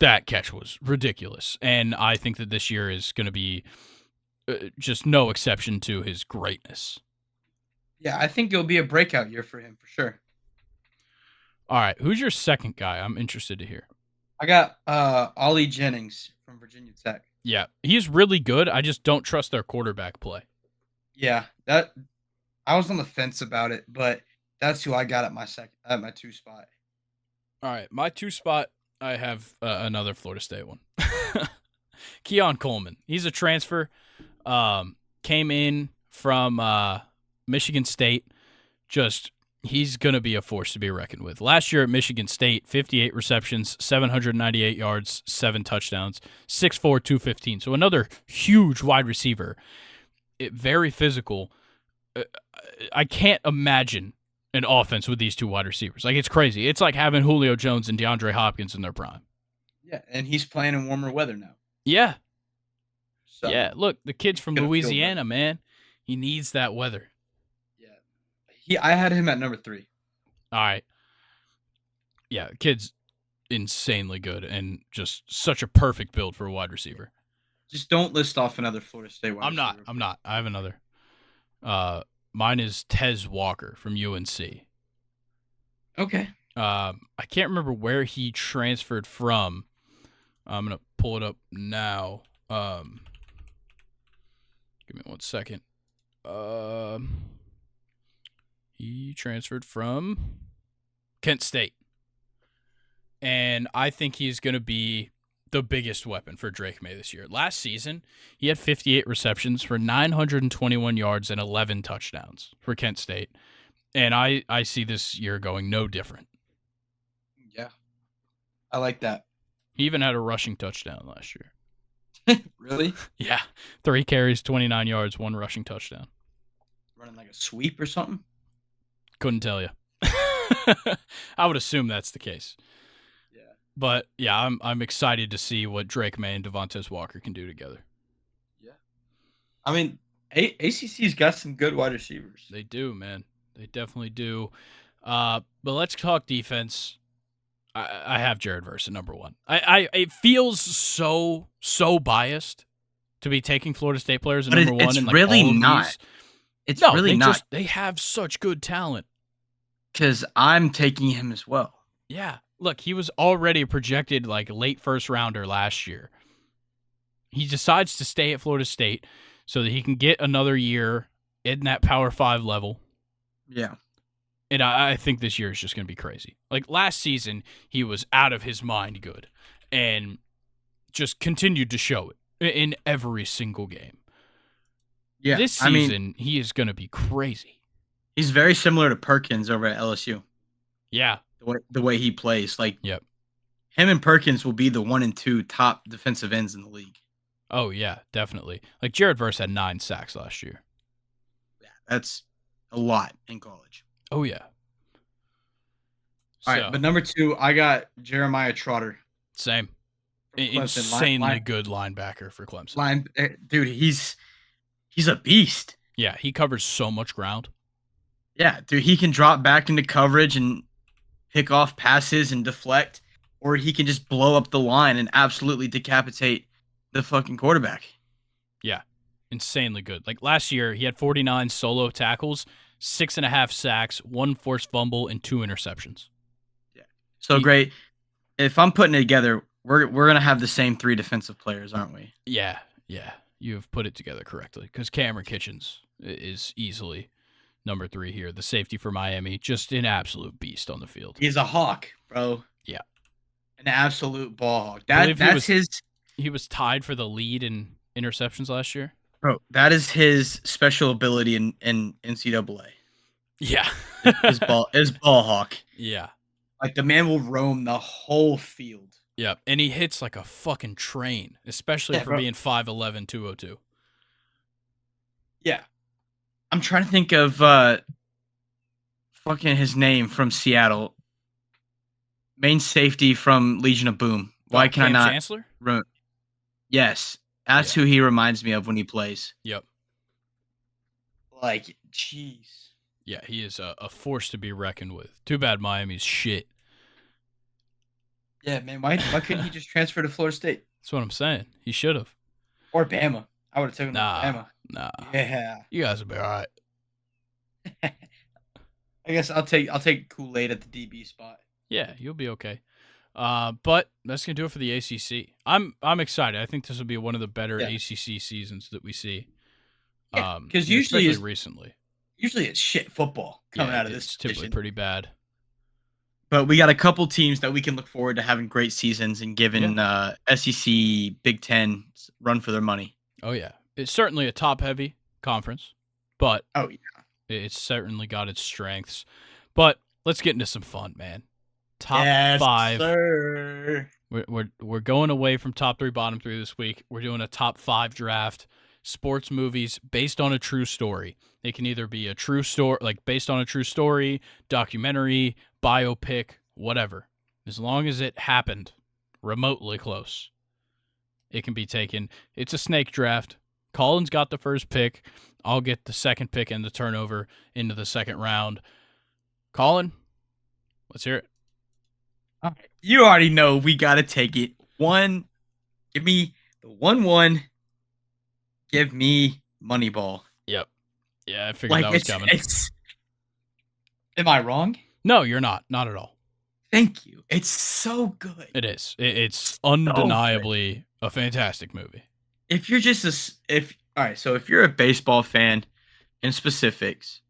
that catch was ridiculous. And I think that this year is going to be just no exception to his greatness.
Yeah, I think it'll be a breakout year for him for sure.
All right, who's your second guy? I'm interested to hear.
I got Ollie Jennings from Virginia Tech.
Yeah, he's really good. I just don't trust their quarterback play.
Yeah, I was on the fence about it, but that's who I got at my 2 spot.
All right, my 2 spot, I have another Florida State one. Keon Coleman. He's a transfer. Came in from Michigan State. He's going to be a force to be reckoned with. Last year at Michigan State, 58 receptions, 798 yards, 7 touchdowns, 6'4", 215. So another huge wide receiver. Very physical. I can't imagine an offense with these 2 wide receivers. Like, it's crazy. It's like having Julio Jones and DeAndre Hopkins in their prime.
Yeah, and he's playing in warmer weather now.
Yeah.
So
Yeah, look, the kid's from Louisiana, man. He needs that weather.
Yeah. I had him at number 3.
All right. Yeah, the kid's insanely good and just such a perfect build for a wide receiver.
Just don't list off another Florida State wide receiver.
I'm not. I have another. Mine is Tez Walker from UNC.
Okay.
I can't remember where he transferred from. I'm going to pull it up now. Give me 1 second. He transferred from Kent State. And I think he's going to be the biggest weapon for Drake May this year. Last season, he had 58 receptions for 921 yards and 11 touchdowns for Kent State. And I see this year going no different.
Yeah. I like that.
He even had a rushing touchdown last year.
Really?
Yeah. 3 carries, 29 yards, 1 rushing touchdown.
Running like a sweep or something?
Couldn't tell you. I would assume that's the case.
Yeah.
But yeah, I'm excited to see what Drake May and Devontae Walker can do together.
Yeah. I mean, ACC's got some good wide receivers.
They do, man. They definitely do. But let's talk defense. I have Jared Verse at number 1. It feels so biased to be taking Florida State players at number 1.
It's
and like
really
all of
not.
These.
It's really not.
They have such good talent.
Because I'm taking him as well.
Yeah. Look, he was already projected like late first rounder last year. He decides to stay at Florida State so that he can get another year in that Power 5 level.
Yeah.
And I think this year is just going to be crazy. Like last season, he was out of his mind good and just continued to show it in every single game.
Yeah.
This season, he is going to be crazy.
He's very similar to Perkins over at LSU.
Yeah.
The way he plays. Like,
yep.
Him and Perkins will be the 1 and 2 top defensive ends in the league.
Oh, yeah, definitely. Like, Jared Verse had 9 sacks last year.
Yeah, that's a lot in college.
Oh, yeah.
All right, but number 2, I got Jeremiah Trotter.
Same. Insanely good linebacker for Clemson.
Dude, he's a beast.
Yeah, he covers so much ground.
Yeah, dude, he can drop back into coverage and pick off passes and deflect, or he can just blow up the line and absolutely decapitate the fucking quarterback.
Yeah, insanely good. Like last year, he had 49 solo tackles, 6.5 sacks, 1 forced fumble, and 2 interceptions.
Yeah, so great. If I'm putting it together, we're gonna have the same 3 defensive players, aren't we?
Yeah. You've put it together correctly because Cameron Kitchens is easily number 3 here. The safety for Miami, just an absolute beast on the field.
He's a hawk, bro.
Yeah,
an absolute ball hawk. That's his.
He was tied for the lead in interceptions last year.
Bro, that is his special ability in NCAA.
Yeah,
his ball hawk.
Yeah,
like the man will roam the whole field.
Yeah, and he hits like a fucking train, especially for being 5'11", 202.
Yeah. I'm trying to think of fucking his name from Seattle. Main safety from Legion of Boom. Why can I not?
Chancellor?
Yes. That's who he reminds me of when he plays.
Yep.
Like, jeez.
Yeah, he is a force to be reckoned with. Too bad Miami's shit.
Yeah, man. Why couldn't he just transfer to Florida State?
That's what I'm saying. He should have.
Or Bama. I would have taken Bama.
Nah.
Yeah.
You guys will be all right.
I guess I'll take Kool-Aid at the DB spot.
Yeah, you'll be okay. But that's gonna do it for the ACC. I'm excited. I think this will be one of the better ACC seasons that we see.
Because usually
recently
it's shit football coming out of this.
It's typically pretty bad.
But we got a couple teams that we can look forward to having great seasons and
Yeah.
giving SEC, Big Ten run for their money.
Oh yeah. It's certainly a top-heavy conference, but
Oh yeah.
it's certainly got its strengths. But let's get into some fun, man. Top
Yes,
5.
sir.
We're going away from top 3, bottom 3 this week. We're doing a top 5 draft. Sports movies based on a true story. It can either be a true story, like based on a true story, documentary, biopic, whatever. As long as it happened remotely close, it can be taken. It's a snake draft. Colin's got the first pick. I'll get the second pick and the turnover into the second round. Colin, let's hear it.
All right. You already know we got to take it. Give me the 1-1. Give me Moneyball.
Yep. Yeah, I figured that was coming.
Am I wrong?
No, you're not. Not at all.
Thank you. It's so good.
It is. It's undeniably a fantastic movie.
If you're just so if you're a baseball fan in specifics,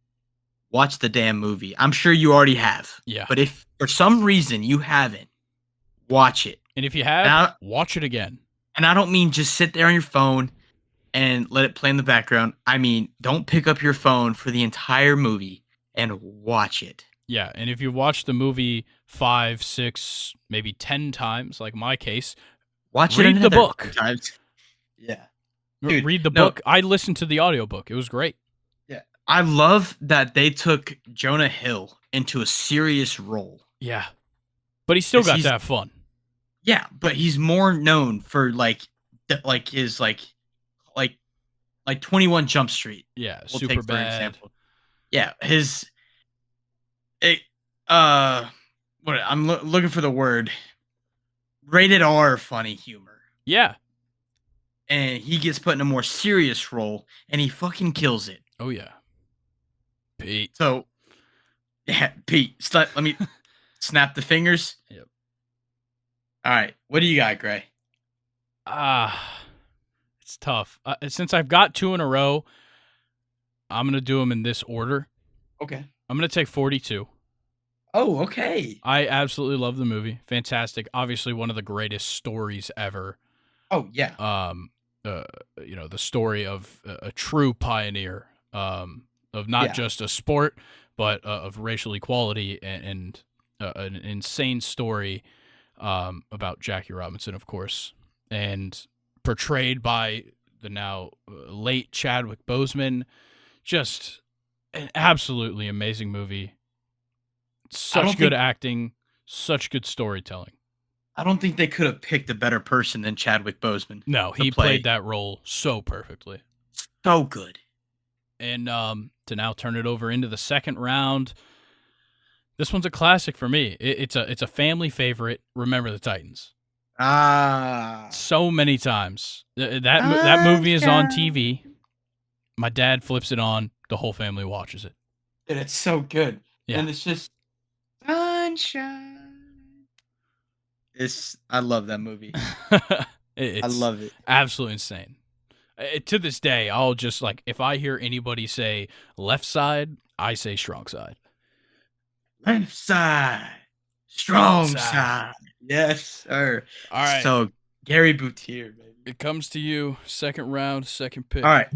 watch the damn movie. I'm sure you already have.
Yeah.
But if for some reason you haven't, watch it.
And if you have, watch it again.
And I don't mean just sit there on your phone and let it play in the background. I mean, don't pick up your phone for the entire movie and watch it.
Yeah, and if you watch the movie 5, 6, maybe 10 times, like my case, read the book.
Times. Yeah. Dude,
read the book. I listened to the audiobook. It was great.
Yeah. I love that they took Jonah Hill into a serious role.
Yeah. But he still got to have fun.
Yeah, but he's more known for his 21 Jump Street.
Yeah,
we'll
super
take,
bad.
For example. Yeah, I'm looking for the word. Rated R funny humor.
Yeah.
And he gets put in a more serious role, and he fucking kills it.
Oh yeah. Pete.
So, yeah, Pete. Let me snap the fingers.
Yep.
All right, what do you got, Gray?
It's tough. Since I've got 2 in a row, I'm gonna do them in this order.
Okay.
I'm gonna take 42.
Oh, okay.
I absolutely love the movie. Fantastic. Obviously, one of the greatest stories ever.
Oh yeah.
The story of a true pioneer, of not just a sport, but of racial equality and an insane story about Jackie Robinson, of course, and portrayed by the now late Chadwick Boseman. Just an absolutely amazing movie. Such good acting, such good storytelling.
I don't think they could have picked a better person than Chadwick Boseman.
No, he played that role so perfectly.
So good.
And to now turn it over into the second round, this one's a classic for me. It's a family favorite. Remember the Titans. So many times. That movie is on TV. My dad flips it on. The whole family watches it.
And it's so good.
Yeah.
And it's just sunshine. I love that movie. I love it.
Absolutely insane. To this day, I'll just if I hear anybody say left side, I say strong side.
Left side, strong side. Yes, sir.
All right.
So Gary Boutier, baby.
It comes to you. Second round, second pick.
All right.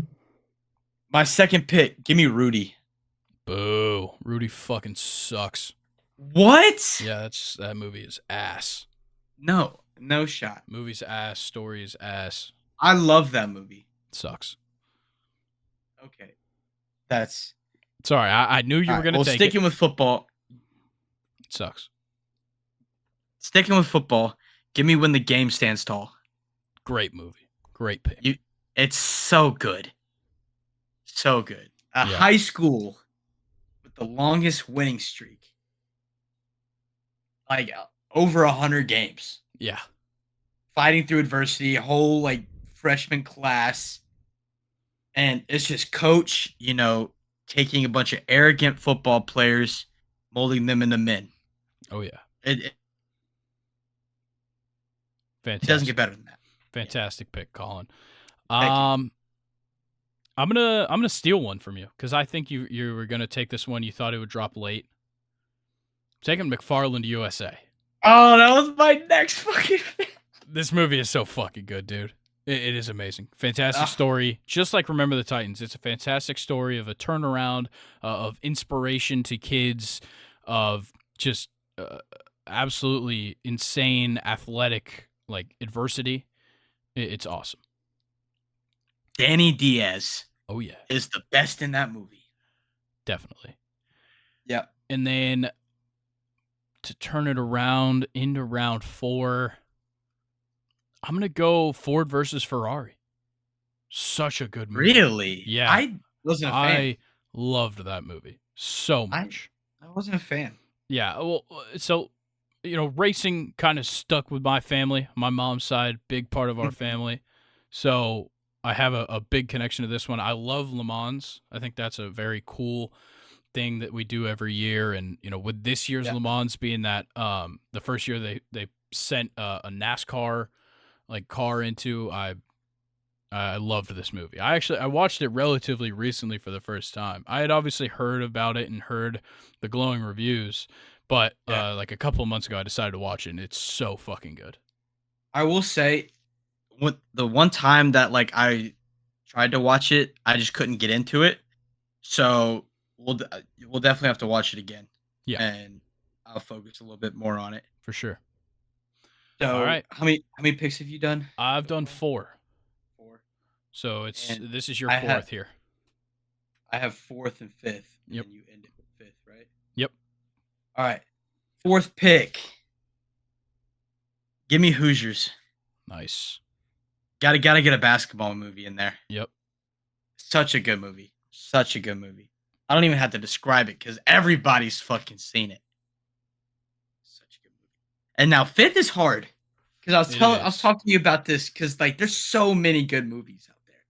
My second pick. Give me Rudy.
Boo. Rudy fucking sucks.
What?
Yeah, that movie is ass.
No shot.
Movie's ass. Story is ass.
I love that movie.
It sucks.
Okay. That's...
Sorry, I knew you were going to take
sticking with football.
It sucks.
Sticking with football. Give me When the Game Stands Tall.
Great movie. Great pick.
It's so good. So good. High school with the longest winning streak. Over 100 games.
Yeah.
Fighting through adversity, a whole freshman class. And it's just coach, taking a bunch of arrogant football players, molding them into men.
Oh yeah.
It
Fantastic.
It doesn't get better than that.
Fantastic pick, Colin.
Thank you.
I'm gonna steal one from you because I think you were gonna take this one. You thought it would drop late. Taking McFarland USA.
Oh, that was my next fucking.
This movie is so fucking good, dude. It is amazing. Fantastic
Ah,
story. Just like Remember the Titans. It's a fantastic story of a turnaround, of inspiration to kids, of just absolutely insane athletic like adversity. It's awesome.
Danny Diaz
Oh yeah,
is the best in that movie.
definitely.
Yeah.
And then to turn it around into round 4, I'm gonna go Ford versus Ferrari. Such a good movie.
Really?
Yeah,
I wasn't a fan.
I loved that movie so
I
much.
I wasn't a fan.
Yeah, well, so racing kind of stuck with my family, my mom's side, big part of our
Mhm.
family. So I have a big connection to this one. I love Le Mans. I think that's a very cool thing that we do every year. And with this year's
Yeah.
Le Mans being that the first year they sent a NASCAR like car into, I loved this movie. I watched it relatively recently for the first time. I had obviously heard about it and heard the glowing reviews, but
Yeah.
like a couple of months ago, I decided to watch it, and it's so fucking good.
I will say, the one time that like I tried to watch it, I just couldn't get into it. So we'll definitely have to watch it again,
Yeah,
and I'll focus a little bit more on it.
for sure. All
So
right,
how many picks have you done
I've
so
done
far?
4,
4.
so
And
this is your
I have
4th here.
I have fourth and fifth, and
Yep,
then you end it with fifth, right?
yep,
All right. Fourth pick. Give me Hoosiers.
nice.
Gotta get a basketball movie in there.
Yep,
Such a good movie. Such a good movie. I don't even have to describe it because everybody's fucking seen it. Such a good movie. And now fifth is hard because
it
I was
is.
talking to you about this because like there's so many good movies out there,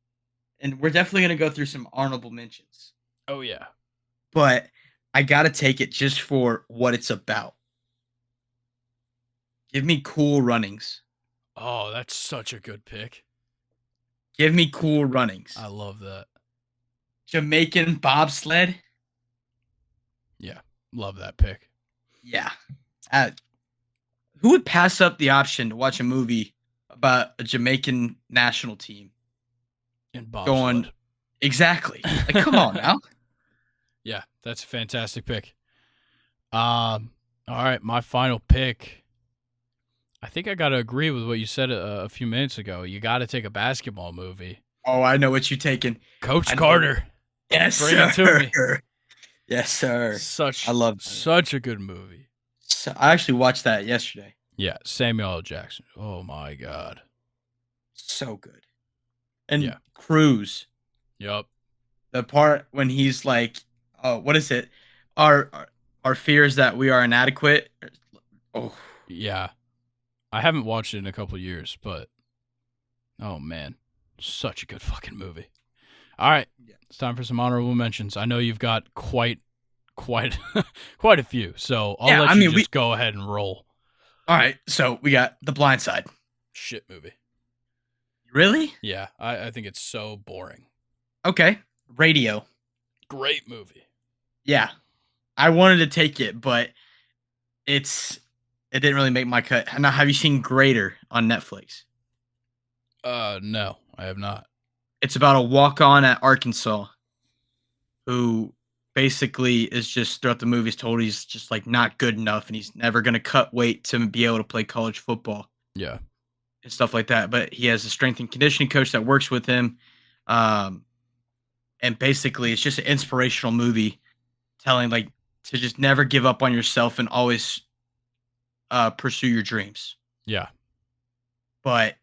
and we're definitely gonna go through some honorable mentions.
Oh yeah.
But I gotta take it just for what it's about. Give me Cool Runnings.
Oh, that's such a good pick.
Give me Cool Runnings.
I love that.
Jamaican bobsled.
Yeah, love that pick.
Yeah. Uh, who would pass up the option to watch a movie about a Jamaican national team
And
going
bobsled.
exactly? Like, come on now.
Yeah, that's a fantastic pick. All right, my final pick. I think I got to agree with what you said a few minutes ago. You got to take a basketball movie.
Oh, I know what you're taking.
Coach
I know.
Carter.
Yes,
Bring
sir.
it to me.
Yes, sir.
Such
I love that.
such a good movie.
So, I actually watched that yesterday.
Yeah, Samuel L. Jackson. Oh my god.
So good. And
Yeah.
Cruz,
Yup.
the part when he's like, "Oh, what is it? Our fears that we are inadequate." Oh,
Yeah. I haven't watched it in a couple years, but oh man, such a good fucking movie. All right,
yeah.
it's time for some honorable mentions. I know you've got quite quite a few, so I'll
Yeah,
let
I
you
mean,
just go ahead and roll.
all right, so we got The Blind Side.
Shit movie.
Really?
Yeah, I think it's so boring.
Okay. Radio.
Great movie.
Yeah. I wanted to take it, but it didn't really make my cut. Now, have you seen Greater on Netflix?
No, I have not.
It's about a walk-on at Arkansas who basically is just throughout the movie is told he's just like not good enough and he's never going to cut weight to be able to play college football
Yeah,
and stuff like that. But he has a strength and conditioning coach that works with him. Um, and basically it's just an inspirational movie telling like to just never give up on yourself and always pursue your dreams.
yeah.
But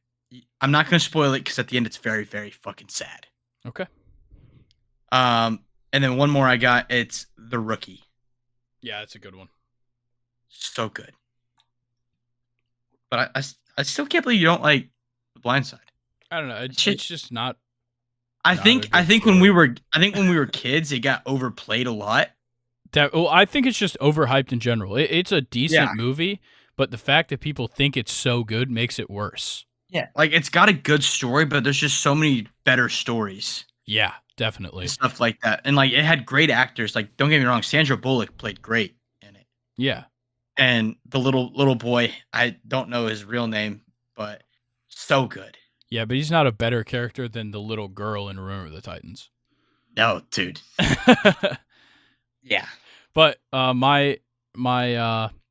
I'm not going to spoil it because at the end it's very, very fucking sad.
Okay.
And then one more I got. It's The Rookie.
Yeah, it's a good one.
So good. But I still can't believe you don't like The Blind Side.
I don't know. It's
Shit.
just not.
I
Not a
think
good
when
story.
we were kids, it got overplayed a lot.
Well, I think it's just overhyped in general. It's a decent
Yeah.
movie, but the fact that people think it's so good makes it worse.
Yeah. Like it's got a good story, but there's just so many better stories
Yeah, definitely.
and stuff like that. And like it had great actors. Like don't get me wrong, Sandra Bullock played great in it.
Yeah.
and the little boy. I don't know his real name, but so good.
Yeah, but he's not a better character than the little girl in Remember the Titans.
No, dude. Yeah.
But my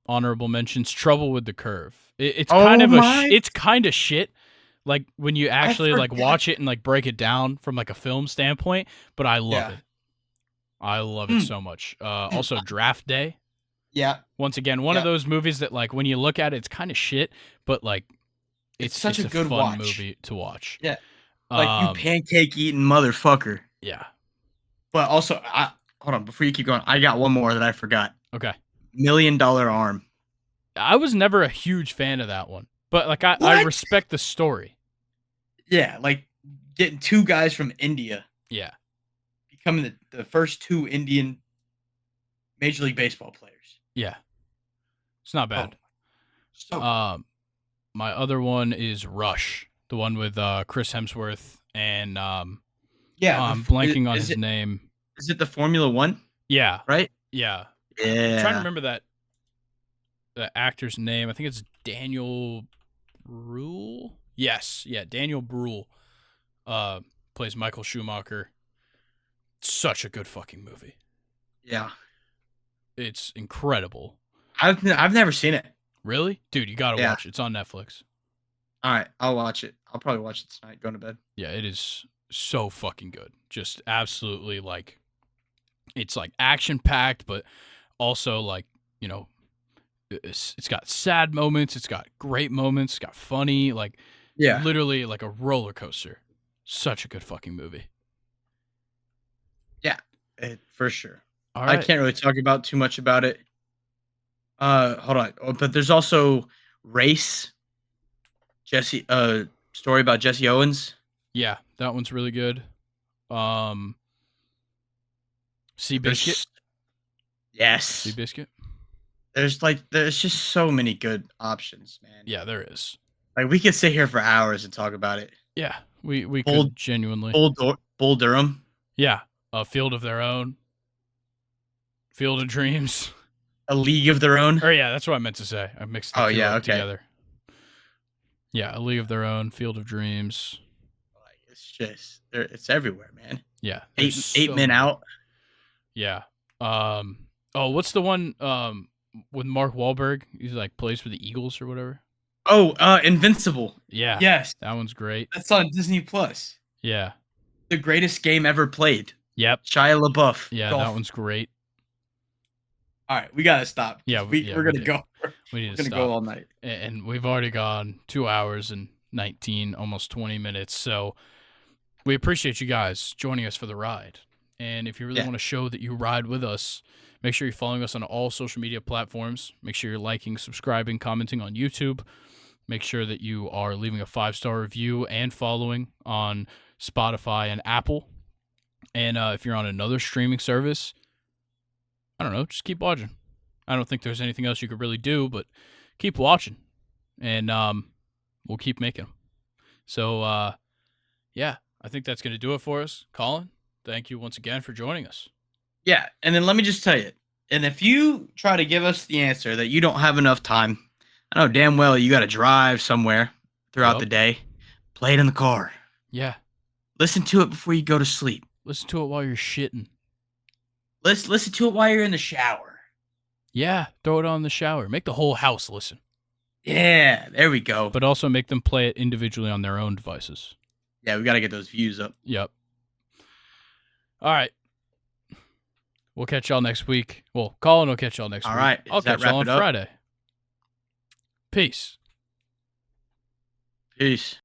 honorable mentions Trouble with the Curve. It's
Oh
kind of
my-
it's kind of shit. Like when you actually like
forgot.
watch it and like break it down from like a film standpoint, but I love
Yeah.
it. I love it so much. Also Draft Day.
Yeah.
Once again, one of
Yeah.
those movies that like when you look at it, it's kind of shit, but like
It's such a good
fun
watch.
movie to watch.
Yeah. Like you pancake eating motherfucker.
Yeah.
But also, hold on, before you keep going, I got one more that I forgot.
Okay.
$1 Million Arm.
I was never a huge fan of that one, but like I
What?
respect the story.
Yeah, like getting two guys from India
Yeah.
becoming the first two Indian Major League Baseball players.
Yeah. It's not bad.
So
My other one is Rush, the one with Chris Hemsworth and
yeah,
I'm blanking on his name.
Is it the Formula One?
Yeah.
Right?
Yeah.
Yeah.
I'm trying to remember the actor's name. I think it's Daniel Bruhl. Yes. Yeah, Daniel Bruhl plays Michael Schumacher. Such a good fucking movie.
Yeah.
It's incredible.
I've never seen it.
Really? Dude, you got to watch it. It's on Netflix.
All right, I'll watch it. I'll probably watch it tonight going to bed.
Yeah, it is so fucking good. Just absolutely like it's like action packed, but also like, you know, it's got sad moments, it's got great moments, it's got funny, like literally like a roller coaster. Such a good fucking movie.
Yeah, for sure.
All right.
I can't really talk about too much about it. Hold on. Oh, but there's also Race. Story about Jesse Owens.
Yeah, that one's really good. Seabiscuit.
Yes.
Seabiscuit.
There's just so many good options, man.
Yeah, there is.
Like we could sit here for hours and talk about it.
Yeah, we could genuinely.
Bull Durham.
Yeah, A Field of Their Own. Field of Dreams.
A League of Their Own.
Or yeah, that's what I meant to say. I mixed the two up
okay.
together. Yeah, A League of Their Own, Field of Dreams.
Like it's just it's everywhere, man.
Yeah.
8 Men Out.
Yeah. What's the one with Mark Wahlberg? He's like plays for the Eagles or whatever.
Oh, Invincible.
Yeah.
Yes.
That one's great.
That's on Disney Plus.
Yeah.
The greatest game ever played.
Yep.
Shia LaBeouf.
Yeah,
Golf.
that one's great.
All right, we gotta stop.
Yeah,
we're gonna go.
We need
we're
to
gonna
stop.
go all night.
And we've already gone 2 hours and 19, almost 20 minutes. So we appreciate you guys joining us for the ride. And if you really want to show that you ride with us, make sure you're following us on all social media platforms. Make sure you're liking, subscribing, commenting on YouTube. Make sure that you are leaving a 5-star review and following on Spotify and Apple. And if you're on another streaming service, I don't know, just keep watching. I don't think there's anything else you could really do, but keep watching. And we'll keep making them. So, yeah, I think that's going to do it for us. Colin, thank you once again for joining us.
Yeah, and then let me just tell you, and if you try to give us the answer that you don't have enough time, I know damn well you got to drive somewhere throughout the day, play it in the car.
Yeah.
Listen to it before you go to sleep.
Listen to it while you're shitting.
Listen to it while you're in the shower.
Yeah, throw it on in the shower. Make the whole house listen.
Yeah, there we go.
But also make them play it individually on their own devices.
Yeah, we got to get those views up.
Yep. All right. We'll catch y'all next week. Well, Colin will catch y'all next week.
All right.
I'll catch y'all on Friday. Peace.
Peace.